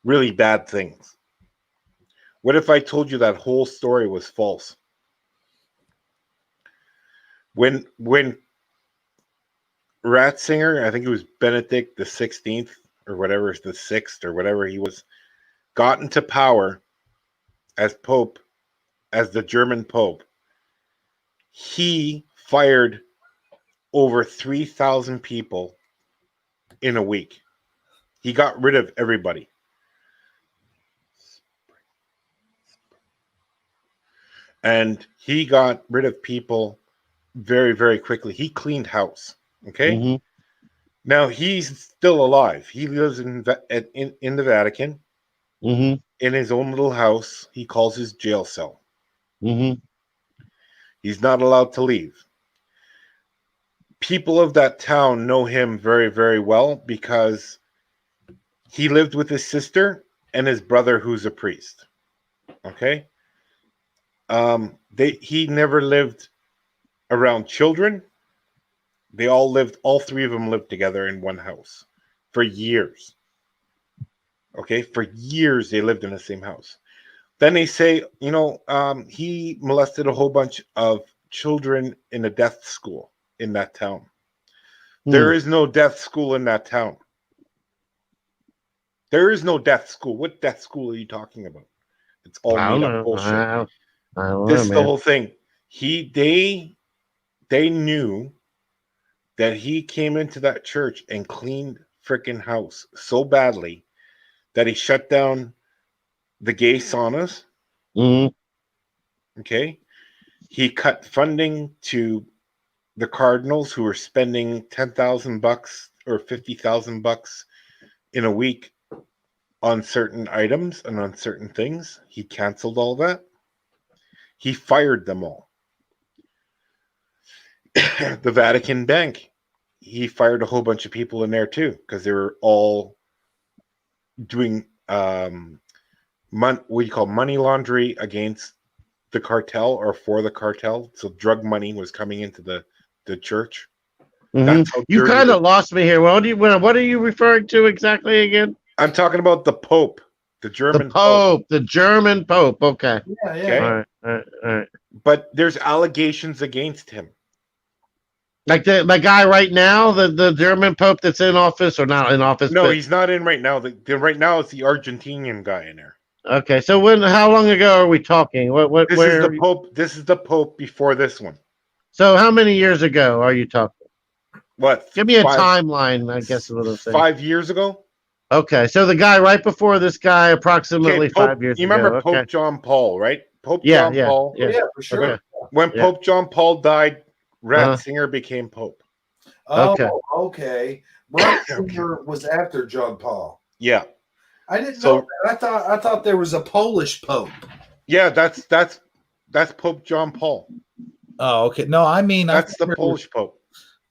really bad things. What if I told you that whole story was false? When Ratzinger, I think it was Benedict the 16th or whatever, the 6th or whatever he was, got into power as Pope, as the German Pope, he fired over 3,000 people in a week. He got rid of everybody. And he got rid of people very, very quickly. He cleaned house. Okay. Mm-hmm. Now he's still alive. He lives in the Vatican Mm-hmm. in his own little house. He calls his jail cell. Mm-hmm. He's not allowed to leave. People of that town know him very, very well because he lived with his sister and his brother, who's a priest. Okay. He never lived around children. All three of them lived together in one house for years. Okay, for years they lived in the same house. Then they say, he molested a whole bunch of children in a deaf school in that town. There is no deaf school in that town. There is no deaf school. What deaf school are you talking about? It's all made up bullshit. I don't This know, is man. the whole thing. They knew that he came into that church and cleaned freaking house so badly that he shut down the gay saunas. Mm-hmm. Okay. He cut funding to the cardinals who were spending $10,000 or $50,000 in a week on certain items and on certain things. He canceled all that. He fired them all. The Vatican Bank, he fired a whole bunch of people in there too because they were all doing what you call money laundering against the cartel or for the cartel. So drug money was coming into the church. Mm-hmm. That's how You dirty kind of lost me here. What are you referring to exactly again? I'm talking about the Pope, the German The Pope, the German Pope. Okay. Yeah, yeah. Okay. All right. But there's allegations against him. Like the guy right now, the German Pope that's in office or not in office? No, but, he's not in right now. Right now it's the Argentinian guy in there. okay. So how long ago are we talking? This is the Pope. This is the Pope before this one. So how many years ago are you talking? What? Give me a timeline, I guess is what I'm saying. 5 years ago. Okay, so the guy right before this guy, approximately 5 years ago. You remember okay. Pope John Paul, right? Pope Yeah, John Paul. Yeah, for sure. Okay. When Yeah. Pope John Paul died, Ratzinger became Pope. Oh, Okay. okay. Ratzinger was after John Paul. Yeah. I didn't know that. I thought there was a Polish Pope. Yeah, that's Pope John Paul. Oh, okay. No, I mean that's the Polish Pope.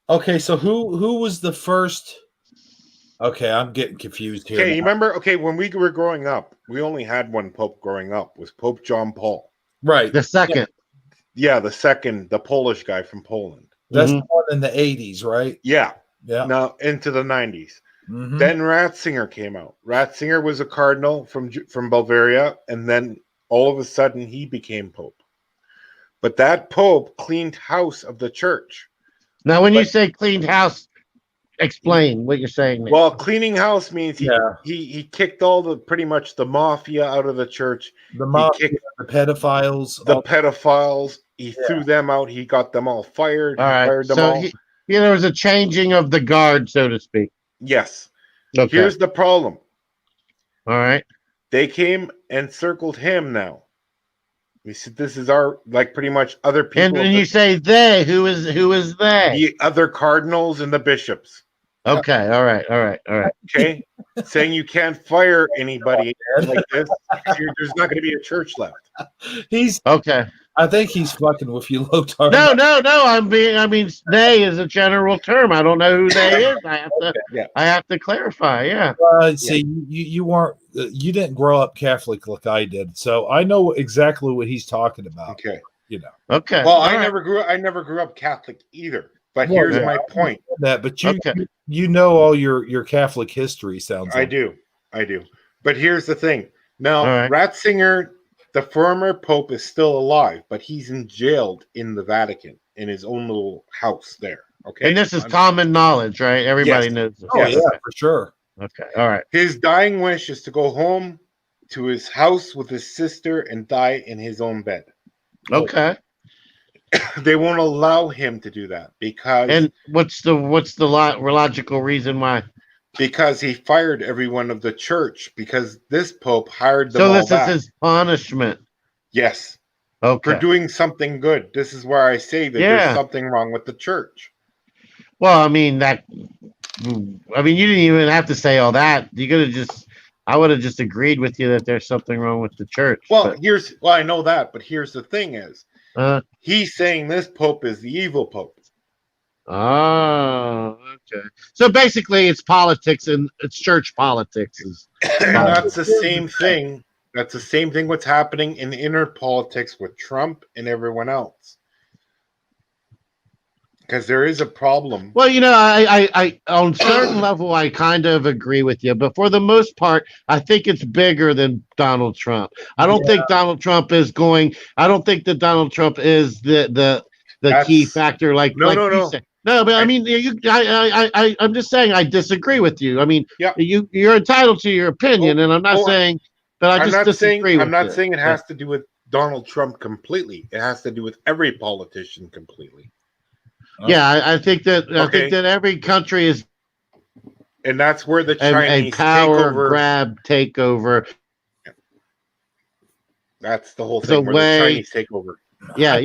Okay, so who was the first? Okay, I'm getting confused here. Okay, you remember? Okay, when we were growing up, we only had one Pope growing up. Was Pope John Paul? Right. The second. Yeah, the second, the Polish guy from Poland. That's the one in the 80s, right? Yeah. Yeah. Now into the 90s. Mm-hmm. Then Ratzinger came out. Ratzinger was a cardinal from Bavaria, and then all of a sudden he became Pope. But that Pope cleaned house of the church. Now, when you say cleaned house, explain what you're saying. There. Well, cleaning house means he kicked pretty much the mafia out of the church. The mafia, the pedophiles. The pedophiles. He threw them out. He got them all fired. All right. Fired them so all. there was a changing of the guard, so to speak. Yes. Okay. Here's the problem. All right. They came and circled him now. We said this is our pretty much other people. And when you say they, who is they? The other cardinals and the bishops. Okay. All right. Okay. Saying you can't fire anybody like this. There's not going to be a church left. He's okay. I think he's fucking with you, Lothar. No. I mean, they is a general term. I don't know who they is. I have to clarify. Yeah. See, you weren't. You didn't grow up Catholic like I did, so I know exactly what he's talking about. Okay. Okay. Well, I never grew up Catholic either. But here's my point. But you know all your Catholic history sounds. I do. But here's the thing. Now, Ratzinger, the former Pope, is still alive, but he's jailed in the Vatican in his own little house there. Okay. And this is common knowledge, right? Everybody knows this. Oh, yeah, for sure. Okay. All right. His dying wish is to go home to his house with his sister and die in his own bed. Okay. They won't allow him to do that And what's the logical reason why? because he fired everyone of the church because this pope hired them So all this is back. his punishment. Yes, for Okay. doing something good. This is where I say that there's Yeah. something wrong with the church. Well, I mean you didn't even have to say all that. You could have just. I would have just agreed with you that there's something wrong with the church. Well, But, I know that, but here's the thing: is he's saying this pope is the evil pope. oh, okay. So basically, it's politics and it's church politics. And that's the same thing. That's the same thing what's happening in inner politics with Trump and everyone else. Because there is a problem. Well, I on certain level, I kind of agree with you, but for the most part, I think it's bigger than Donald Trump. I don't think Donald Trump is going. I don't think that Donald Trump is the key factor. Like you said. No, but I mean, I'm just saying I disagree with you. I mean, you're entitled to your opinion, and I'm not saying, but I just disagree with you. I'm not saying it has to do with Donald Trump completely. It has to do with every politician completely. Yeah, I think that every country is, and that's where the Chinese a power takeover, grab takeover. That's the whole thing. Where the Chinese take over. Yeah.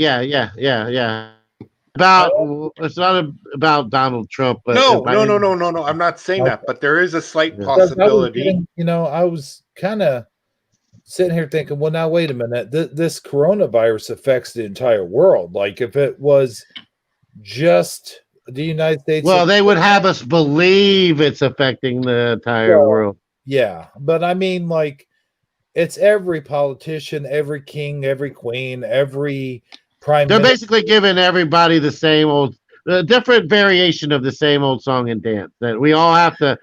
It's not about Donald Trump. But no. I'm not saying that, but there is a slight possibility. I was kind of sitting here thinking, well, now wait a minute. This coronavirus affects the entire world. Like if it was just the United States. Well, they would have us believe it's affecting the entire world. Yeah, but I mean, like, it's every politician, every king, every queen, every prime They're minister. basically giving everybody the same old, different variation of the same old song and dance. That we all have to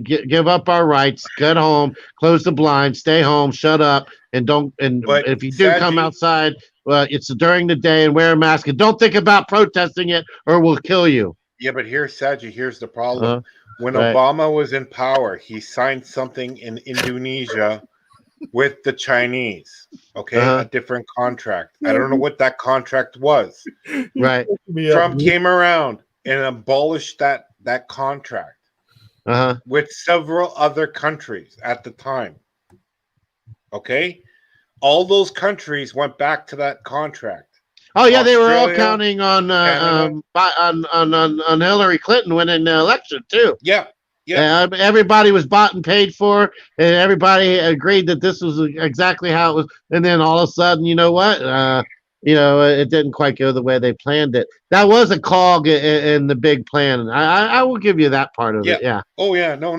give up our rights, get home, close the blinds, stay home, shut up, and don't. And if you do come outside, well, it's during the day and wear a mask and don't think about protesting it or we'll kill you. Yeah, but here's the problem. When Obama was in power, he signed something in Indonesia with the Chinese. Okay, a different contract. I don't know what that contract was. Right. Trump came around and abolished that contract with several other countries at the time. Okay. All those countries went back to that contract. Oh yeah, they were all counting on Hillary Clinton winning the election too. Yeah. Everybody was bought and paid for, and everybody agreed that this was exactly how it was. And then all of a sudden, you know what? It didn't quite go the way they planned it. That was a cog in the big plan. I will give you that part of it. Yeah. Oh yeah. No.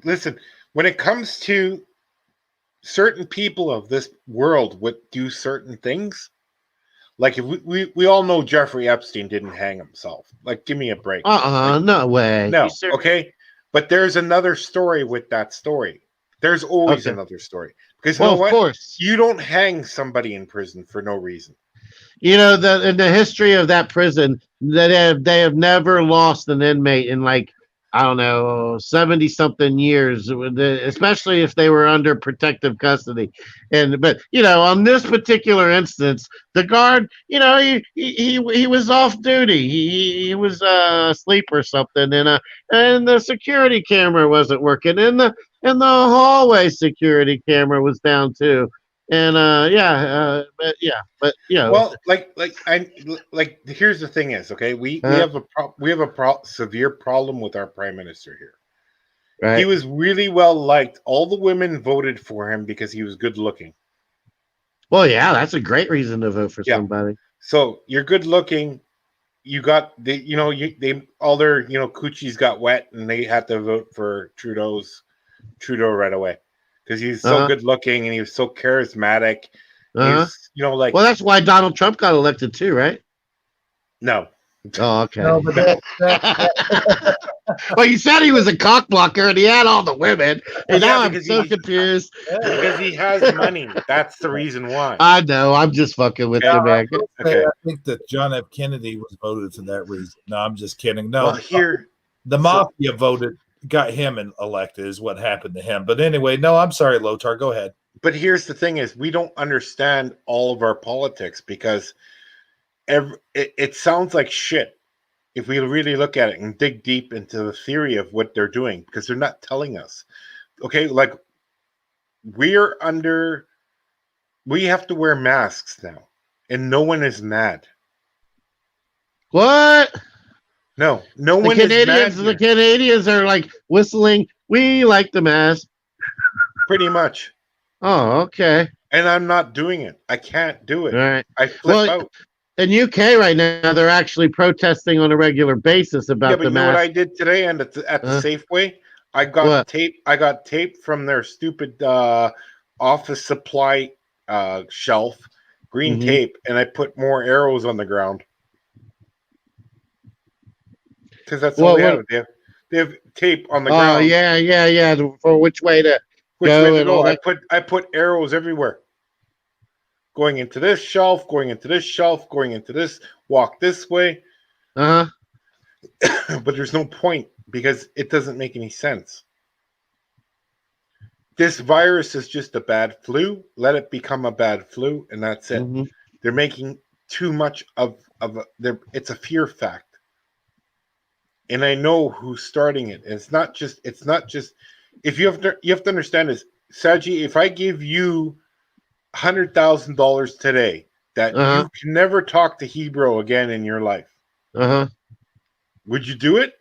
Listen. When it comes to certain people of this world would do certain things. Like if we all know Jeffrey Epstein didn't hang himself. Like, give me a break. No way. No, okay. But there's another story with that story. There's always another story. Because you know what? Of course. You don't hang somebody in prison for no reason. In the history of that prison, they have never lost an inmate in 70-something years, especially if they were under protective custody. But on this particular instance, the guard, he was off duty. He was asleep or something, and the security camera wasn't working, and the hallway security camera was down too. And well, here's the thing is, okay, we have a severe problem with our prime minister here. Right. He was really well liked. All the women voted for him because he was good looking. Well, yeah, that's a great reason to vote for somebody. So you're good looking. You got all their coochies got wet and they had to vote for Trudeau right away. Because he's so good looking and he was so charismatic. He's, well, that's why Donald Trump got elected too, right? No. Oh, okay. No, but well, you said he was a cockblocker and he had all the women. And now I'm so confused. Because he has money. That's the reason why. I know. I'm just fucking with you, man. Okay. I think that John F. Kennedy was voted for that reason. No, I'm just kidding. No, well, the mafia voted. Got him elected is what happened to him. But anyway, no, I'm sorry, Lothar. Go ahead. But here's the thing is we don't understand all of our politics because it sounds like shit if we really look at it and dig deep into the theory of what they're doing, because they're not telling us. Okay, like we have to wear masks now, and no one is mad. What? No The one is mad Canadians, the here. Canadians are like whistling. We like the mask. Pretty much. Oh, okay. And I'm not doing it. I can't do it. All right. I flip out. In UK right now, they're actually protesting on a regular basis Yeah, about but the you know what I mask. did today? And at the Safeway, I got What? tape. I got tape from their stupid office supply shelf, green Mhm. tape, and I put more arrows on the ground because that's all What? they What? have. They have tape on the Oh, ground. yeah. For which way to Which way go to and go? all that. I put arrows everywhere. Going into this shelf, going into this shelf, going into this. Walk this way. Uh huh. But there's no point because it doesn't make any sense. This virus is just a bad flu. Let it become a bad flu, and that's it. Mm-hmm. They're making too much of it's a fear fact, and I know who's starting it. And it's not just if you have to understand this, Sagi. If I give you $100,000 today, that Uh huh. you can never talk to Hebrew again in your life, Uh huh. would you do it?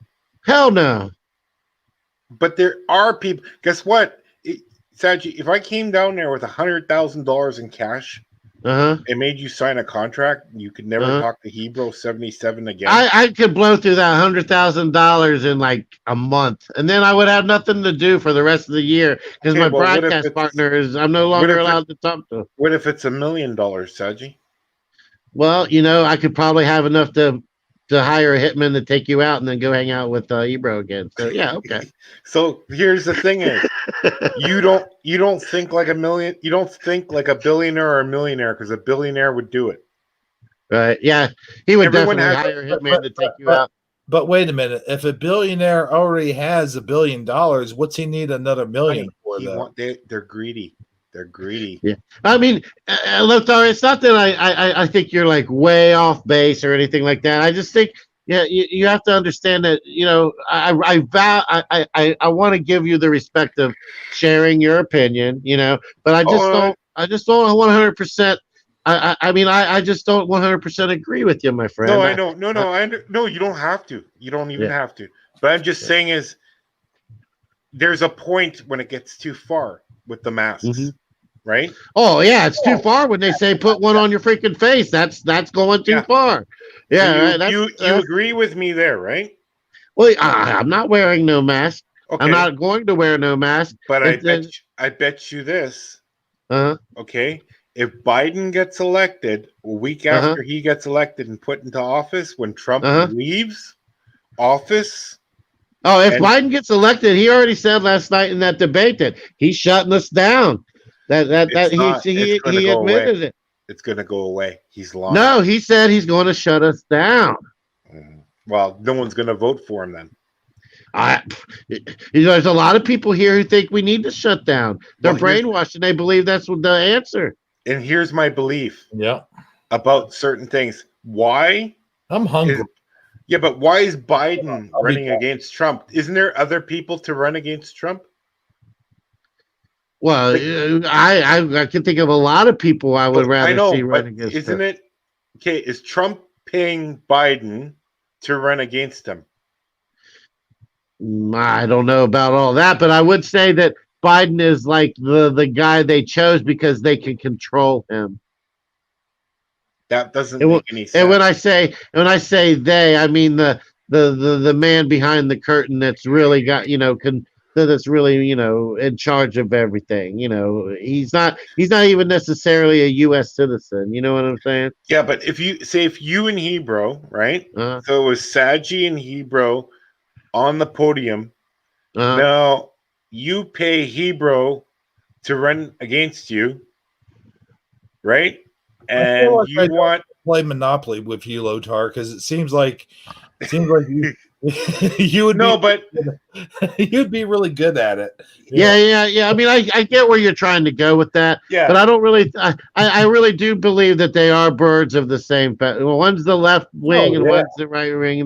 Hell no. But there are people. Guess what, Sagi? If I came down there with $100,000 in cash Uh huh. and made you sign a contract, you could never Uh huh. talk to Hebrew 77 again. I could blow through that $100,000 in like a month, and then I would have nothing to do for the rest of the year because my well, broadcast partner is I'm no longer allowed to talk to. What if it's $1 million, Sagi? Well, I could probably have enough to hire a hitman to take you out and then go hang out with Ebro again. So yeah, okay. So here's the thing: is you don't think like a million. You don't think like a billionaire or a millionaire because a billionaire would do it. Right? Yeah, he would Everyone definitely has- hire a hitman to take you out. But wait a minute. If a billionaire already has $1 billion, what's he need another million for? They're greedy. They're greedy. Yeah, I mean, Lothar, it's not that I think you're like way off base or anything like that. I just think, yeah, you have to understand that I want to give you the respect of sharing your opinion, but I just don't 100%. I mean, I just don't 100% agree with you, my friend. No, I know. No, you don't have to. You don't even have to. But I'm just saying is there's a point when it gets too far with the masks. Mm-hmm. Right? Oh yeah, it's too far when they say put one on your freaking face. That's going too far. Yeah, so you agree with me there, right? Well, I'm not wearing no mask. Okay. I'm not going to wear no mask. But I bet you this. Okay, if Biden gets elected a week after he gets elected and put into office, when Trump leaves office. Oh, if Biden gets elected, he already said last night in that debate that he's shutting us down. He admitted it. It's going to go away. He's lying. No, he said he's going to shut us down. Well, no one's going to vote for him then. There's a lot of people here who think we need to shut down. They're brainwashed and they believe that's the answer. And here's my belief. Yeah. About certain things. Why? I'm hungry. But why is Biden running against Trump? Isn't there other people to run against Trump? Well, I can think of a lot of people I would rather see run against. Isn't it okay? Is Trump paying Biden to run against him? I don't know about all that, but I would say that Biden is like the guy they chose because they can control him. That doesn't make any sense. And when I say they, I mean the man behind the curtain that's really got that's really in charge of everything. He's not even necessarily a U.S. citizen. You know what I'm saying? Yeah, but if you and Hebrew, right? So it was Sagi and Hebrew on the podium. Now you pay Hebrew to run against you, right? And you want to play Monopoly with you, Lothar, because it seems like Seems like you you would No, be but you'd be really good at it. Yeah. I mean, I get where you're trying to go with that, yeah, but I don't really. I really do believe that they are birds of the same feather. One's the left wing and yeah. one's the right wing.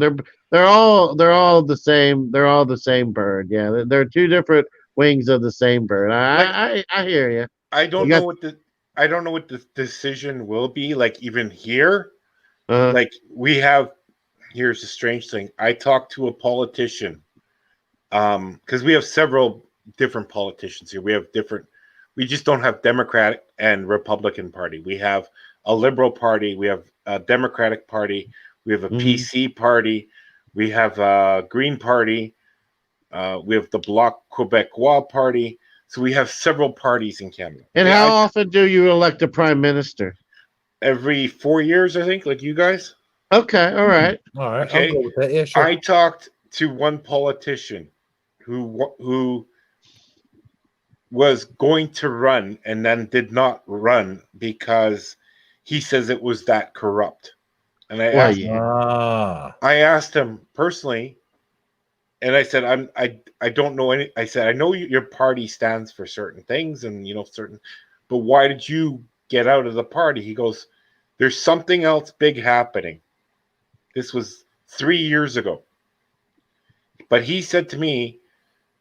They're all the same. They're all the same bird. Yeah, they're two different wings of the same bird. like I hear you. I You don't know got what the decision will be. Like even here, uh, like we have. Here's the strange thing. I talked to a politician, because we have several different politicians here. We just don't have Democratic and Republican Party. We have a Liberal Party. We have a Democratic Party. We have a mhm. PC Party. We have a Green Party. We have the Bloc Quebecois Party. So we have several parties in Canada. And Okay, how often do you elect a prime minister? every 4 years, I think, like you guys. Okay, all right. All right, I'll Okay, go with that. Yeah, sure. I talked to one politician who was going to run and then did not run because he says it was that corrupt. And Well, yeah. I asked him personally, and I said, I don't know any. I said, I know your party stands for certain things, and certain, but why did you get out of the party? He goes, there's something else big happening. This was 3 years ago, but he said to me,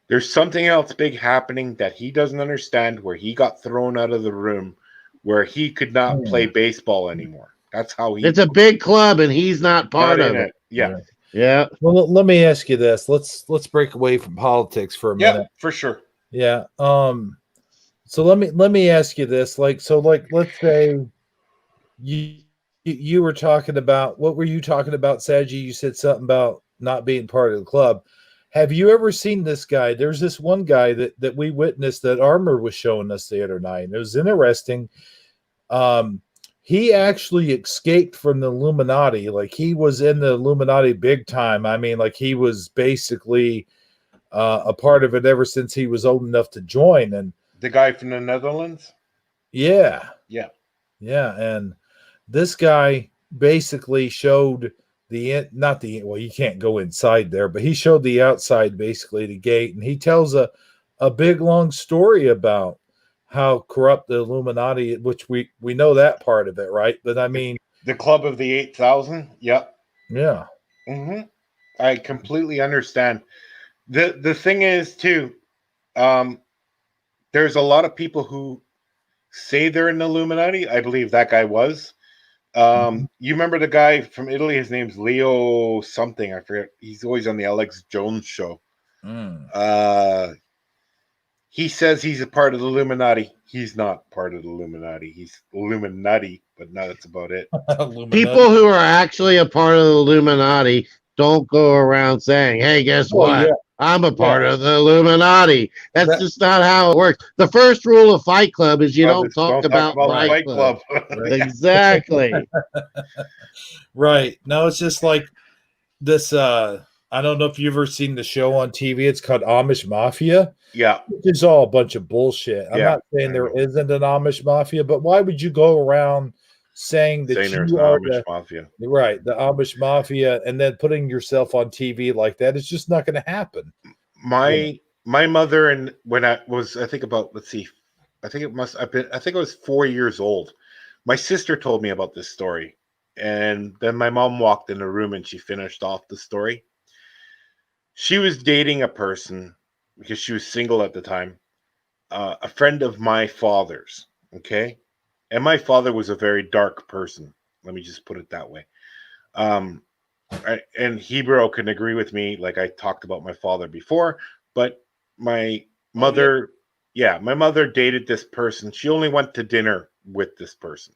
there's something else big happening that he doesn't understand, where he got thrown out of the room, where he could not play baseball anymore. That's how he It's a big club, and he's not part got of in it. it. Yeah. Yeah. Well, let me ask you this. Let's break away from politics for a Yeah, minute. for sure. Yeah. So let me ask you this. Like let's say you were talking about, what were you talking about, Sagi? You said something about not being part of the club. Have you ever seen this guy? There's this one guy that we witnessed that Armor was showing us the other night. It was interesting. He actually escaped from the Illuminati. Like he was in the Illuminati big time. I mean, like he was basically a part of it ever since he was old enough to join. And The guy from the Netherlands? yeah, Yeah. and this guy basically showed not the, well, you can't go inside there, but he showed the outside, basically the gate, and he tells a big long story about how corrupt the Illuminati, which we know that part of it, right? But I mean, The Club of the 8,000? Yep. yeah. Mm-hmm. I completely understand. The thing is too, there's a lot of people who say they're in the Illuminati. I believe that guy was. You remember the guy from Italy? His name's Leo something. I forget. He's always on the Alex Jones show. He says he's a part of the Illuminati. He's not part of the Illuminati. He's Illuminati, but no, that's about it. People who are actually a part of the Illuminati don't go around saying, "Hey, guess what? yeah. I'm a part of the Illuminati." That's just not how it works. The first rule of Fight Club is you don't talk about Fight Club. Exactly. Right. No, it's just like this. I don't know if you've ever seen the show on TV. It's called Amish Mafia. Yeah. It's all a bunch of bullshit. I'm Yeah, not saying there isn't an Amish Mafia, but why would you go around saying that Saying there's you an are Amish Mafia. right, the Amish Mafia, and then putting yourself on TV like that? It's just not going to happen. My mother, and when I was, I think about, let's see, I think I was 4 years old. My sister told me about this story, and then my mom walked in the room and she finished off the story. She was dating a person because she was single at the time, a friend of my father's. Okay, and my father was a very dark person. Let me just put it that way. And Hebrew can agree with me. Like I talked about my father before, but my mother, my mother dated this person. She only went to dinner with this person.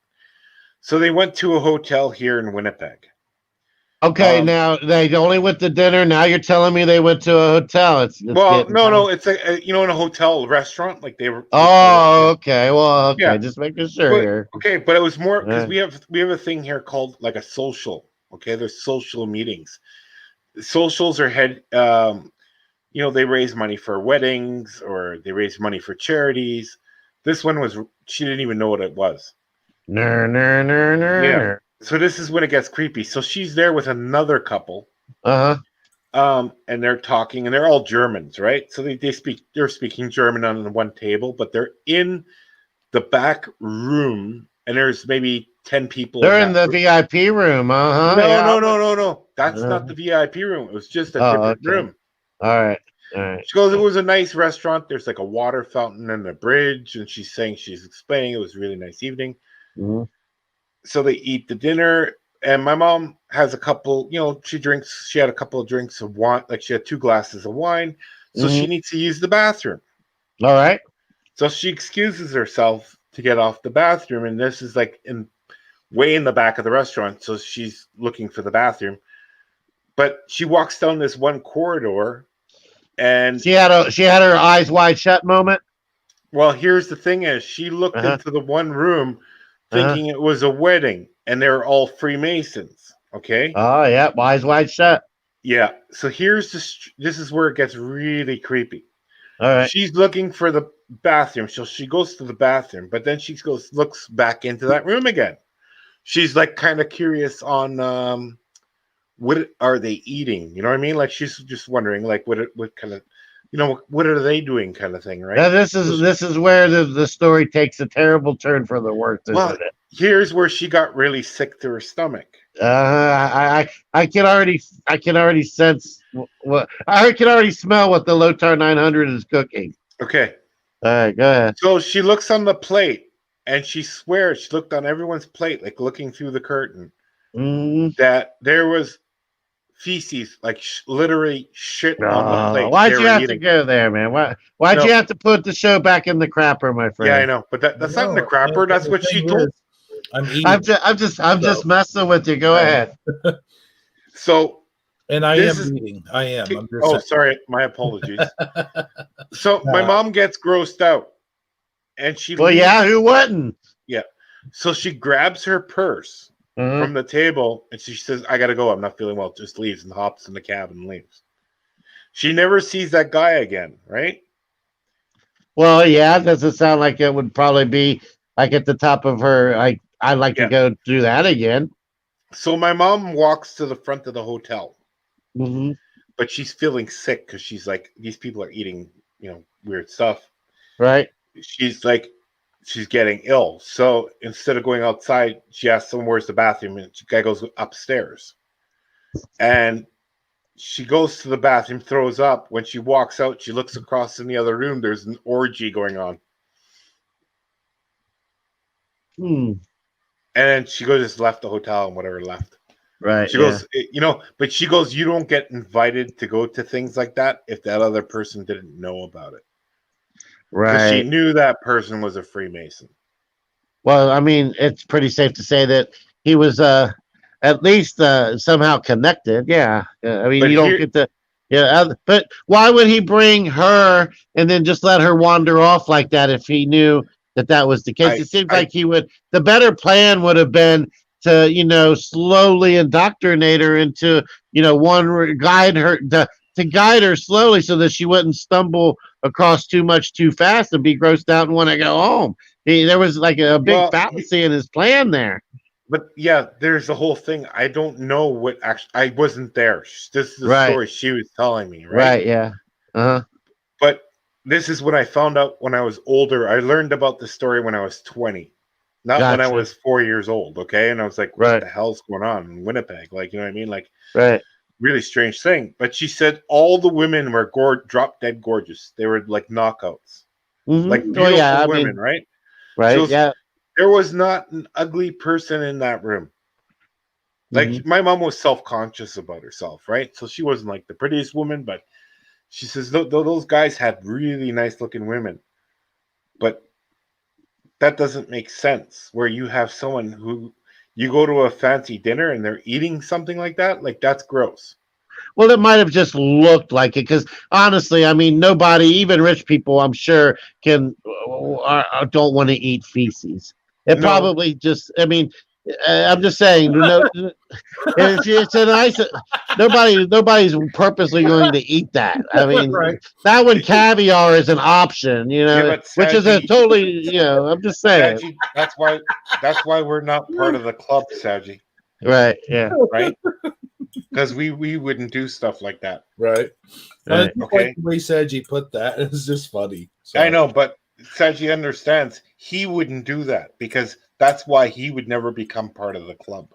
So they went to a hotel here in Winnipeg. Okay, now they only went to dinner. Now you're telling me they went to a hotel. It's well, no, it's a in a hotel restaurant, like they were. Oh, okay. Well, okay, Yeah. just making sure But, here. okay, but it was more because Yeah. we have a thing here called like a social. Okay, there's social meetings. Socials are they raise money for weddings or they raise money for charities. This one was, she didn't even know what it was. No. Yeah. So this is when it gets creepy. So she's there with another couple, Uh-huh. And they're talking, and they're all Germans, right? So they're speaking German on the one table, but they're in the back room, and there's maybe 10 people in They're in that the room. VIP room. Uh-huh. No, Yeah. no. That's Uh, not the VIP room. It was just a oh, different okay. room. All right. All right. She goes, it was a nice restaurant. There's like a water fountain and a bridge, and she's explaining it was a really nice evening. Mhm. So they eat the dinner, and my mom has a couple, she had a couple of drinks of wine, like she had 2 glasses of wine, so she Mhm. needs to use the bathroom. All right. So she excuses herself to get off the bathroom, and this is like way in the back of the restaurant, so she's looking for the bathroom. But she walks down this one corridor, and She had her eyes wide shut moment. well, here's the thing: is she looked Uh-huh. into the one room, Uh-huh. thinking it was a wedding, and they're all Freemasons. Okay, Oh, yeah, eyes wide shut. yeah. So this is where it gets really creepy. All right. She's looking for the bathroom, so she goes to the bathroom, but then looks back into that room again. She's like kind of curious on what are they eating? You know what I mean? Like she's just wondering, like what kind of, what are they doing, kind of thing, right? Now, this is where the story takes a terrible turn for the worse, Well, isn't it? here's where she got really sick to her stomach. I can already sense what I can already smell what the Lothar 900 is cooking. Okay, All right, go ahead. so she looks on the plate, and she swears she looked on everyone's plate, like looking through the curtain, Mm. that there was feces, like literally shit on the Oh, plate. why'd they you were have eating. to go there, man? Why'd No. you have to put the show back in the crapper, my friend? Yeah, I know, but that's not in the No, crapper. and That's the what she thing told. is, I'm eating. I'm just messing with you. Go ahead. So And I this am is. eating. I am. I'm just Oh, saying. sorry. My apologies. So my mom gets grossed out, and she. Well, leaves. yeah, who wouldn't? Yeah. So she grabs her purse Mhm. from the table, and she says, "I gotta go. I'm not feeling well." Just leaves and hops in the cab and leaves. She never sees that guy again, right? Well, yeah, doesn't sound like it would probably be like at the top of her. I'd like to Yeah. go do that again. So my mom walks to the front of the hotel, Hmm. but she's feeling sick because she's like, these people are eating, weird stuff. Right? She's like, she's getting ill. So instead of going outside, she asks someone where's the bathroom, and the guy goes upstairs. And she goes to the bathroom, throws up. When she walks out, she looks across in the other room. There's an orgy going on. Hmm. And she goes, just left the hotel and whatever left. Right. She yeah. goes, but she goes, you don't get invited to go to things like that if that other person didn't know about it. Because she Right. knew that person was a Freemason. Well, I mean, it's pretty safe to say that he was at least somehow connected. Yeah. I mean, But you don't here, get to. Yeah. But why would he bring her and then just let her wander off like that if he knew that was the case? It seems like he would. The better plan would have been to slowly indoctrinate her into guide her to guide her slowly so that she wouldn't stumble across too much too fast and be grossed out and want to go home. There was like a big fallacy in his plan there. But yeah, there's the whole thing. I don't know what actually. I wasn't there. This is the Right. story she was telling me, right? Right. Yeah. Uh-huh. But this is what I found out when I was older. I learned about the story when I was 20, not when I Gotcha. was 4 years old. Okay, and I was like, "What Right. the hell's going on in Winnipeg?" Like, you know what I mean? Like, Right. really strange thing. But she said all the women were drop dead gorgeous. They were like knockouts, like Mm-hmm. beautiful Well, yeah. I women, mean, right? right. She goes, Yeah. there was not an ugly person in that room. Like Mhm. my mom was self-conscious about herself, right? So she wasn't like the prettiest woman, but she says those guys had really nice looking women. But that doesn't make sense where you have someone who you go to a fancy dinner and they're eating something like that. Like that's gross. Well, it might have just looked like it because honestly, I mean, nobody, even rich people, I'm sure, don't want to eat feces. It No. probably just. I mean, I'm just saying. It's a nice. Nobody's purposely going to eat that. I mean, Right. that when caviar is an option, Yeah, but which is a Sagi, totally. I'm just saying. Sagi, that's why we're not part of the club, Sagi. Right. Yeah. Right? because we wouldn't do stuff like that. Right. Right. Okay. Like the way Sagi put that, it's just funny. I know, but Sagi understands he wouldn't do that because that's why he would never become part of the club.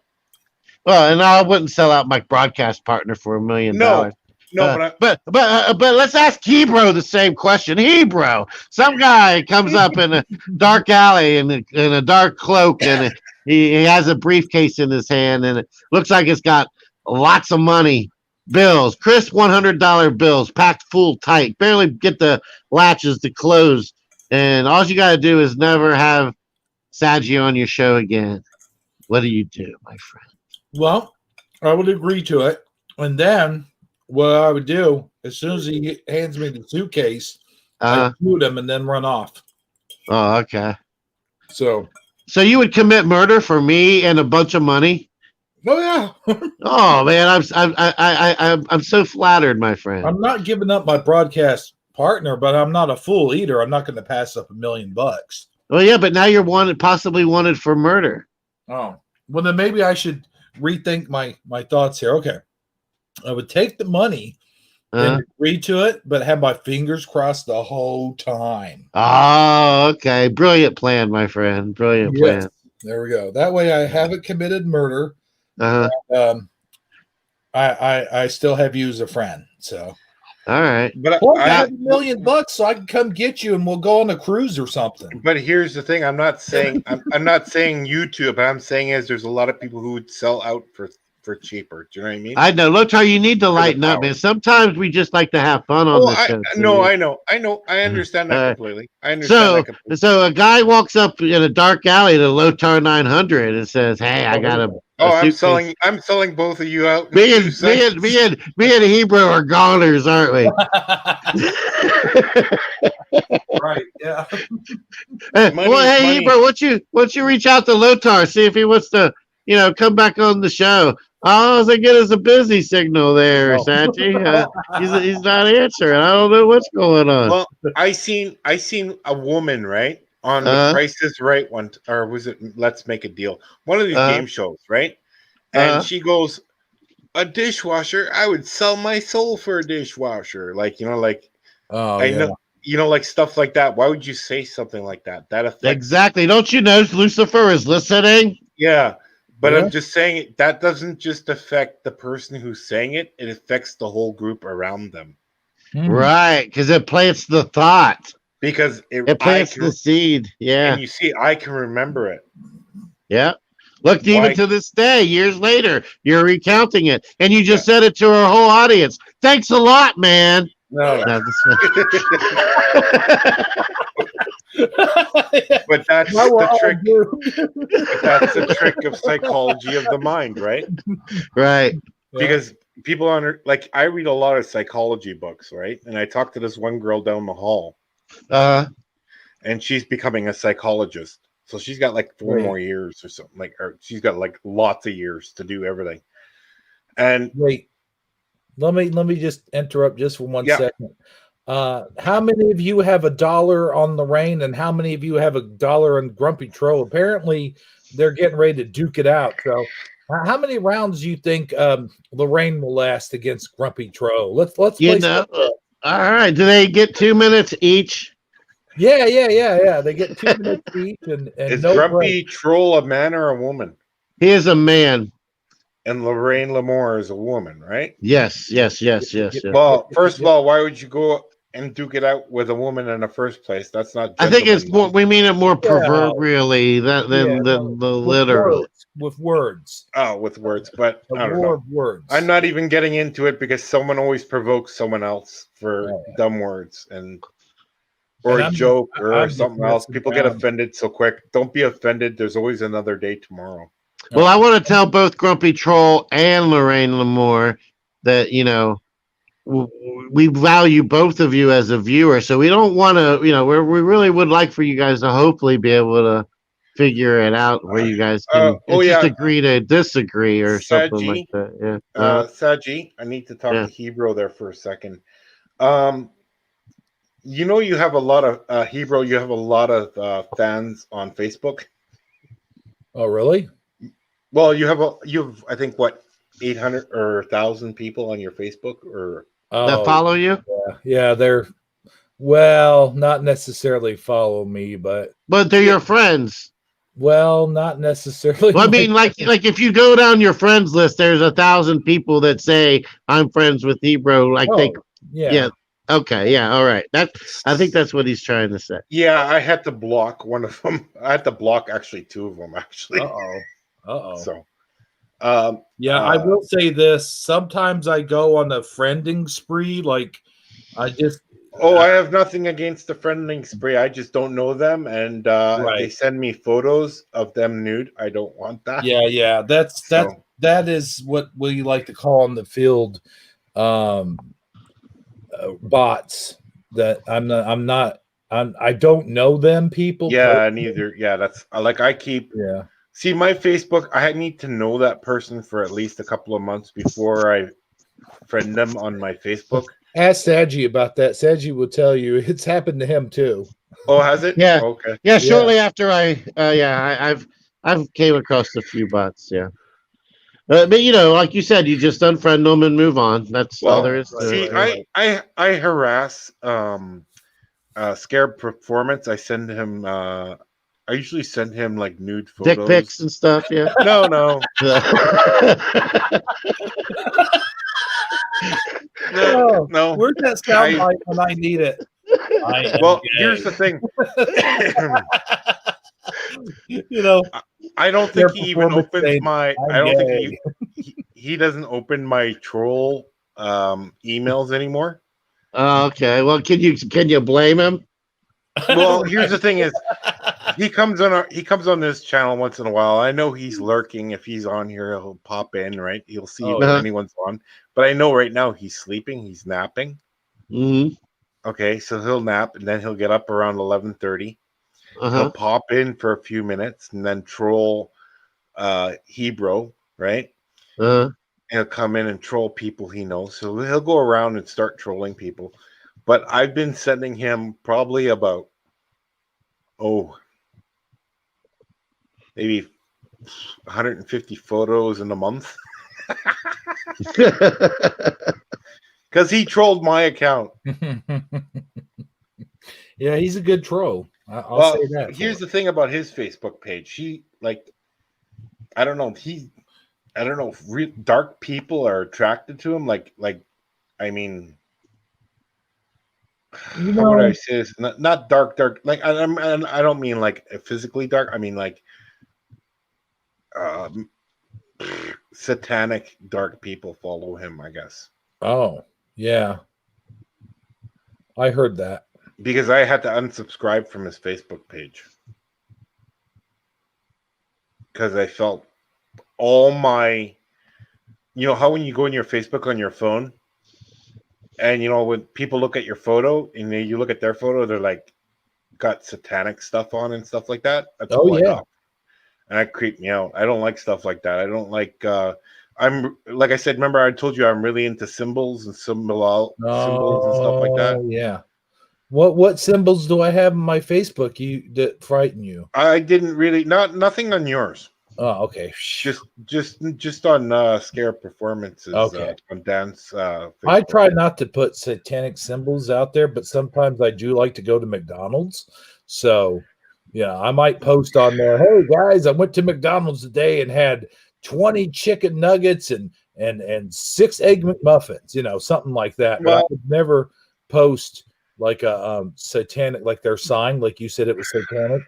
Well, and I wouldn't sell out my broadcast partner for $1 million. No, But let's ask Hebrew the same question. Hebrew, some guy comes up in a dark alley in a dark cloak, and he has a briefcase in his hand, and it looks like it's got lots of money, bills, crisp $100 bills, packed full tight, barely get the latches to close, and all you got to do is never have Sagi on your show again. What do you do, my friend? Well, I would agree to it. And then what I would do, as soon as he hands me the suitcase, I shoot him and then run off. Oh, okay. So you would commit murder for me and a bunch of money? oh yeah. Oh man, I'm so flattered, my friend. I'm not giving up my broadcast partner, but I'm not a fool either. I'm not going to pass up $1 million. Well, yeah, but now you're possibly wanted for murder. Oh, well then maybe I should rethink my thoughts here. Okay, I would take the money and agree to it, but have my fingers crossed the whole time. Oh, okay. Brilliant plan, my friend. Brilliant plan. There we go. That way I haven't committed murder. I still have you as a friend. So all right. But I have $1 million so I can come get you and we'll go on a cruise or something. But here's the thing: I'm not saying I'm saying you two, but I'm saying is there's a lot of people who would sell out for cheaper. Do you know what I mean? I know. Lothar, you need to lighten up, man. Sometimes we just like to have fun on this show. No, I know. I understand that completely. I understand that completely. So a guy walks up in a dark alley to Lothar 900 and says, "Hey, I got a I'm selling both of you out. Me and Hebrew are goners, aren't we?" Right. Yeah. Hey, Hebrew, why don't you reach out to Lothar, see if he wants to, come back on the show. All I get is a busy signal there, Sagi. He's not answering. I don't know what's going on. Well, I seen a woman, right, on the Price is Right one, or was it Let's Make a Deal? One of these game shows, right? And she goes, "A dishwasher? I would sell my soul for a dishwasher." Like, know, like stuff like that. Why would you say something like that? That affects exactly. Don't you know Lucifer is listening? Yeah. But I'm just saying that doesn't just affect the person who's saying it; it affects the whole group around them. Right, because it plants the thought. Because it plants the seed. Yeah, and you see, I can remember it. Yeah, look, even to this day, years later, you're recounting it, and you just said it to our whole audience. Thanks a lot, man. No. But that's the trick. That's the trick of psychology of the mind, right? Right. Because people I read a lot of psychology books, right? And I talked to this one girl down the hall, and she's becoming a psychologist. So she's got like 4 more years or something, or she's got like lots of years to do everything. And wait, let me just interrupt just for 1 second. How many of you have $1 on Lorraine, and how many of you have $1 on Grumpy Troll? Apparently, they're getting ready to duke it out. So, how many rounds do you think Lorraine will last against Grumpy Troll? Let's play. All right. Do they get 2 minutes each? Yeah. They get 2 minutes each, and is Grumpy Troll a man or a woman? He is a man. And Lorraine Lamore is a woman, right? Yes. Well, first of all, why would you go and duke it out with a woman in the first place? That's not. I think it's more. We mean it more proverbially than the literal. With words. Oh, with words, but I don't know. Words. I'm not even getting into it because someone always provokes someone else for dumb words or a joke or something else. People get offended so quick. Don't be offended. There's always another day tomorrow. Well, I want to tell both Grumpy Troll and Lorraine Lamore that, we value both of you as a viewer. So we don't want to, we really would like for you guys to hopefully be able to figure it out where you guys can just agree to disagree or something like that. Yeah. Sagi, I need to talk to Hebrew there for a second. You have a lot of Hebrew. You have a lot of fans on Facebook. Oh, really? Well, you have I think 800 or 1,000 people on your Facebook, or That Oh, follow you? yeah, they're well, not necessarily follow me, but But they're your friends. well, not necessarily. Well, I my mean, like if you go down your friends list, there's 1,000 people that say I'm friends with Hebrew. Like Oh, they, yeah. yeah, okay, yeah, all right. I think that's what he's trying to say. yeah, I had to block one of them. I had to block actually 2 of them actually. Uh-oh. Uh-oh. So, Yeah, I will say this. Sometimes I go on a friending spree. Like, I just, oh, I have nothing against the friending spree. I just don't know them, and if they right. send me photos of them nude, I don't want that. Yeah. So That is what we like to call in the field um bots. That I don't know them people. yeah, neither. Yeah, that's like I keep. Yeah. See, my Facebook, I need to know that person for at least a couple of months before I friend them on my Facebook. Ask Sagi about that. Sagi will tell you it's happened to him too. Oh, has it? Yeah, Okay. yeah. Yeah. Shortly after I've came across a few bots. Yeah, but like you said, you just unfriend them and move on. That's all there Well, is to see, it. right. I harass Scared Performance. I usually send him like nude Dick photos. pics and stuff. Yeah. No. Oh, No. where's that soundbite when I need it? I am Well, gay. here's the thing. You know, I don't their think he even performance opens saying, my. I I'm don't think gay. he doesn't open my troll emails anymore. Okay. Well, can you blame him? Well, here's the thing: is he comes on this channel once in a while. I know he's lurking. If he's on here, he'll pop in. Right? He'll see Oh, if yeah. anyone's on. But I know right now he's sleeping. He's napping. Hmm. Okay, so he'll nap and then he'll get up around 11:30. Uh He'll huh. pop in for a few minutes and then troll Hebrew, right? He'll come in and troll people he knows. So he'll go around and start trolling people. But I've been sending him probably about maybe 150 photos in a month because he trolled my account. Yeah, he's a good troll. I'll Well, say that. here's the thing about his Facebook page. I don't know. I don't know if dark people are attracted to him. I mean, how would I say this? Not dark. Like I don't mean like physically dark. I mean like satanic dark people follow him. I guess Oh, yeah. I heard that. because I had to unsubscribe from his Facebook page because I felt all my. You know how when you go in your Facebook on your phone, and when people look at your photo and then you look at their photo, they're like got satanic stuff on and stuff like that. That's Oh, all I yeah. got. And that creeped me out. I don't like stuff like that. I don't like I'm like I said, remember I told you I'm really into symbols and symbols and stuff like that. Oh, yeah. What symbols do I have in my Facebook that frighten you? I didn't really nothing on yours. Oh, okay. Just on Scare Performances Okay. on Dan's I Facebook. try not to put satanic symbols out there, but sometimes I do like to go to McDonald's. So, yeah, I might post on there, hey guys, I went to McDonald's today and had 20 chicken nuggets and 6 egg McMuffins, something like that. But I Well, would never post like a satanic, like their sign, like you said it was satanic.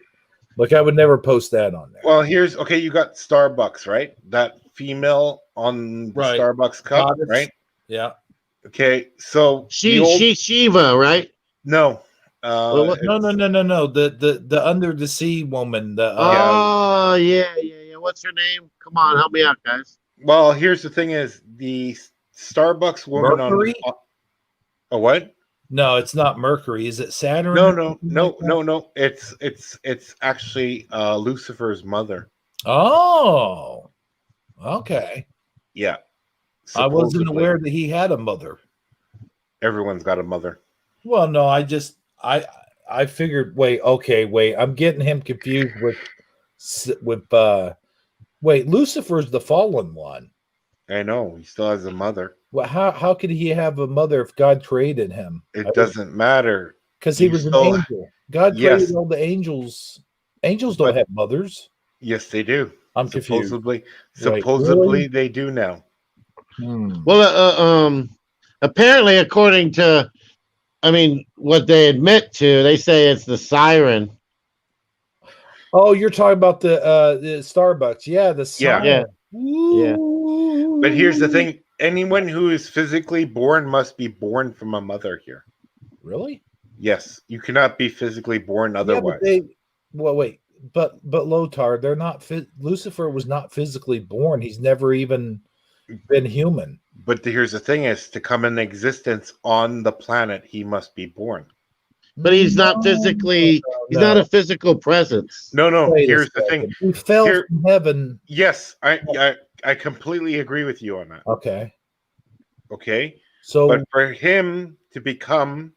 Like I would never post that on there. well, you got Starbucks, right? That female on the Right. Starbucks cup, Goddess. right? Yeah. Okay, so she's Shiva, right? no, Well, what- No. The under the sea woman. Oh yeah. What's her name? Come on, help me out, guys. well, here's the thing: is the Starbucks woman Mercury? on a what? No, it's not Mercury. Is it Saturn? No. It's actually Lucifer's mother. Oh, okay. Yeah, I wasn't supposedly. aware that he had a mother. Everyone's got a mother. Well, no, I figured. Wait, I'm getting him confused with. Wait, Lucifer's the fallen one. I know he still has a mother. Well, how could he have a mother if God created him? It doesn't matter. Because he You was an still, angel. God yes, created all the angels. Angels don't but have mothers. yes, they do. I'm confused. Supposedly, Wait, supposedly really? they do now. Well, apparently, according to, I mean, what they admit to, they say it's the siren. Oh, you're talking about the Starbucks. Yeah, the Yeah, siren. Yeah, yeah. but here's the Woo. thing: anyone who is physically born must be born from a mother here. Really? Yes, you cannot be physically born Yeah, but otherwise. well, wait, but Lothar, they're not Lucifer was not physically born. He's never even been human. But here's the thing: is to come in existence on the planet, he must be born. But he's not No, physically. He's not no. a physical presence. No. Wait a Here's the thing. second. He fell Here, from heaven. yes, I completely agree with you on that. Okay. Okay, So but for him to become,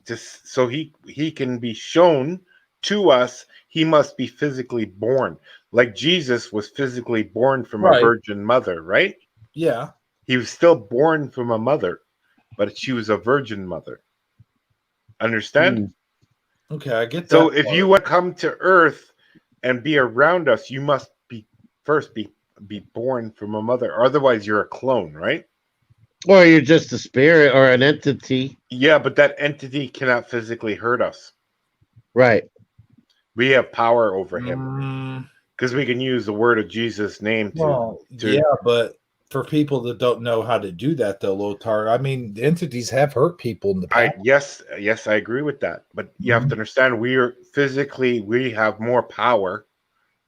just so he can be shown to us, he must be physically born. Like Jesus was physically born from a right. virgin mother, right? Yeah. He was still born from a mother, but she was a virgin mother. Understand? Mm. Okay, I get that. So if part. you want to come to Earth and be around us, you must be first be born from a mother. Otherwise, you're a clone, right? Or you're just a spirit or an entity. Yeah, but that entity cannot physically hurt us. Right. We have power over him Mm, because we can use the word of Jesus' name well, to yeah, but for people that don't know how to do that, though, Lothar, I mean, the entities have hurt people in the past. yes, I agree with that. But you have to understand we have more power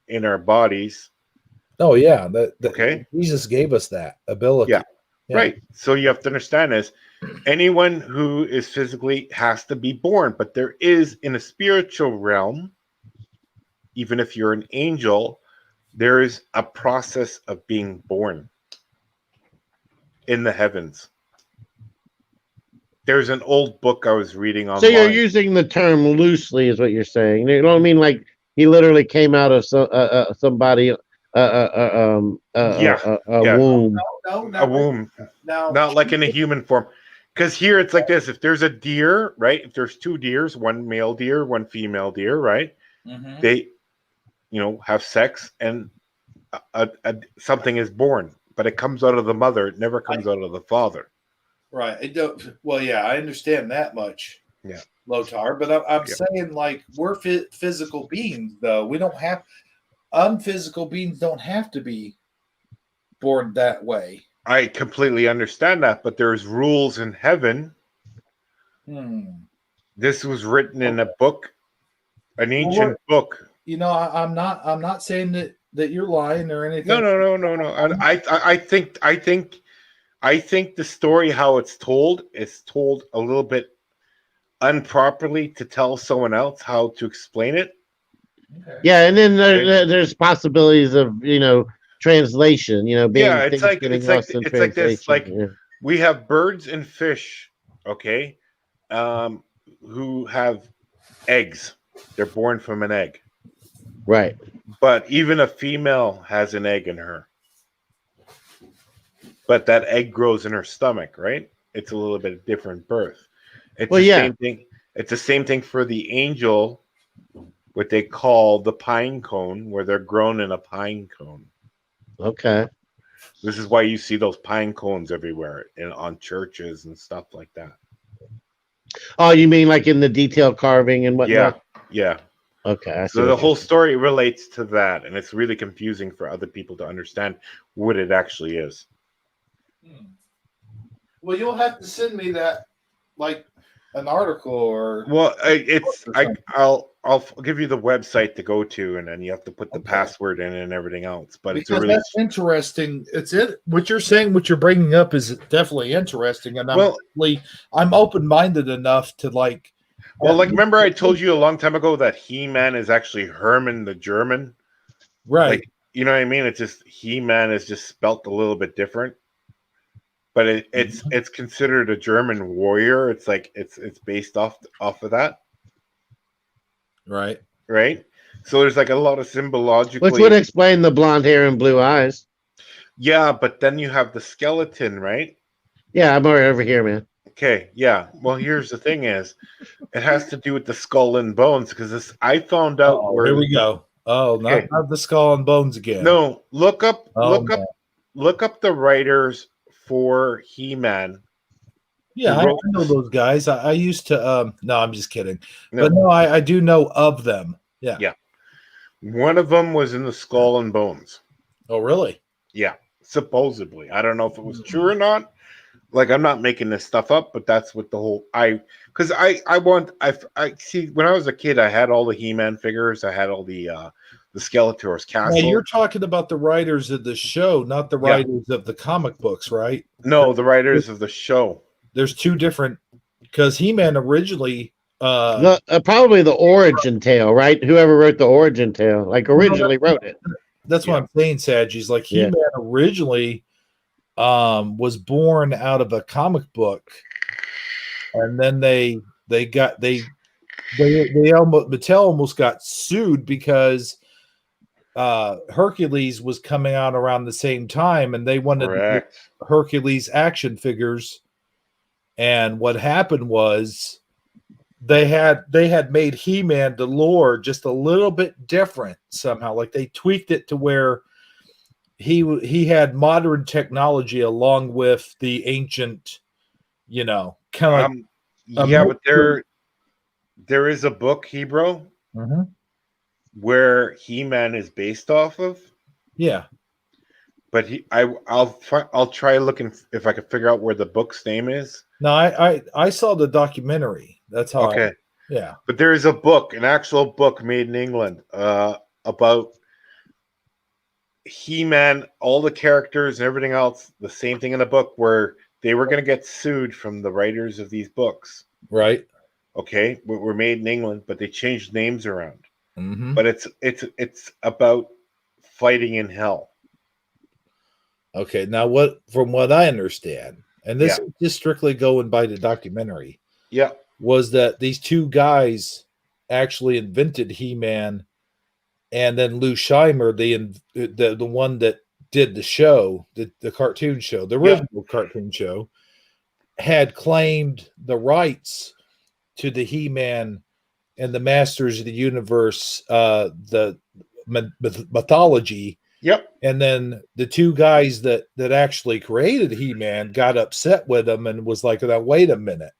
in our bodies. Oh, yeah. Okay. Jesus gave us that ability. Yeah. Yeah. Right. So you have to understand is anyone who is physically has to be born, but there is in a spiritual realm, even if you're an angel, there is a process of being born in the heavens. There's an old book I was reading online. So you're using the term loosely, is what you're saying. You know what I mean? Like he literally came out of somebody yeah, womb. No, a womb, Now, not like in a human form. Because here it's like this: if there's a deer, right? If there's two deers, one male deer, one female deer, right? Mhm. They, have sex, and something is born, but it comes out of the mother. It never comes out of the father. Right. It don't, well, yeah, I understand that much. Yeah. Lothar, but I'm Yeah. saying like we're physical beings, though. We don't have unphysical beings don't have to be born that way. I completely understand that, but there's rules in heaven. This was written in a book, an ancient book. I'm not saying that you're lying or anything. No. I think the story how it's told is told a little bit improperly to tell someone else how to explain it. Okay. Yeah, and then there's possibilities of translation. Being Yeah, things getting lost in it's like this. translation. Like we have birds and fish, okay, who have eggs. They're born from an egg. Right. But even a female has an egg in her. But that egg grows in her stomach, right? It's a little bit different birth. It's the same thing. It's the same thing for the angel, what they call the pine cone, where they're grown in a pine cone. Okay. This is why you see those pine cones everywhere on churches and stuff like that. Oh, you mean like in the detail carving and whatnot? Yeah. Okay. So the whole story relates to that, and it's really confusing for other people to understand what it actually is. Well, you'll have to send me that, like an article or. Well, I'll give you the website to go to, and then you have to put the password in and everything else. But because it's really that's interesting. What you're saying, what you're bringing up is definitely interesting, and I'm open-minded enough to like. Well, like remember I told you a long time ago that He-Man is actually Herman the German, right? Like, you know what I mean? It's just He-Man is just spelt a little bit different, but it's considered a German warrior. It's like it's based off of that, right? So there's like a lot of symbologically, which would explain the blonde hair and blue eyes. Yeah, but then you have the skeleton, right? Yeah, I'm right over here, man. Okay, yeah. Well, here's the thing: is it has to do with the skull and bones because this I found out Oh, here where. we go. Oh, Okay, not the skull and bones again. no, Oh, man. look up the writers for He-Man who Yeah, I wrote know this. those guys. I used to. No, I'm just kidding. But No, no, I do know of them. Yeah. yeah, one of them was in the Skull and Bones. Oh, really? Yeah, supposedly. I don't know if it was true or not. Like I'm not making this stuff up, but that's what the whole because I see when I was a kid I had all the He-Man figures, I had all the Skeletor's Now castle. you're talking about the writers of the show, not the Yeah. writers of the comic books, right? No, the writers of the show. There's two different because He-Man originally Probably the origin tale, right? Whoever wrote the origin tale, like originally wrote it. that's what Yeah. I'm saying, Sagi's like Yeah. He-Man originally was born out of a comic book, and then they almost Mattel almost got sued because Hercules was coming out around the same time, and they wanted to get Correct. Hercules action figures. And what happened was they had made He-Man the lore just a little bit different somehow. Like they tweaked it to where he had modern technology along with the ancient, kind of like Yeah, but there is a book, Hebrew, Mhm. where He-Man is based off of. Yeah. But I'll try looking if I can figure out where the book's name is. No, I saw the documentary. That's how. Okay. Yeah. But there is a book, an actual book made in England, about He-Man, all the characters and everything else. The same thing in the book where they were going to get sued from the writers of these books. Right. Okay, were made in England, but they changed names around. Mm-hmm. But it's about fighting in hell. Okay. Now, from what I understand, and this is just strictly going by the documentary, Yeah. was that these two guys actually invented He-Man, and then Lou Scheimer, the one that did the show, the cartoon show, the original cartoon show, had claimed the rights to the He-Man and the Masters of the Universe, the mythology. Yep. And then the two guys that actually created He-Man got upset with him and was like, "Now wait a minute,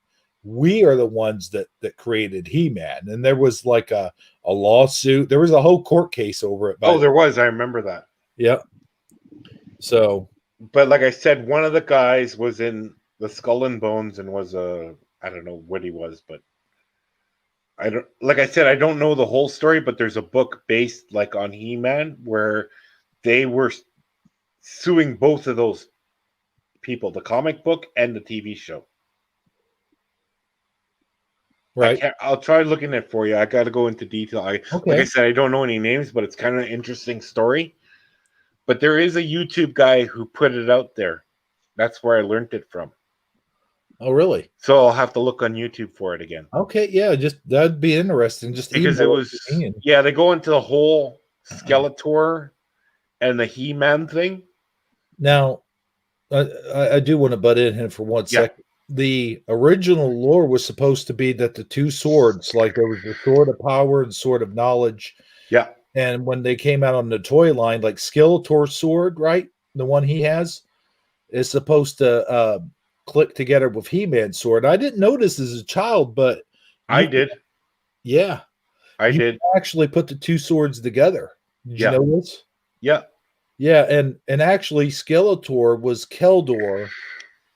we are the ones that created He-Man." And there was like a lawsuit. There was a whole court case over it. There was. I remember that. Yep. So, but like I said, one of the guys was in the Skull and Bones and was I don't know what he was, but I don't. Like I said, I don't know the whole story, but there's a book based like on He-Man where they were suing both of those people, the comic book and the TV show. right. I'll try looking it for you. I got to go into detail. Like I said, I don't know any names, but it's kind of an interesting story. But there is a YouTube guy who put it out there. That's where I learned it from. Oh, really? So I'll have to look on YouTube for it again. Okay, yeah, just that'd be interesting. Just because it was, they go into the whole Skeletor and the He-Man thing. Now, I do want to butt in here for 1 second. The original lore was supposed to be that the two swords, like there was the sword of power and sword of knowledge. Yeah. And when they came out on the toy line, like Skeletor's sword, right? The one he has is supposed to click together with He-Man's sword. I didn't notice as a child, but I did. Yeah. I did. Actually put the two swords together. Did you know this? Yeah. Yeah, and actually Skeletor was Keldor,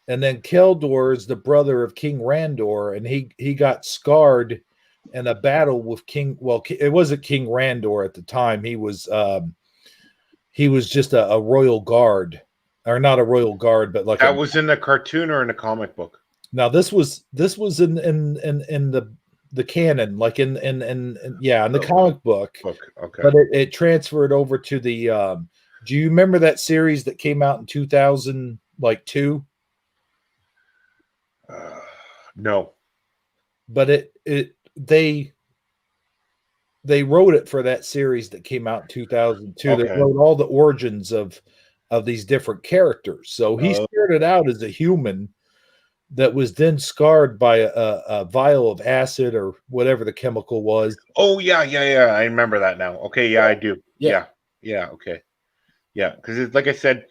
and then Keldor is the brother of King Randor, and he got scarred in a battle with King. Well, it wasn't King Randor at the time. He was just a royal guard, or not a royal guard, but like that was in the cartoon or in the comic book. Now this was in the canon, like in the comic book. Okay, but it transferred over to the. Do you remember that series that came out in 2002? No. But they wrote it for that series that came out in 2002. Okay. They wrote all the origins of of these different characters. So he Oh. started out as a human that was then scarred by a vial of acid or whatever the chemical was. Oh yeah. I remember that now. Okay, yeah, I do. Yeah. Yeah. Okay. Yeah, because like I said,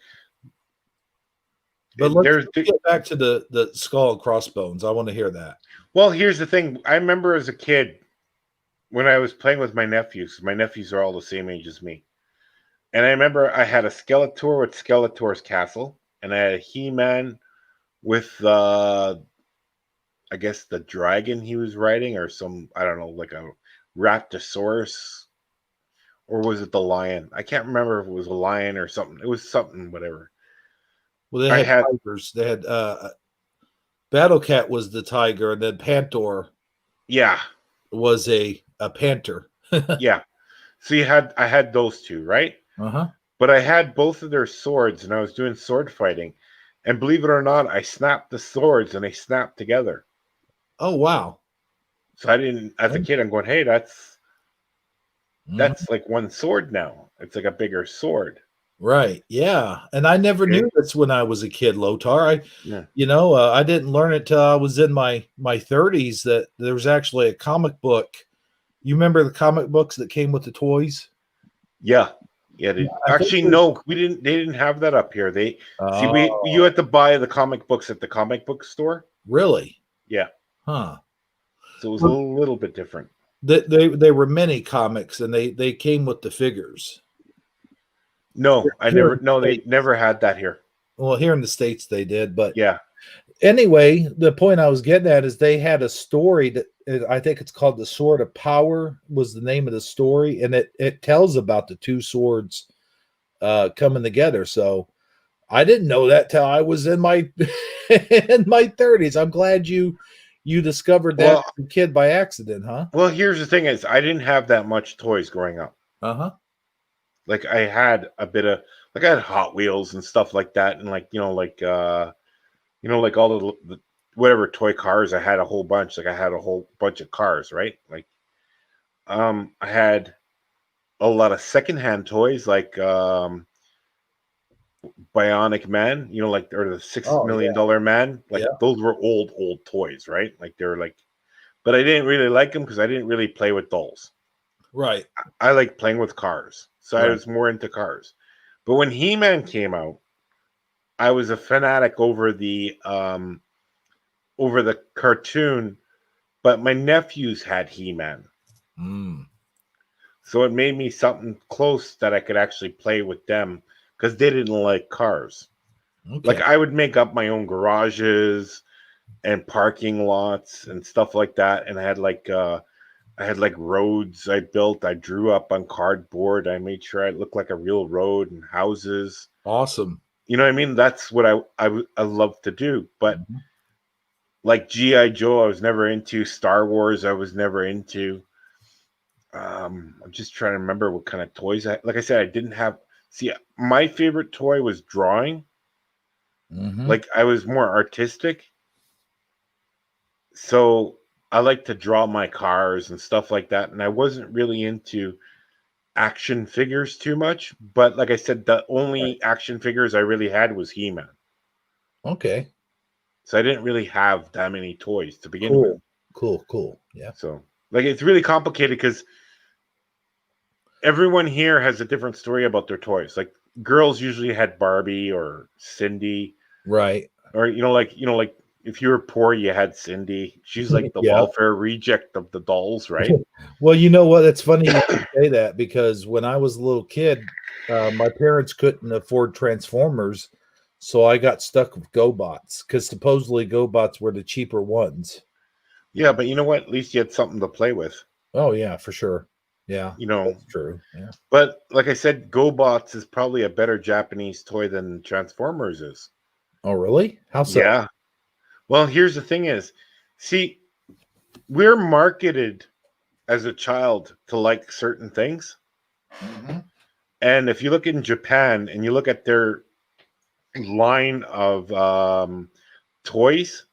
But let's there's get back to the skull and crossbones. I want to hear that. well, here's the thing. I remember as a kid when I was playing with my nephews. My nephews are all the same age as me, and I remember I had a Skeletor with Skeletor's castle, and I had a He-Man with I guess the dragon he was riding, or some I don't know, like a Raptosaurus, or was it the lion? I can't remember if it was a lion or something. It was something, whatever. Well, they I had had tigers. They had Battle Cat was the tiger, and then Pantor yeah, was a panther. yeah. So I had those two, right? Uh-huh. But I had both of their swords, and I was doing sword fighting. And believe it or not, I snapped the swords, and they snapped together. Oh wow. So I didn't, as a kid, I'm going, hey, that's Mhm. like one sword now. It's like a bigger sword. Right. Yeah. And I never Okay. knew this when I was a kid, Lothar. Yeah. I didn't learn it till I was in my 30s that there was actually a comic book. You remember the comic books that came with the toys? Yeah. Yeah. I think Actually, there's no, we didn't. They didn't have that up here. They see you Oh, had to buy the comic books at the comic book store. really? Yeah. Huh. So it was a Well, little bit different. they were mini comics and they came with the figures. No, I Here never. in No, the they States. never had that here. Well, here in the States they did, but Yeah. anyway, the point I was getting at is they had a story that I think it's called The Sword of Power was the name of the story, and it tells about the two swords coming together. So I didn't know that till I was in my in my 30s. I'm glad you discovered that Well, as a kid by accident, huh? well, here's the thing: is I didn't have that much toys growing up. Uh-huh. Like I had a bit of like I had Hot Wheels and stuff like that, and like like all the whatever toy cars. I had a whole bunch. Like I had a whole bunch of cars, right? Like I had a lot of secondhand toys, like Bionic Man, like or the six Oh million yeah, dollar man. Like yeah. those were old toys, right? Like they're like, but I didn't really like them because I didn't really play with dolls. Right. I like playing with cars, so I Right. was more into cars. But when He Man came out, I was a fanatic over the cartoon, but my nephews had He Man, Mm, so it made me something close that I could actually play with them because they didn't like cars. Like okay. I would make up my own garages and parking lots and stuff like that, and I had like roads I built. I drew up on cardboard. I made sure it looked like a real road and houses. Awesome. You know what I mean? That's what I love to do. But Mhm. like GI Joe, I was never into Star Wars. I was never into. I'm just trying to remember what kind of toys like I said, I didn't have. See, my favorite toy was drawing. Mhm. Like I was more artistic, so I like to draw my cars and stuff like that. And I wasn't really into action figures too much. But like I said, the Right. only action figures I really had was He Man. Okay. So I didn't really have that many toys to begin with. Cool. Cool. Yeah. So like it's really complicated because everyone here has a different story about their toys. Like girls usually had Barbie or Cindy, Right. or like if you were poor, you had Cindy. She's like the Yeah. welfare reject of the dolls, right? Well, you know what? It's funny you should say that because when I was a little kid, my parents couldn't afford Transformers, so I got stuck with GoBots because supposedly GoBots were the cheaper ones. Yeah, but you know what? At least you had something to play with. Oh yeah, for sure. Yeah, You know, that's true. Yeah. but like I said, GoBots is probably a better Japanese toy than Transformers is. Oh really? How so? Yeah. Well, here's the thing is, see, we're marketed as a child to like certain things. Mhm. And if you look in Japan and you look at their line of toys,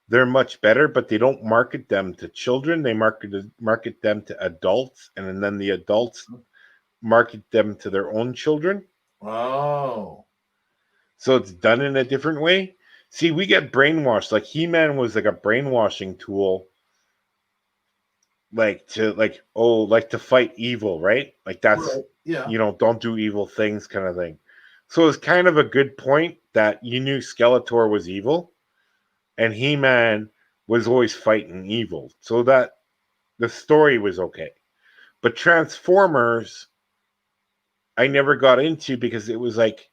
they're much better, but they don't market them to children. They market them to adults, and then the adults market them to their own children. Oh. so it's done in a different way. See, we get brainwashed. Like He-Man was like a brainwashing tool, like to fight evil, right? Like that's Yeah. don't do evil things kind of thing. So it's kind of a good point that you knew Skeletor was evil, and He-Man was always fighting evil, so that the story was okay. But Transformers, I never got into because it was like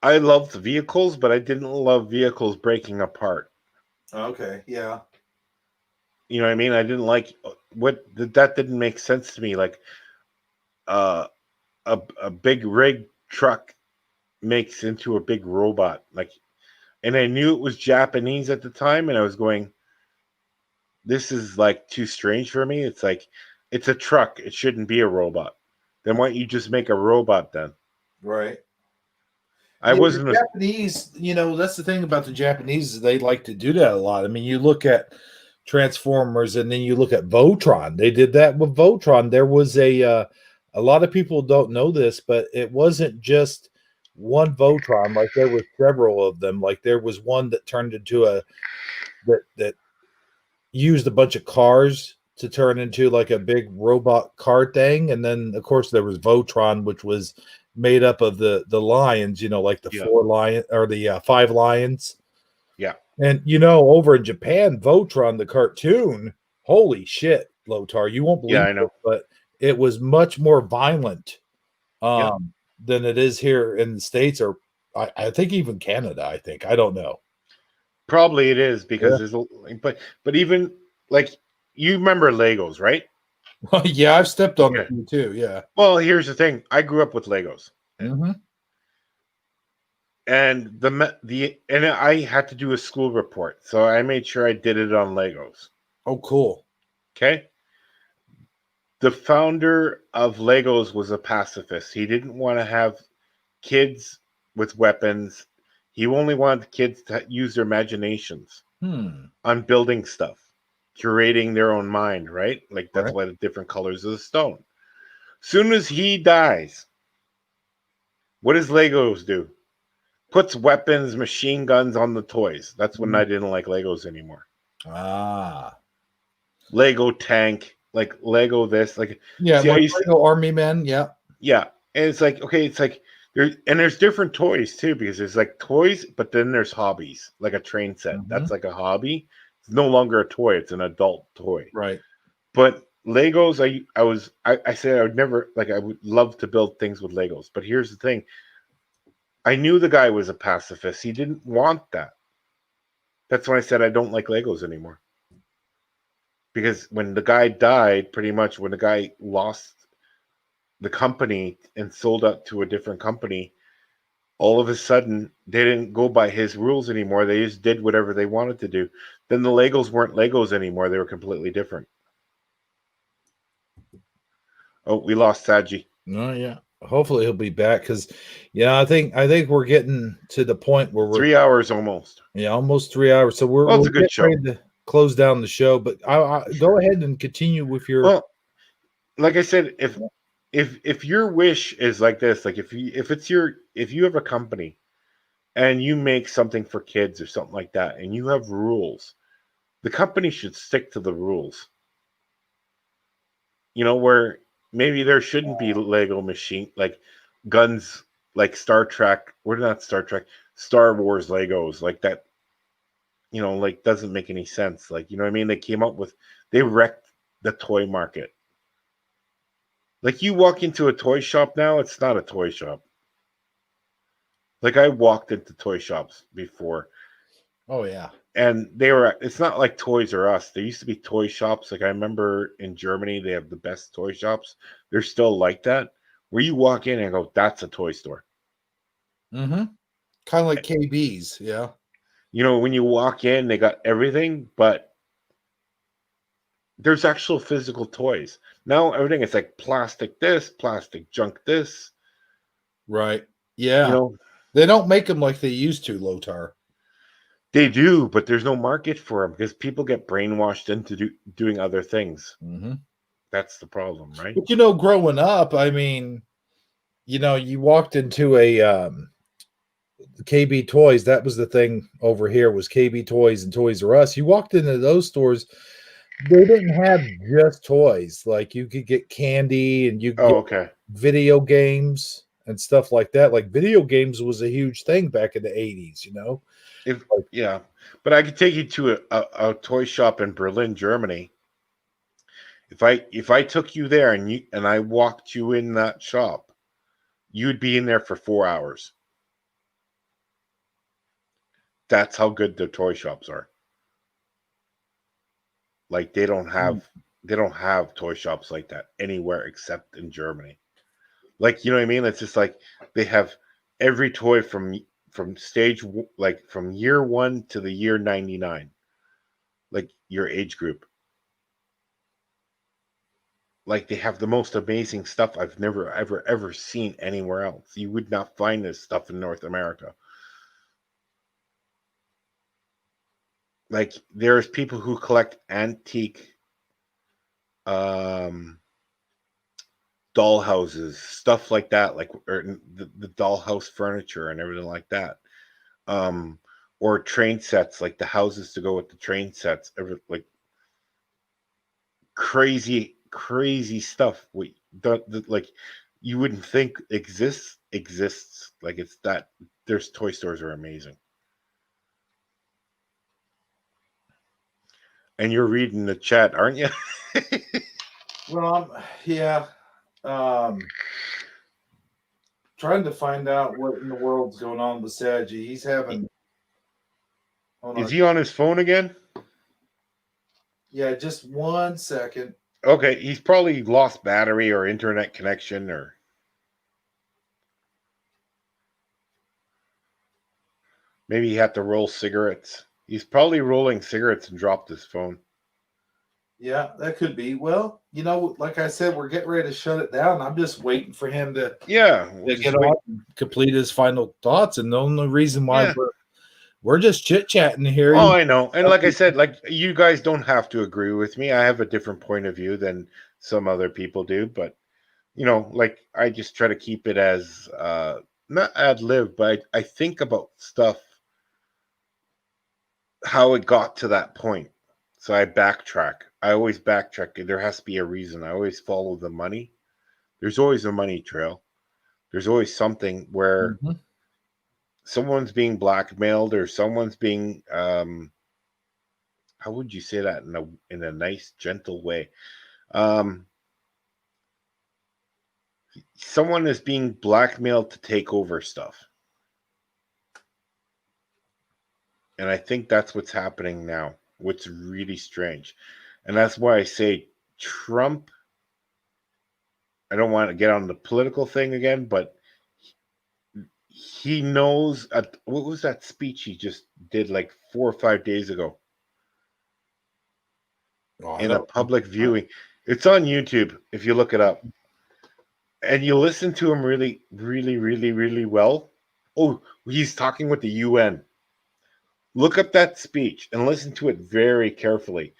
I loved vehicles, but I didn't love vehicles breaking apart. Okay. Yeah. You know what I mean? I didn't like that didn't make sense to me. Like uh, a big rig truck makes into a big robot. Like, and I knew it was Japanese at the time, and I was going, this is like too strange for me. It's like it's a truck. It shouldn't be a robot. Then why don't you just make a robot then? Right. I Yeah, wasn't the Japanese, that's the thing about the Japanese, is they like to do that a lot. I mean, you look at Transformers and then you look at Voltron. They did that with Voltron. There was a lot of people don't know this, but it wasn't just one Voltron. Like there was several of them. Like there was one that turned into that used a bunch of cars to turn into like a big robot car thing. And then of course there was Voltron, which was made up of the lions, like the Yeah. 4 lion or the 5 lions. Yeah. And over in Japan, Voltron the cartoon, holy shit, Lothar, you won't Yeah, believe I know. it, but it was much more violent Yeah. than it is here in the States, or I think even Canada. I don't know. Probably it is because Yeah. there's but even like you remember Legos, right? Yeah, I've stepped on Okay. them too. Yeah. Well, here's the thing. I grew up with Legos. Mm-hmm. And and I had to do a school report, so I made sure I did it on Legos. Oh, cool. Okay. The founder of Legos was a pacifist. He didn't want to have kids with weapons. He only wanted kids to use their imaginations on building stuff, curating their own mind, right? Like that's Right. why the different colors of the stone. Soon as he dies, what does Legos do? Puts weapons, machine guns on the toys. That's when I didn't like Legos anymore. Ah. Lego tank, like Lego this, like Yeah, see, I like used to, Lego Army Men. Yeah. yeah, and it's like okay, it's like there's different toys too because there's like toys, but then there's hobbies, like a train set. Mhm. That's like a hobby. It's no longer a toy; it's an adult toy. Right. But Legos, I said I would never like I would love to build things with Legos, but here's the thing: I knew the guy was a pacifist. He didn't want that. That's when I said I don't like Legos anymore. Because when the guy died, pretty much when the guy lost the company and sold out to a different company, all of a sudden they didn't go by his rules anymore. They just did whatever they wanted to do. Then the Legos weren't Legos anymore. They were completely different. Oh, we lost Sagi. Oh yeah. Hopefully he'll be back because I think we're getting to the point where we're 3 hours almost. almost 3 hours. So we're It's a good getting show. ready to close down the show. But I go ahead and continue with your. Well, like I said, if your wish is like this, like if you have a company and you make something for kids or something like that, and you have rules, the company should stick to the rules. Where maybe there shouldn't be Lego machine like guns like Star Trek. We're not Star Trek, Star Wars Legos like that. Like doesn't make any sense. Like what I mean, they wrecked the toy market. Like you walk into a toy shop now, it's not a toy shop. Like I walked into toy shops before. Oh yeah. And it's not like Toys R Us. There used to be toy shops. Like I remember in Germany, they have the best toy shops. They're still like that, where you walk in and go, that's a toy store. Mm-hmm. Kind of like KB's, yeah. When you walk in, they got everything, but there's actual physical toys. Now everything is like plastic this, plastic junk this. Right. Yeah. They don't make them like they used to, Lothar. They do, but there's no market for them because people get brainwashed into doing other things. Mm-hmm. That's the problem, right? But growing up, I mean, you walked into KB Toys, that was the thing over here, was KB Toys and Toys R Us. You walked into those stores, they didn't have just toys. Like you could get candy and you could Oh, get okay. video games and stuff like that. Like video games was a huge thing back in the 80s, you know? If yeah, but I could take you to a toy shop in Berlin, Germany. If I took you there and I walked you in that shop, you'd be in there for 4 hours. That's how good the toy shops are. Like they don't have toy shops like that anywhere except in Germany. Like, you know what I mean? It's just like they have every toy from like from year 1 to the year 99, like your age group. Like they have the most amazing stuff I've never ever seen anywhere else. You would not find this stuff in North America. Like there's people who collect antique dollhouses, stuff like that, like or the dollhouse furniture and everything like that. Or train sets, like the houses to go with the train sets, like crazy stuff. Like you wouldn't think exists. Like it's that. There's toy stores are amazing. And you're reading the chat, aren't you? Well, yeah. Trying to find out what in the world's going on with Sagi. He's having. Is he on his phone again? Yeah, just 1 second. Okay, he's probably lost battery or internet connection, or maybe he had to roll cigarettes. He's probably rolling cigarettes and dropped his phone. Yeah, that could be. Well, you know, like I said, we're getting ready to shut it down. I'm just waiting for him to get on and complete his final thoughts. And the only reason why we're just chit chatting here. Oh, I know. And like I said, like you guys don't have to agree with me. I have a different point of view than some other people do, but you know, like I just try to keep it as not ad lib, but I think about stuff, how it got to that point. So I backtrack. I always backtrack. There has to be a reason. I always follow the money. There's always a money trail. There's always something where someone's being blackmailed or someone's being how would you say that in a nice, gentle way? Someone is being blackmailed to take over stuff. And I think that's what's happening now, what's really strange. And that's why I say Trump, I don't want to get on the political thing again, but he knows, what was that speech he just did like 4 or 5 days ago? In a public viewing. It's on YouTube if you look it up. And you listen to him really, really, really, really well. Oh, he's talking with the UN. Look up that speech and listen to it very carefully.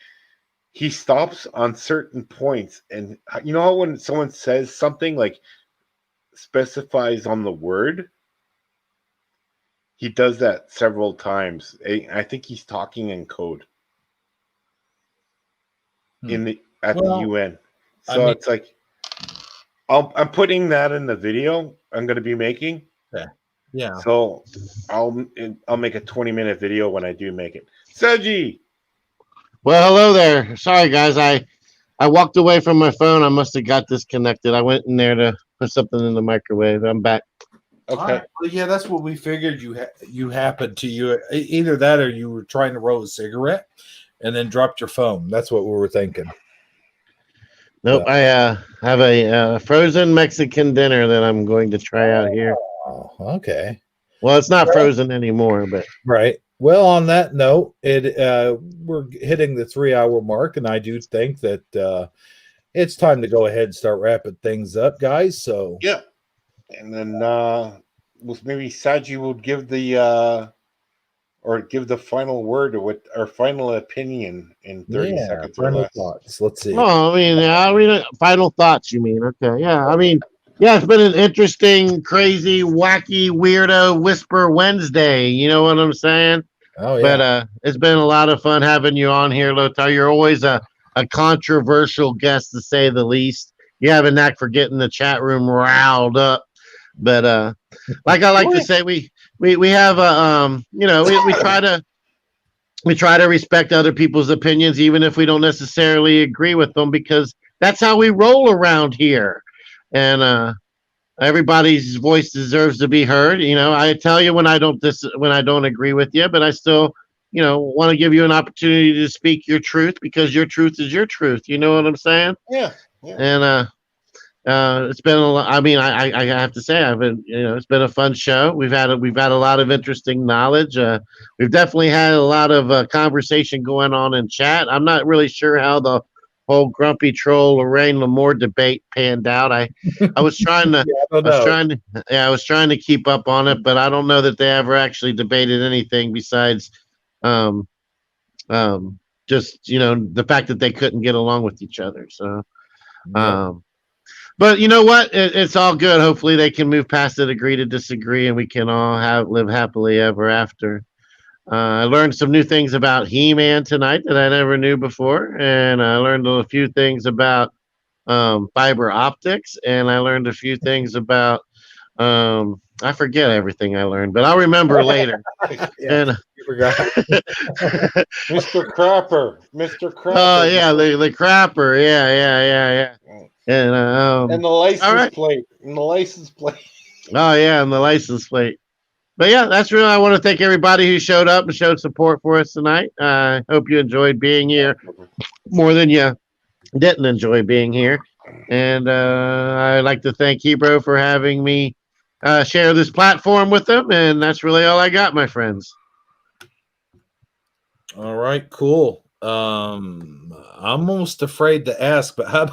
He stops on certain points, and you know how when someone says something, like specifies on the word, he does that several times. I think he's talking in code at the UN. So it's like I'm putting that in the video I'm going to be making. Yeah. So I'll make a 20-minute video when I do make it. Sagi. Well, hello there. Sorry, guys. I walked away from my phone. I must have got disconnected. I went in there to put something in the microwave. I'm back. Okay. Right. Well, yeah, that's what we figured. You happened to you either that or you were trying to roll a cigarette and then dropped your phone. That's what we were thinking. Nope. I have a frozen Mexican dinner that I'm going to try out here. Oh, okay. Well, it's not frozen anymore, but right. Well, on that note, we're hitting the 3-hour mark, and I do think that it's time to go ahead and start wrapping things up, guys. So yeah, and then maybe Sagi will give the final word or final opinion in 30 seconds or final less. thoughts. Let's see. I mean, final thoughts. You mean? Okay, yeah. I mean, Yeah, it's been an interesting, crazy, wacky, weirdo Whisper Wednesday. You know what I'm saying? Oh yeah. But it's been a lot of fun having you on here, Lothar. You're always a controversial guest, to say the least. You have a knack for getting the chat room riled up. But like I like to say, we have a we try to respect other people's opinions, even if we don't necessarily agree with them, because that's how we roll around here. And everybody's voice deserves to be heard. I tell you when I don't agree with you, but I still, want to give you an opportunity to speak your truth, because your truth is your truth. You know what I'm saying? Yeah. And it's been a lot. I mean, I have to say, it's been a fun show. We've had a lot of interesting knowledge. We've definitely had a lot of conversation going on in chat. I'm not really sure how the whole grumpy troll Lorraine Lamore debate panned out. I was trying to, I don't know. I was trying to keep up on it, but I don't know that they ever actually debated anything besides, um, just the fact that they couldn't get along with each other. So, but you know what? It's all good. Hopefully, they can move past it, agree to disagree, and we can all live happily ever after. I learned some new things about He-Man tonight that I never knew before, and I learned a few things about fiber optics, and I learned a few things about I forget everything I learned, but I'll remember later. Yeah, And you forgot. Mr. Crapper. Mr. Crapper. oh yeah, the crapper, yeah. And the all right. plate. And the license plate. Oh yeah, and the license plate. But yeah, that's really. I want to thank everybody who showed up and showed support for us tonight. I hope you enjoyed being here more than you didn't enjoy being here. And I'd like to thank Hebro for having me share this platform with them. And that's really all I got, my friends. All right, cool. I'm almost afraid to ask, but how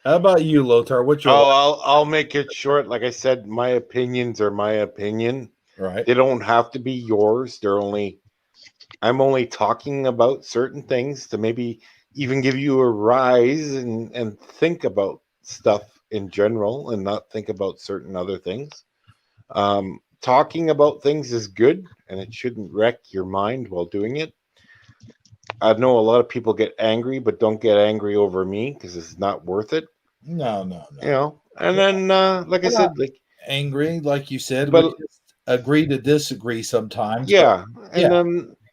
about you, Lothar? What's your I'll make it short. Like I said, my opinions are my opinion. right? They don't have to be yours. I'm only talking about certain things to maybe even give you a rise and think about stuff in general and not think about certain other things. Talking about things is good, and it shouldn't wreck your mind while doing it. I know a lot of people get angry, but don't get angry over me, because it's not worth it. No. And then, like I said, like Angry, like you said, but we just agree to disagree sometimes. yeah, yeah.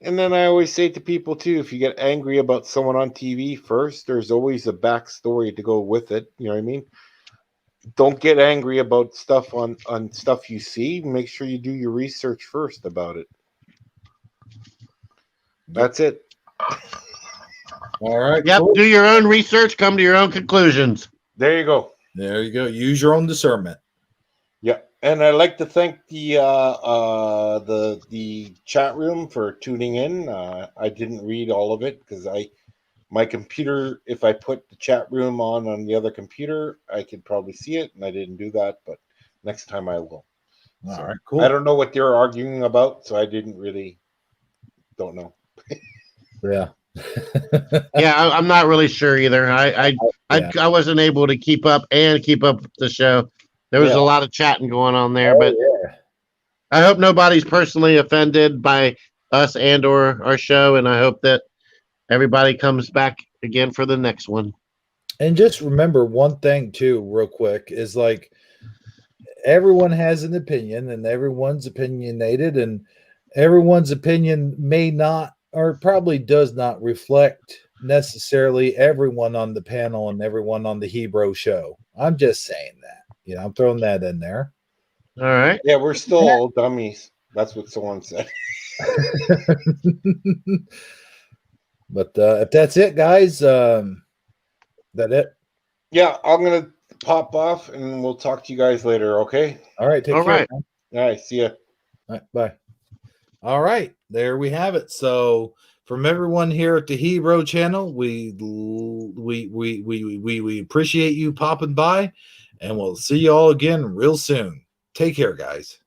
And then I always say to people too, if you get angry about someone on TV first, there's always a backstory to go with it. You know what I mean? Don't get angry about stuff on stuff you see. Make sure you do your research first about it. That's it. All right. Yep. Cool. Do your own research. Come to your own conclusions. There you go. There you go. Use your own discernment. Yeah, and I'd like to thank the chat room for tuning in. I didn't read all of it because my computer. If I put the chat room on the other computer, I could probably see it, and I didn't do that. But next time I will. All So, right. Cool. I don't know what they're arguing about, so I don't know. Yeah. Yeah, I'm not really sure either. I wasn't able to keep up with the show. There was a lot of chatting going on there, but I hope nobody's personally offended by us and or our show, and I hope that everybody comes back again for the next one. And just remember one thing too, real quick, is like everyone has an opinion, and everyone's opinionated, and everyone's opinion may not or probably does not reflect necessarily everyone on the panel and everyone on the Hebrew show. I'm just saying that. I'm throwing that in there. All right. Yeah, we're still all dummies. That's what someone said. But if that's it, guys, that it? Yeah, I'm gonna pop off, and we'll talk to you guys later. Okay. All right. Take care. Right. Man. All right. See ya. All right, bye. All right, there we have it. So from everyone here at the Hebrew channel, we appreciate you popping by, and we'll see you all again real soon. Take care, guys.